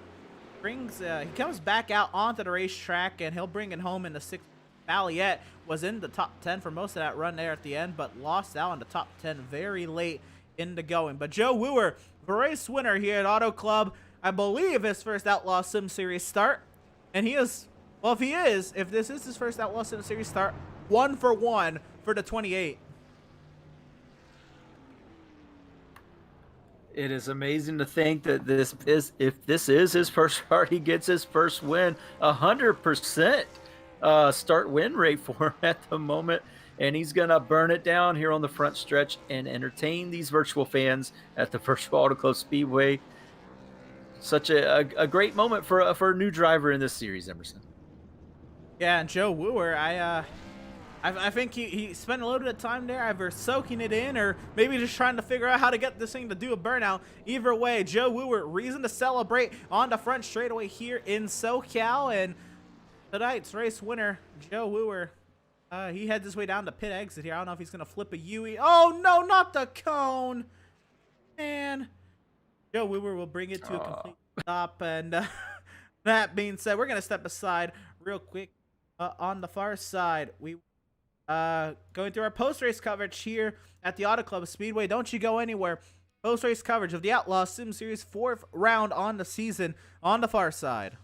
Speaker 1: He comes back out onto the racetrack, and he'll bring it home in the 6th. Valiette was in the top 10 for most of that run there at the end, but lost out in the top 10 very late in the going. But Joe Wooer, the race winner here at Auto Club, I believe his first Outlaws Sim Series start. And he is, well, if this is his first Outlaws Sim Series start, 1 for 1 for the 28.
Speaker 2: It is amazing to think that if this is his first start, he gets his first win. 100% start win rate for him at the moment, and he's gonna burn it down here on the front stretch and entertain these virtual fans at the Virtual Auto Club Speedway. Such a great moment for a new driver in this series, Emerson.
Speaker 1: Yeah, and Joe Wooer, I think he spent a little bit of time there either soaking it in or maybe just trying to figure out how to get this thing to do a burnout. Either way, Joe Wooer, reason to celebrate on the front straightaway here in SoCal. And tonight's race winner, Joe Wooer, he heads his way down the pit exit here. I don't know if he's going to flip a UE. Oh, no, not the cone. Man. Joe Wooer will bring it to a complete stop. And that being said, we're going to step aside real quick. On the far side, we going through our post-race coverage here at the Auto Club Speedway. Don't you go anywhere. Post-race coverage of the Outlaws Sim Series 4th round on the season on the far side.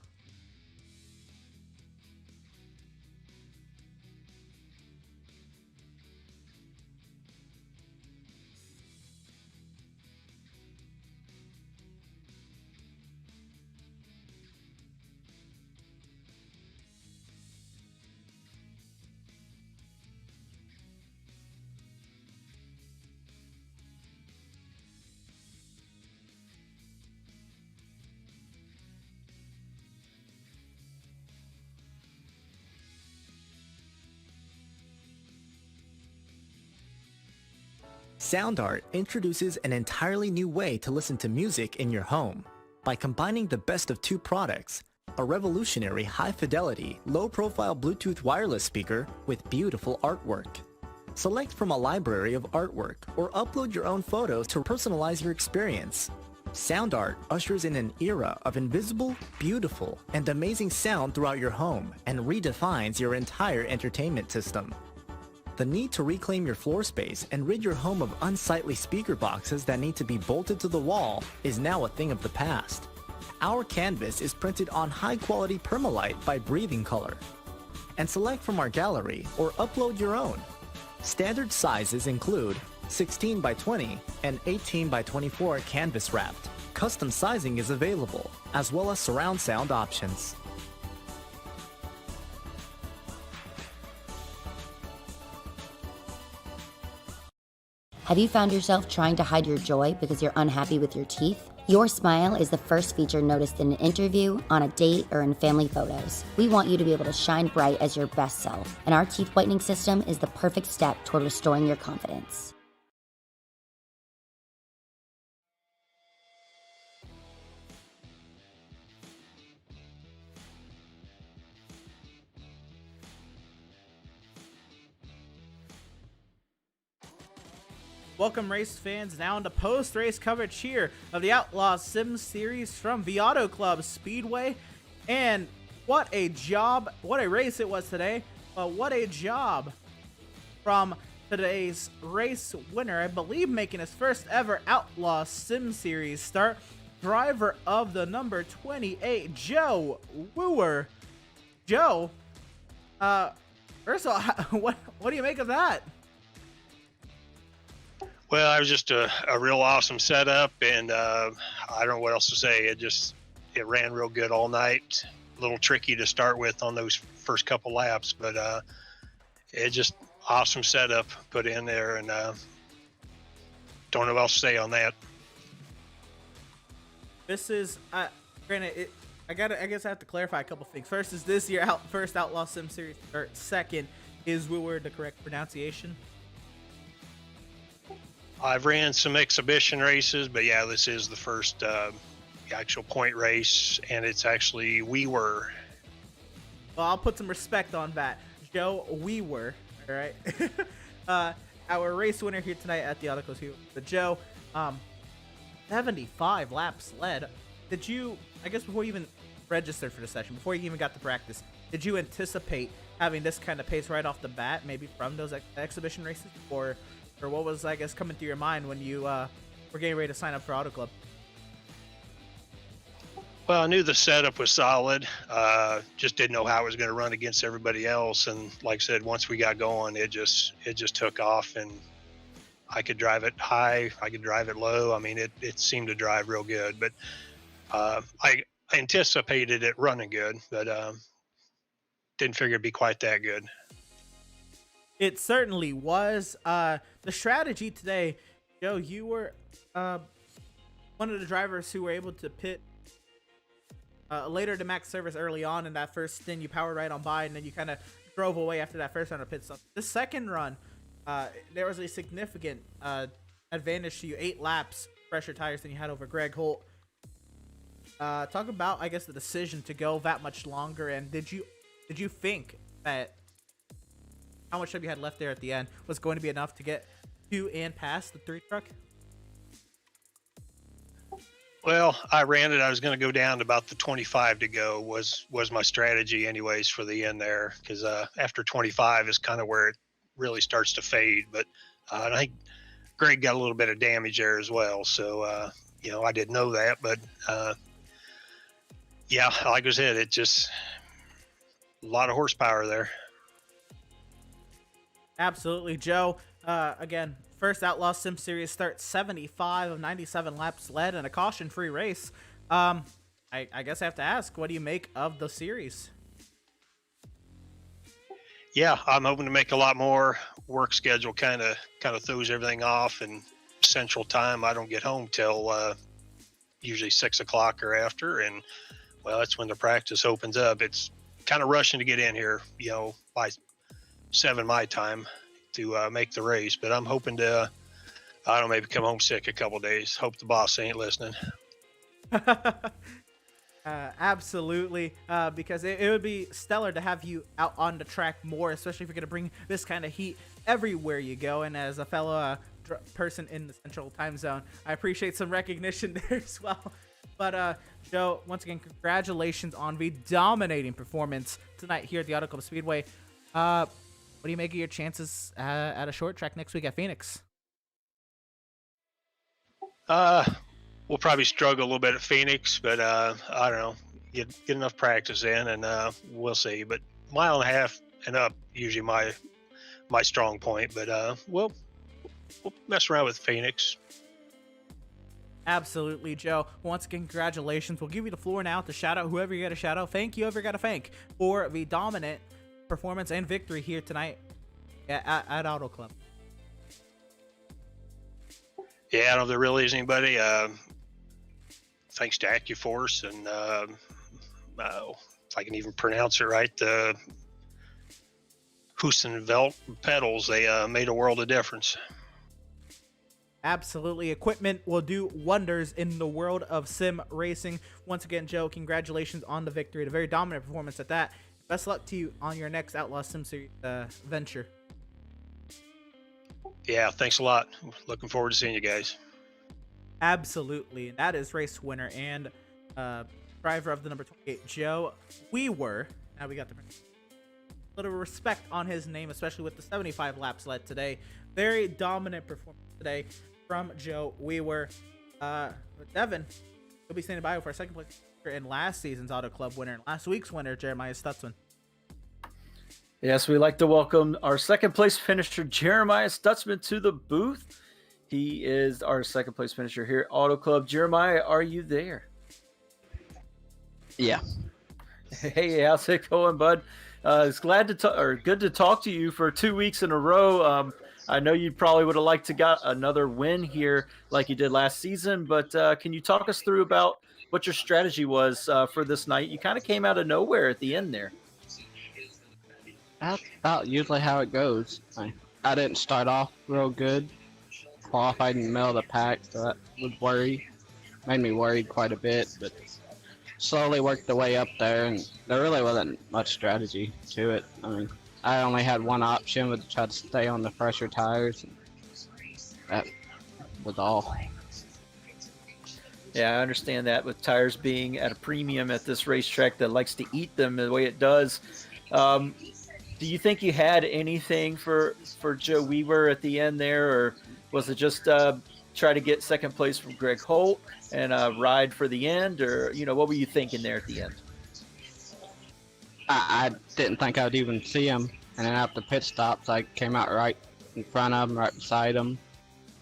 Speaker 7: SoundArt introduces an entirely new way to listen to music in your home. By combining the best of 2 products, a revolutionary high-fidelity, low-profile Bluetooth wireless speaker with beautiful artwork. Select from a library of artwork or upload your own photos to personalize your experience. SoundArt ushers in an era of invisible, beautiful, and amazing sound throughout your home and redefines your entire entertainment system. The need to reclaim your floor space and rid your home of unsightly speaker boxes that need to be bolted to the wall is now a thing of the past. Our canvas is printed on high-quality permalite by Breathing Color. And select from our gallery or upload your own. Standard sizes include 16 by 20 and 18 by 24 canvas wrapped. Custom sizing is available, as well as surround sound options.
Speaker 4: Have you found yourself trying to hide your joy because you're unhappy with your teeth? Your smile is the first feature noticed in an interview, on a date, or in family photos. We want you to be able to shine bright as your best self, and our teeth whitening system is the perfect step toward restoring your confidence.
Speaker 1: Welcome race fans now into post-race coverage here of the Outlaws Sim Series from the Auto Club Speedway. And what a job, what a race it was today, but what a job from today's race winner, I believe making his first ever Outlaws Sim Series start, driver of the number 28, Joe Wooer. Joe, first of all, what do you make of that?
Speaker 8: Well, it was just a real awesome setup, and I don't know what else to say. It ran real good all night. A little tricky to start with on those first couple laps, but it just awesome setup put in there, and don't know what else to say on that.
Speaker 1: This is granted. I guess I have to clarify a couple things. First, is this your first Outlaw Sim Series start? Second, is Wooer the correct pronunciation?
Speaker 8: I've ran some exhibition races, but yeah, this is the first actual point race, and it's actually We Were.
Speaker 1: Well, I'll put some respect on that. Joe Wooer, all right? Our race winner here tonight at the Auto Club Speedway. But Joe, 75 laps led. Did you, I guess before you even registered for the session, before you even got to practice, did you anticipate having this kind of pace right off the bat, maybe from those exhibition races? Or what was, I guess, coming through your mind when you were getting ready to sign up for Auto Club?
Speaker 8: Well, I knew the setup was solid. Just didn't know how it was going to run against everybody else. And like I said, once we got going, it just took off, and I could drive it high, I could drive it low. I mean, it seemed to drive real good, but I anticipated it running good, but didn't figure it'd be quite that good.
Speaker 1: It certainly was. The strategy today, Joe, you were one of the drivers who were able to pit later to max service early on in that first stint. You powered right on by, and then you kind of drove away after that first round of pit stop. The second run, there was a significant advantage to you, 8 laps fresher tires than you had over Greg Holt. Talk about, I guess, the decision to go that much longer, and did you think that how much time you had left there at the end was going to be enough to get to and past the 3 truck?
Speaker 8: Well, I ran it. I was going to go down to about the 25 to go was my strategy anyways for the end there, because after 25 is kind of where it really starts to fade. But I think Greg got a little bit of damage there as well. So, I didn't know that. But, yeah, like I said, it just a lot of horsepower there.
Speaker 1: Absolutely, Joe. Again, first Outlaw Sim Series start, 75 of 97 laps led and a caution-free race. I guess I have to ask, what do you make of the series?
Speaker 8: Yeah, I'm hoping to make a lot more. Work schedule kind of throws everything off, and Central Time I don't get home till usually 6 o'clock or after, and well, that's when the practice opens up. It's kind of rushing to get in here, by 7 my time to make the race, but I'm hoping to maybe come home sick a couple days. Hope the boss ain't listening.
Speaker 1: Absolutely, because it would be stellar to have you out on the track more, especially if you're going to bring this kind of heat everywhere you go. And as a fellow person in the Central Time Zone, I appreciate some recognition there as well. But Joe, once again, congratulations on the dominating performance tonight here at the Auto Club Speedway. What do you make of your chances at a short track next week at Phoenix?
Speaker 8: We'll probably struggle a little bit at Phoenix, but I don't know. Get enough practice in, and we'll see. But 1.5 miles and up usually my strong point. But we'll mess around with Phoenix.
Speaker 1: Absolutely, Joe. Once again, congratulations. We'll give you the floor now to shout out whoever you got to shout out. Thank you, whoever you got to thank for the dominant performance and victory here tonight at Auto Club.
Speaker 8: Yeah, I don't know if there really is anybody. Thanks to AccuForce and if I can even pronounce it right, the Husenvelt pedals. They made a world of difference.
Speaker 1: Absolutely. Equipment will do wonders in the world of sim racing. Once again, Joe, congratulations on the victory. A very dominant performance at that. Best luck to you on your next Outlaw Sim Series venture.
Speaker 8: Yeah, thanks a lot. Looking forward to seeing you guys.
Speaker 1: Absolutely. And that is race winner and driver of the number 28, Joe Weaver. Now we got the little respect on his name, especially with the 75 laps led today. Very dominant performance today from Joe Weaver. Devin, you'll be standing by for a second place in last season's Auto Club winner and last week's winner, Jeremiah Stutzman.
Speaker 2: Yes, we'd like to welcome our second place finisher, Jeremiah Stutzman, to the booth. He is our second place finisher here at Auto Club. Jeremiah, are you there?
Speaker 9: Yeah.
Speaker 2: Hey, how's it going, bud? It's good to talk to you for 2 weeks in a row. I know you probably would have liked to got another win here like you did last season, but can you talk us through about what your strategy was for this night? You kind of came out of nowhere at the end there.
Speaker 9: That's about usually how it goes. I didn't start off real good. Qualified in the middle of the pack, so that made me worried quite a bit, but slowly worked the way up there, and there really wasn't much strategy to it. I mean, I only had one option, was to try to stay on the fresher tires, and that was all.
Speaker 2: Yeah, I understand that with tires being at a premium at this racetrack that likes to eat them the way it does. Do you think you had anything for Joe Weaver at the end there, or was it just try to get second place from Greg Holt and ride for the end, or what were you thinking there at the end?
Speaker 9: I didn't think I would even see him, and then after pit stops, I came out right in front of him, right beside him.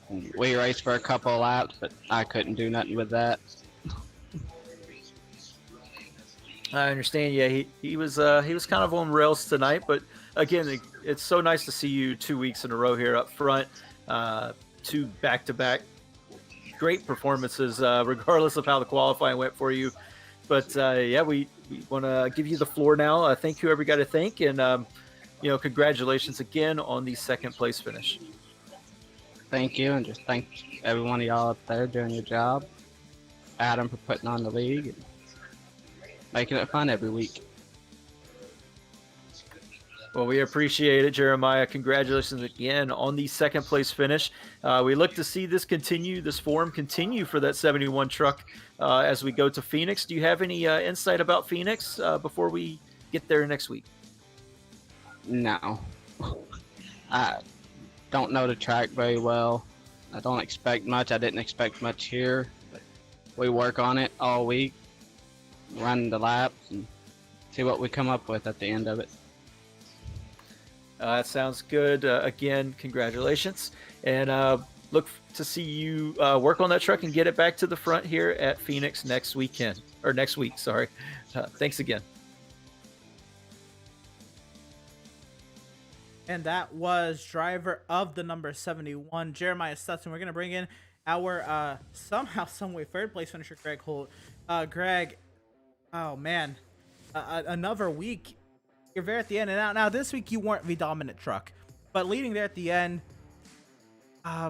Speaker 9: And we raced for a couple of laps, but I couldn't do nothing with that.
Speaker 2: I understand. Yeah, he was kind of on rails tonight, but again, it's so nice to see you 2 weeks in a row here up front. 2 back-to-back great performances, regardless of how the qualifying went for you. But yeah, we want to give you the floor now. Thank whoever you got to thank, and congratulations again on the second place finish.
Speaker 9: Thank you, and just thank every one of y'all up there doing your job. Adam for putting on the league and making it fun every week.
Speaker 2: Well, we appreciate it, Jeremiah. Congratulations again on the second place finish. We look to see this form continue for that 71 truck as we go to Phoenix. Do you have any insight about Phoenix before we get there next week?
Speaker 9: No. I don't know the track very well. I don't expect much. I didn't expect much here. But we work on it all week, run the laps, and see what we come up with at the end of it.
Speaker 2: That sounds good. Again, congratulations. And look to see you work on that truck and get it back to the front here at Phoenix next week. Sorry. Thanks again.
Speaker 1: And that was driver of the number 71, Jeremiah Stutzman. We're going to bring in our somehow, someway third place finisher, Greg Holt. Greg, oh man, another week. You're there at the end, and now this week you weren't the dominant truck, but leading there at the end, I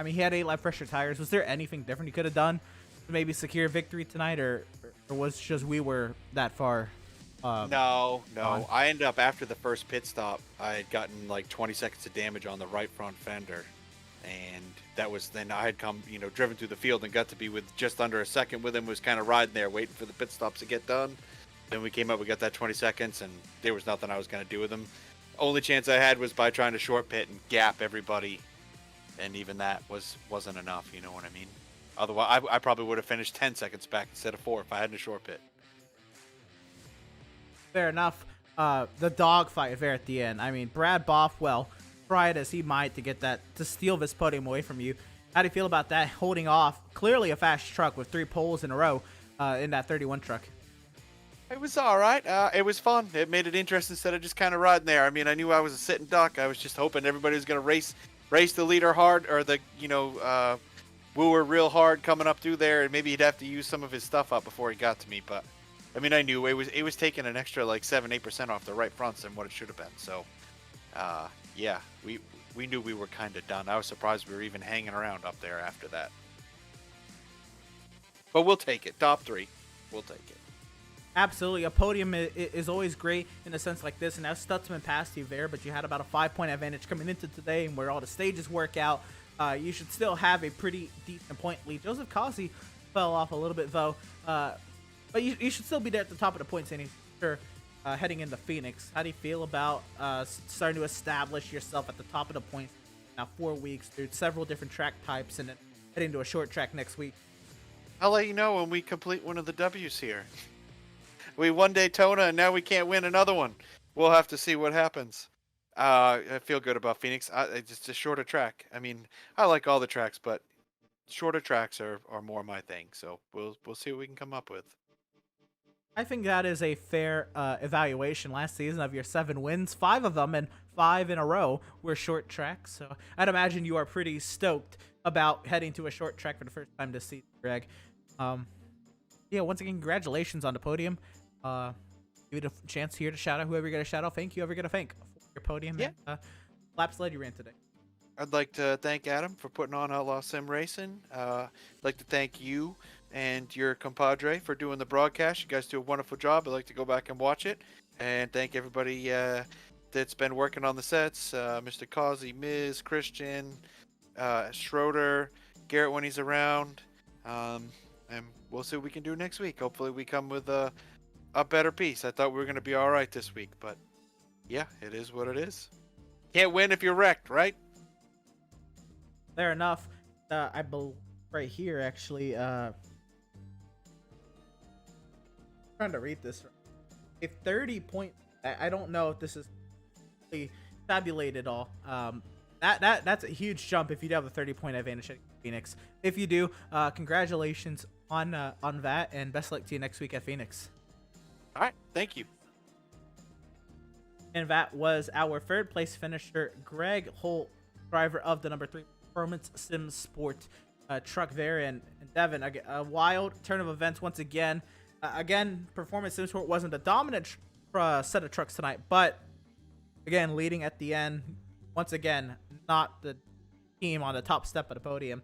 Speaker 1: mean, he had 8 lap pressure tires. Was there anything different he could have done to maybe secure victory tonight, or was just we were that far?
Speaker 10: No. I ended up after the first pit stop. I had gotten like 20 seconds of damage on the right front fender, and that was then I had come, driven through the field and got to be with just under a second with him. Was kind of riding there, waiting for the pit stops to get done. Then we came up, we got that 20 seconds, and there was nothing I was going to do with him. Only chance I had was by trying to short pit and gap everybody, and even that wasn't enough, you know what I mean? Otherwise, I probably would have finished 10 seconds back instead of 4 if I hadn't a short pit.
Speaker 1: Fair enough. The dogfight there at the end. I mean, Brad Bothwell tried as he might to steal this podium away from you. How do you feel about that? Holding off clearly a fast truck with 3 poles in a row in that 31 truck.
Speaker 10: It was all right. It was fun. It made it interesting instead of just kind of riding there. I mean, I knew I was a sitting duck. I was just hoping everybody was going to race the leader hard, or the wooer real hard coming up through there, and maybe he'd have to use some of his stuff up before he got to me. But I mean, I knew it was taking an extra like 7-8% off the right fronts than what it should have been. So yeah, we knew we were kind of done. I was surprised we were even hanging around up there after that. But we'll take it. Top 3. We'll take it.
Speaker 1: Absolutely. A podium is always great in a sense like this. And now Stutzman passed you there, but you had about a 5-point advantage coming into today, and where all the stages work out, you should still have a pretty decent point lead. Joseph Causey fell off a little bit, though. But you should still be there at the top of the point standings, sure, heading into Phoenix. How do you feel about starting to establish yourself at the top of the point now 4 weeks through several different track types and then heading to a short track next week?
Speaker 10: I'll let you know when we complete one of the W's here. We won Daytona, and now we can't win another one. We'll have to see what happens. I feel good about Phoenix. It's just a shorter track. I mean, I like all the tracks, but shorter tracks are more my thing. So we'll see what we can come up with.
Speaker 1: I think that is a fair evaluation. Last season, of your 7 wins, 5 of them and 5 in a row were short tracks. So I'd imagine you are pretty stoked about heading to a short track for the first time this season, Greg. Yeah, once again, congratulations on the podium. Give you a chance here to shout out whoever you're going to shout out. Thank you, whoever you're going to thank for your podium and laps led you ran today.
Speaker 10: I'd like to thank Adam for putting on Outlaw Sim Racing. I'd like to thank you and your compadre for doing the broadcast. You guys do a wonderful job. I'd like to go back and watch it. And thank everybody that's been working on the sets. Mr. Causey, Miz, Christian, Schroeder, Garrett when he's around. And we'll see what we can do next week. Hopefully we come with a better piece. I thought we were going to be all right this week. But, yeah, it is what it is. Can't win if you're wrecked, right?
Speaker 1: Fair enough. I believe right here, actually, trying to read this. A 30-point. I don't know if this is really tabulated all. That's a huge jump if you do have a 30-point advantage at Phoenix. If you do, congratulations on that, and best luck to you next week at Phoenix.
Speaker 10: All right, thank you.
Speaker 1: And that was our third place finisher, Greg Holt, driver of the number 3 Performance Sim Sport truck there. And Devin, a wild turn of events once again. Again, Performance Sim Sport wasn't the dominant set of trucks tonight, but again, leading at the end. Once again, not the team on the top step of the podium.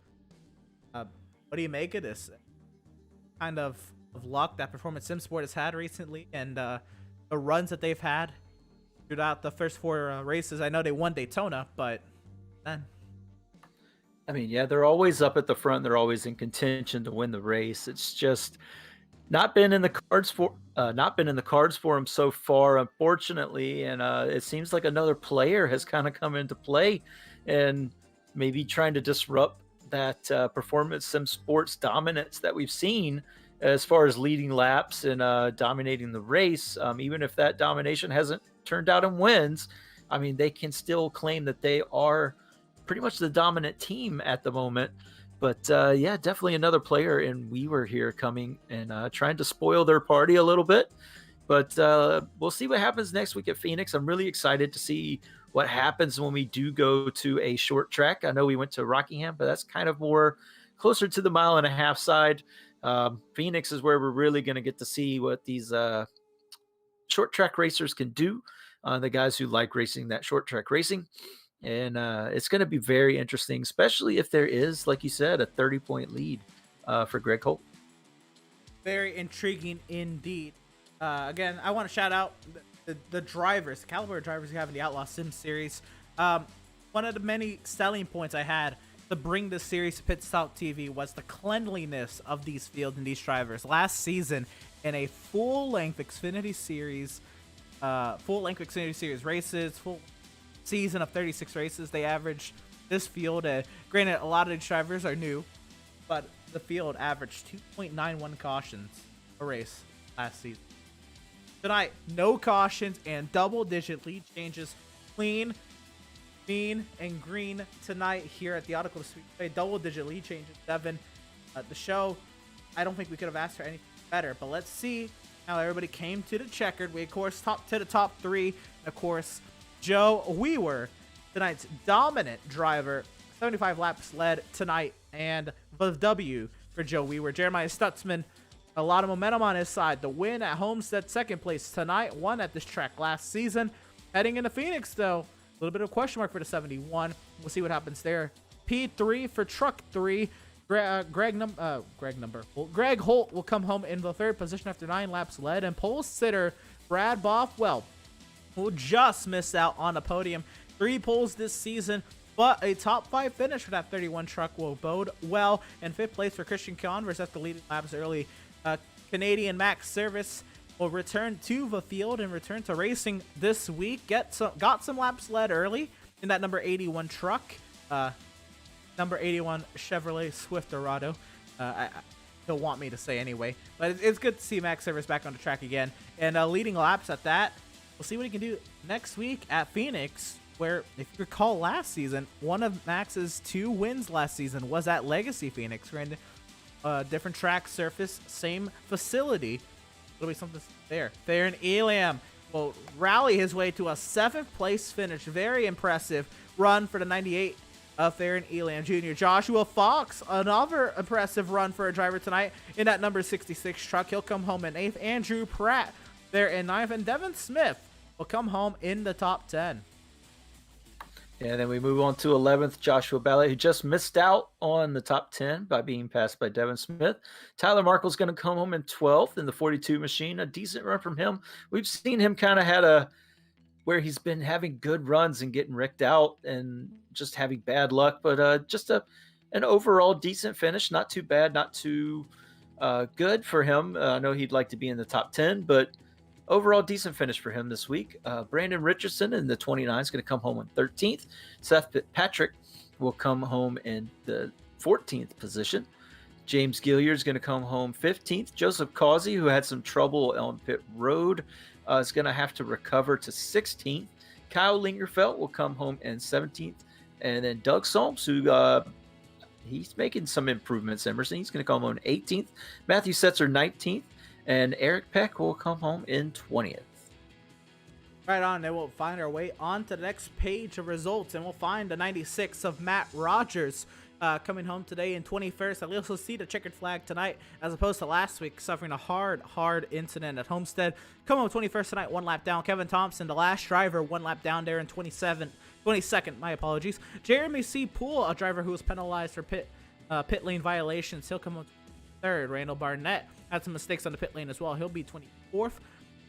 Speaker 1: What do you make of this kind of luck that Performance Sim Sport has had recently, and the runs that they've had throughout the first 4 races? I know they won Daytona, but then,
Speaker 2: I mean, yeah, they're always up at the front. They're always in contention to win the race. It's just not been in the cards for them so far, unfortunately. And it seems like another player has kind of come into play, and maybe trying to disrupt that Performance Sim Sports dominance that we've seen as far as leading laps and dominating the race. Even if that domination hasn't turned out in wins, I mean, they can still claim that they are pretty much the dominant team at the moment. But yeah, definitely another player, and we were here coming and trying to spoil their party a little bit. But we'll see what happens next week at Phoenix. I'm really excited to see what happens when we do go to a short track. I know we went to Rockingham, but that's kind of more closer to the 1.5 mile side. Phoenix is where we're really going to get to see what these short track racers can do. The guys who like racing that short track racing. And it's going to be very interesting, especially if there is, like you said, a 30-point lead for Greg Holt.
Speaker 1: Very intriguing indeed. Again, I want to shout out the drivers, the caliber of drivers we have in the Outlaw Sim Series. One of the many selling points I had to bring this series to Pit Stop TV was the cleanliness of these fields and these drivers. Last season, in a full-length Xfinity Series races, full season of 36 races, they averaged this field. Granted, a lot of these drivers are new, but the field averaged 2.91 cautions a race last season. Tonight, no cautions and double-digit lead changes. Clean, mean, and green tonight here at the Auto Club Speedway. Double-digit lead changes. Devin, the show, I don't think we could have asked for anything better, but let's see how everybody came to the checkered. We, of course, top 3. And of course, Joe Weaver, tonight's dominant driver, 75 laps led tonight, and the W for Joe Weaver. Jeremiah Stutzman, a lot of momentum on his side. The win at Homestead, second place tonight, won at this track last season. Heading into Phoenix, though, a little bit of a question mark for the 71. We'll see what happens there. P3 for Truck 3. Greg Holt will come home in the third position after 9 laps led, and pole sitter Brad Bothwell will just miss out on a podium. 3 poles this season, but a top 5 finish for that 31 truck will bode well. And 5th place for Christian Converse after leading laps early. Canadian Max Service will return to the field and return to racing this week. Got some laps led early in that number 81 truck. Number 81 Chevrolet Swift Dorado. He'll want me to say anyway. But it's good to see Max Service back on the track again. And leading laps at that. We'll see what he can do next week at Phoenix, where, if you recall last season, one of Max's 2 wins last season was at Legacy Phoenix. We're in a different track surface, same facility. It'll be something there. Theron Elam will rally his way to a 7th place finish. Very impressive run for the 98 of Theron Elam Jr. Joshua Fox, another impressive run for a driver tonight in that number 66 truck. He'll come home in 8th. Andrew Pratt there in 9th. And Devin Smith will come home in the top 10.
Speaker 2: And then we move on to 11th, Joshua Ballet, who just missed out on the top 10 by being passed by Devin Smith. Tyler Markle's going to come home in 12th in the 42 machine. A decent run from him. We've seen him kind of had where he's been having good runs and getting wrecked out and just having bad luck, but just an overall decent finish. Not too bad, not too good for him. I know he'd like to be in the top 10, but overall decent finish for him this week. Brandon Richardson in the 29 is going to come home in 13th. Seth Fitzpatrick will come home in the 14th position. James Gilliard is going to come home 15th. Joseph Causey, who had some trouble on pit road, is going to have to recover to 16th. Kyle Lingerfeld will come home in 17th. And then Doug Solms, who he's making some improvements, Emerson. He's going to come home in 18th. Matthew Setzer 19th. And Eric Peck will come home in 20th.
Speaker 1: Right on, then we'll find our way on to the next page of results, and we'll find the 96 of Matt Rogers coming home today in 21st. I also see the checkered flag tonight, as opposed to last week, suffering a hard incident at Homestead. Come home 21st tonight, 1 lap down. Kevin Thompson, the last driver, 1 lap down there in 22nd, my apologies. Jeremy C. Poole, a driver who was penalized for pit lane violations. He'll come home 3rd. Randall Barnett had some mistakes on the pit lane as well. He'll be 24th.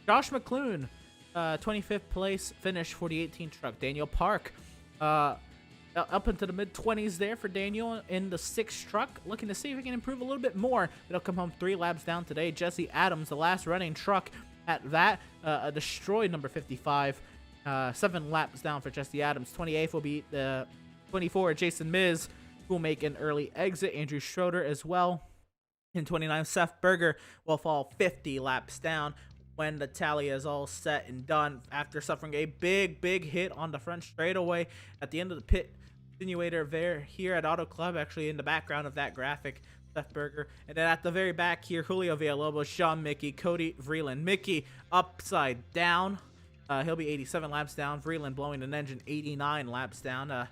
Speaker 1: Josh McClune, 25th place finish for the 18 truck. Daniel Park, up into the mid-20s there for Daniel in the 6 truck. Looking to see if he can improve a little bit more. He'll come home 3 laps down today. Jesse Adams, the last running truck at that, a destroyed number 55. 7 laps down for Jesse Adams. 28th will be the 24, Jason Miz, who will make an early exit. Andrew Schroeder as well. In 29th, Seth Berger will fall 50 laps down when the tally is all set and done after suffering a big hit on the front straightaway at the end of the pit continuator there here at Auto Club, actually in the background of that graphic, Seth Berger. And then at the very back here, Julio Villalobos, Sean Mickey, Cody Vreeland. Mickey upside down. He'll be 87 laps down. Vreeland blowing an engine 89 laps down.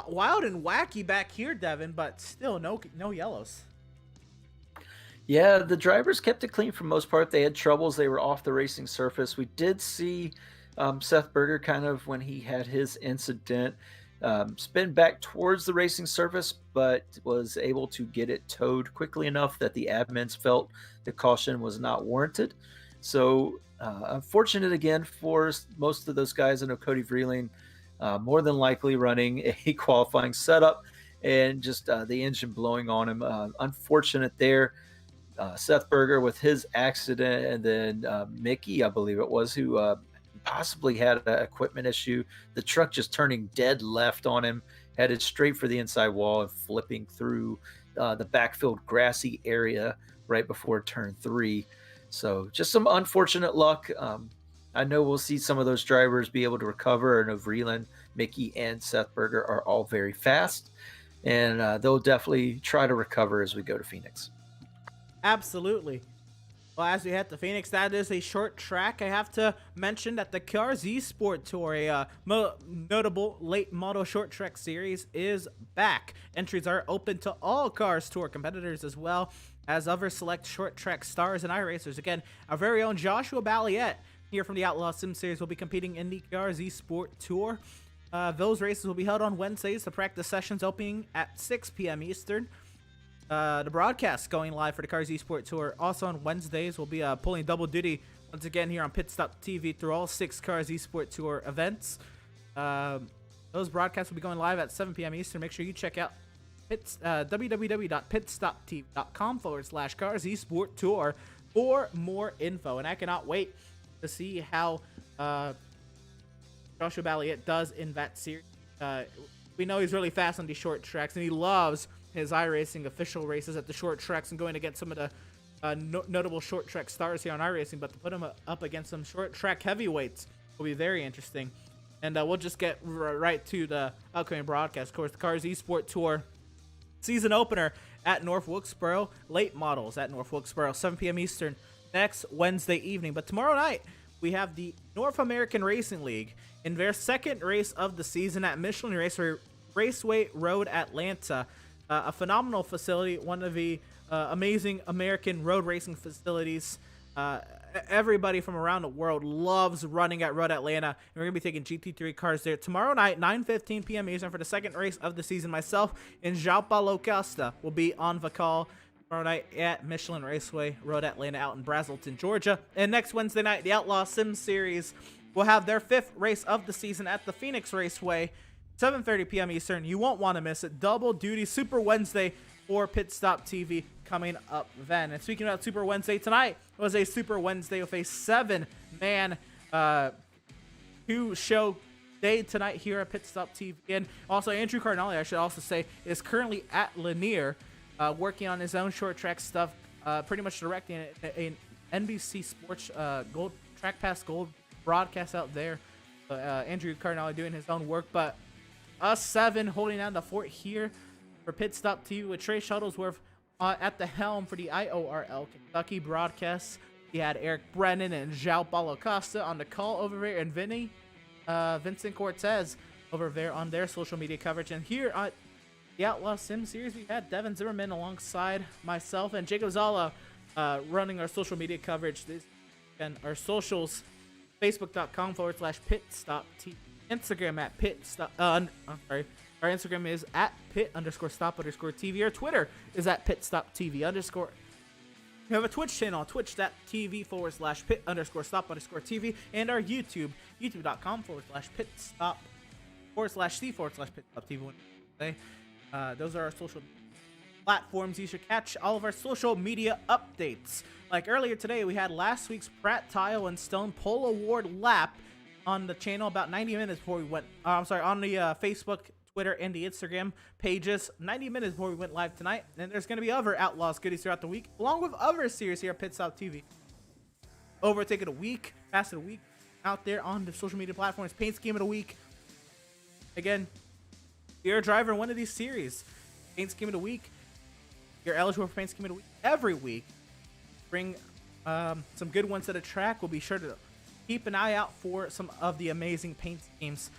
Speaker 1: Wild and wacky back here, Devin, but still no yellows.
Speaker 2: Yeah, the drivers kept it clean for the most part. They had troubles. They were off the racing surface. We did see Seth Berger kind of, when he had his incident, spin back towards the racing surface, but was able to get it towed quickly enough that the admins felt the caution was not warranted. So unfortunate again for most of those guys. I know Cody Vreeling more than likely running a qualifying setup and just the engine blowing on him. Unfortunate there. Seth Berger with his accident, and then Mickey, I believe it was, who possibly had an equipment issue. The truck just turning dead left on him, headed straight for the inside wall and flipping through the backfield grassy area right before turn 3. So just some unfortunate luck. I know we'll see some of those drivers be able to recover. I know Vreeland, Mickey, and Seth Berger are all very fast, and they'll definitely try to recover as we go to Phoenix.
Speaker 1: Absolutely. Well, as we head to Phoenix, that is a short track. I have to mention that the Cars Esport Tour, a notable late model short track series, is back. Entries are open to all Cars Tour competitors as well as other select short track stars and iRacers. Again, our very own Joshua Balliet here from the Outlaws Sim Series will be competing in the Cars Esport Tour. Those races will be held on Wednesdays. The practice sessions opening at 6 p.m. Eastern. the broadcast going live for the Cars Esports Tour. Also on Wednesdays, we'll be pulling double duty once again here on Pit Stop TV through all 6 Cars Esports Tour events. Those broadcasts will be going live at 7 p.m. Eastern. Make sure you check out www.pitstoptv.com/Cars Esports Tour for more info. And I cannot wait to see how Joshua Balliet does in that series. We know he's really fast on these short tracks, and he loves his iRacing official races at the short tracks and going against some of the notable short track stars here on iRacing. But to put him up against some short track heavyweights will be very interesting. And we'll just get right to the upcoming broadcast. Of course, the Cars Esports Tour season opener at North Wilkesboro. Late models at North Wilkesboro, 7 p.m. Eastern next Wednesday evening. But tomorrow night, we have the North American Racing League in their second race of the season at Michelin Raceway Road, Atlanta. A phenomenal facility, one of the amazing American road racing facilities. Everybody from around the world loves running at Road Atlanta, and we're going to be taking GT3 cars there tomorrow night, 9:15 p.m. Eastern, for the second race of the season. Myself and João Paulo Costa will be on the call tomorrow night at Michelin Raceway Road Atlanta out in Braselton, Georgia. And next Wednesday night, the Outlaws Sim Series will have their 5th race of the season at the Phoenix Raceway, 7:30 p.m. Eastern. You won't want to miss it. Double duty Super Wednesday for Pit Stop TV coming up then. And speaking about Super Wednesday, tonight was a Super Wednesday with a 7-man 2-show day tonight here at Pit Stop TV. And also Andrew Cardinale, I should also say, is currently at Lanier working on his own short track stuff, pretty much directing an NBC Sports Gold Track Pass Gold broadcast out there. Andrew Cardinale doing his own work, but us 7 holding down the fort here for Pit Stop TV with Trey Shuttlesworth at the helm for the IORL Kentucky broadcasts. We had Eric Brennan and João Paulo Costa on the call over there, and Vincent Cortez over there on their social media coverage. And here on the Outlaw Sim Series, we had Devin Zimmerman alongside myself and Jacob Zala running our social media coverage. And our socials, facebook.com/pitstoptv, Instagram at pitstop. I'm sorry. Our Instagram is at pit_stop_TV. Our Twitter is at pitstoptv_. We have a Twitch channel, twitch.tv/pit_stop_TV, and our YouTube, youtube.com/pit_stop/c/pit_stop TV. Those are our social platforms. You should catch all of our social media updates. Like earlier today, we had last week's Pratt Tile and Stone Pole Award lap on the channel about 90 minutes before we went. On the Facebook, Twitter, and the Instagram pages 90 minutes before we went live tonight. And there's going to be other Outlaws goodies throughout the week, along with other series here at Pit Stop TV. Overtaking a week, past a week out there on the social media platforms. Paint Scheme of the Week. Again, you're a driver in one of these series. Paint Scheme of the Week. You're eligible for Paint Scheme of the Week every week. Bring some good ones to the track. We'll be sure to keep an eye out for some of the amazing paint schemes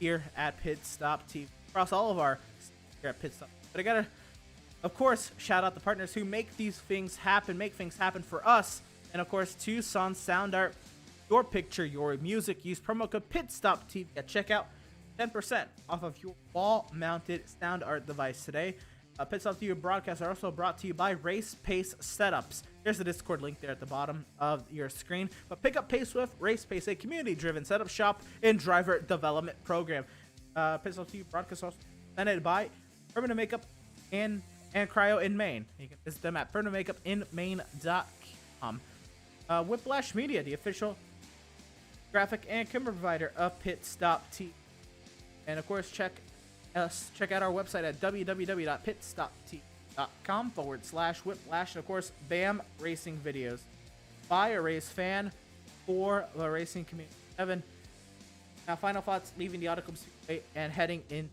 Speaker 1: here at Pit Stop TV across all of our here at Pit Stop. But I gotta, of course, shout out the partners who make these things happen, make things happen for us. And of course, Tucson Sound Art, your picture, your music. Use promo code PitStopTV at checkout. 10% off of your wall-mounted sound art device today. Pit Stop TV broadcasts are also brought to you by Race Pace Setups. There's the Discord link there at the bottom of your screen. But pick up pace with Race Pace, a community-driven setup shop and driver development program. Pit Stop TV broadcasts are also presented by Permanent Makeup and Cryo in Maine. You can visit them at permanentmakeup.inmaine.com. Whiplash Media, the official graphic and camera provider of Pit Stop TV. And of course, check out our website at www.pitstoptv.com/whiplash. And of course, BAM Racing Videos. By a race fan for the racing community. Evan, now final thoughts leaving the Auto Club Speedway and heading in.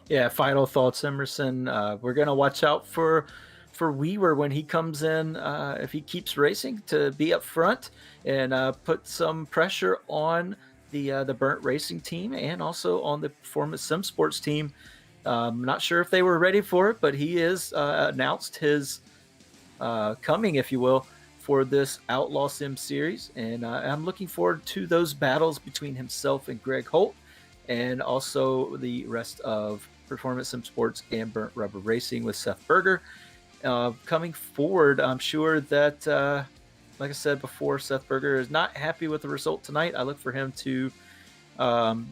Speaker 2: Yeah, final thoughts, Emerson. We're going to watch out for Weaver when he comes in, if he keeps racing, to be up front and put some pressure on the Burnt Racing team and also on the Performance Sim Sports team. I'm not sure if they were ready for it, but he is announced his coming, if you will, for this Outlaw Sim series. And I'm looking forward to those battles between himself and Greg Holt, and also the rest of Performance Sim Sports and Burnt Rubber Racing with Seth Berger. Coming forward, I'm sure that, like I said before, Seth Berger is not happy with the result tonight. I look for him to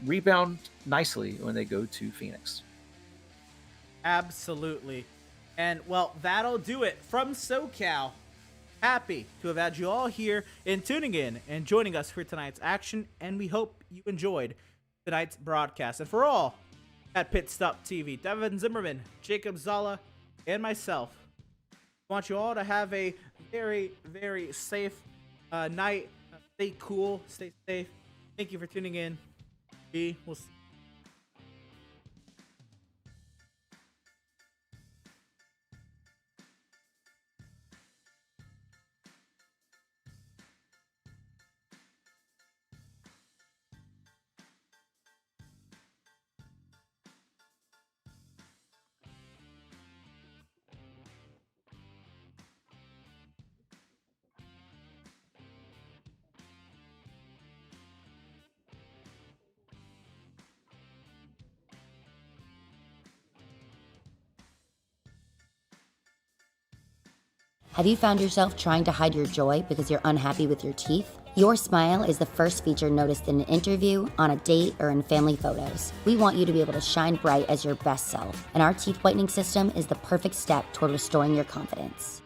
Speaker 2: rebound nicely when they go to Phoenix.
Speaker 1: Absolutely. And, well, that'll do it from SoCal. Happy to have had you all here and tuning in and joining us for tonight's action, and we hope you enjoyed tonight's broadcast. And for all at Pit Stop TV, Devin Zimmerman, Jacob Zala, and myself, I want you all to have a very, very safe night. Stay cool, stay safe. Thank you for tuning in. We'll see.
Speaker 4: Have you found yourself trying to hide your joy because you're unhappy with your teeth? Your smile is the first feature noticed in an interview, on a date, or in family photos. We want you to be able to shine bright as your best self, and our teeth whitening system is the perfect step toward restoring your confidence.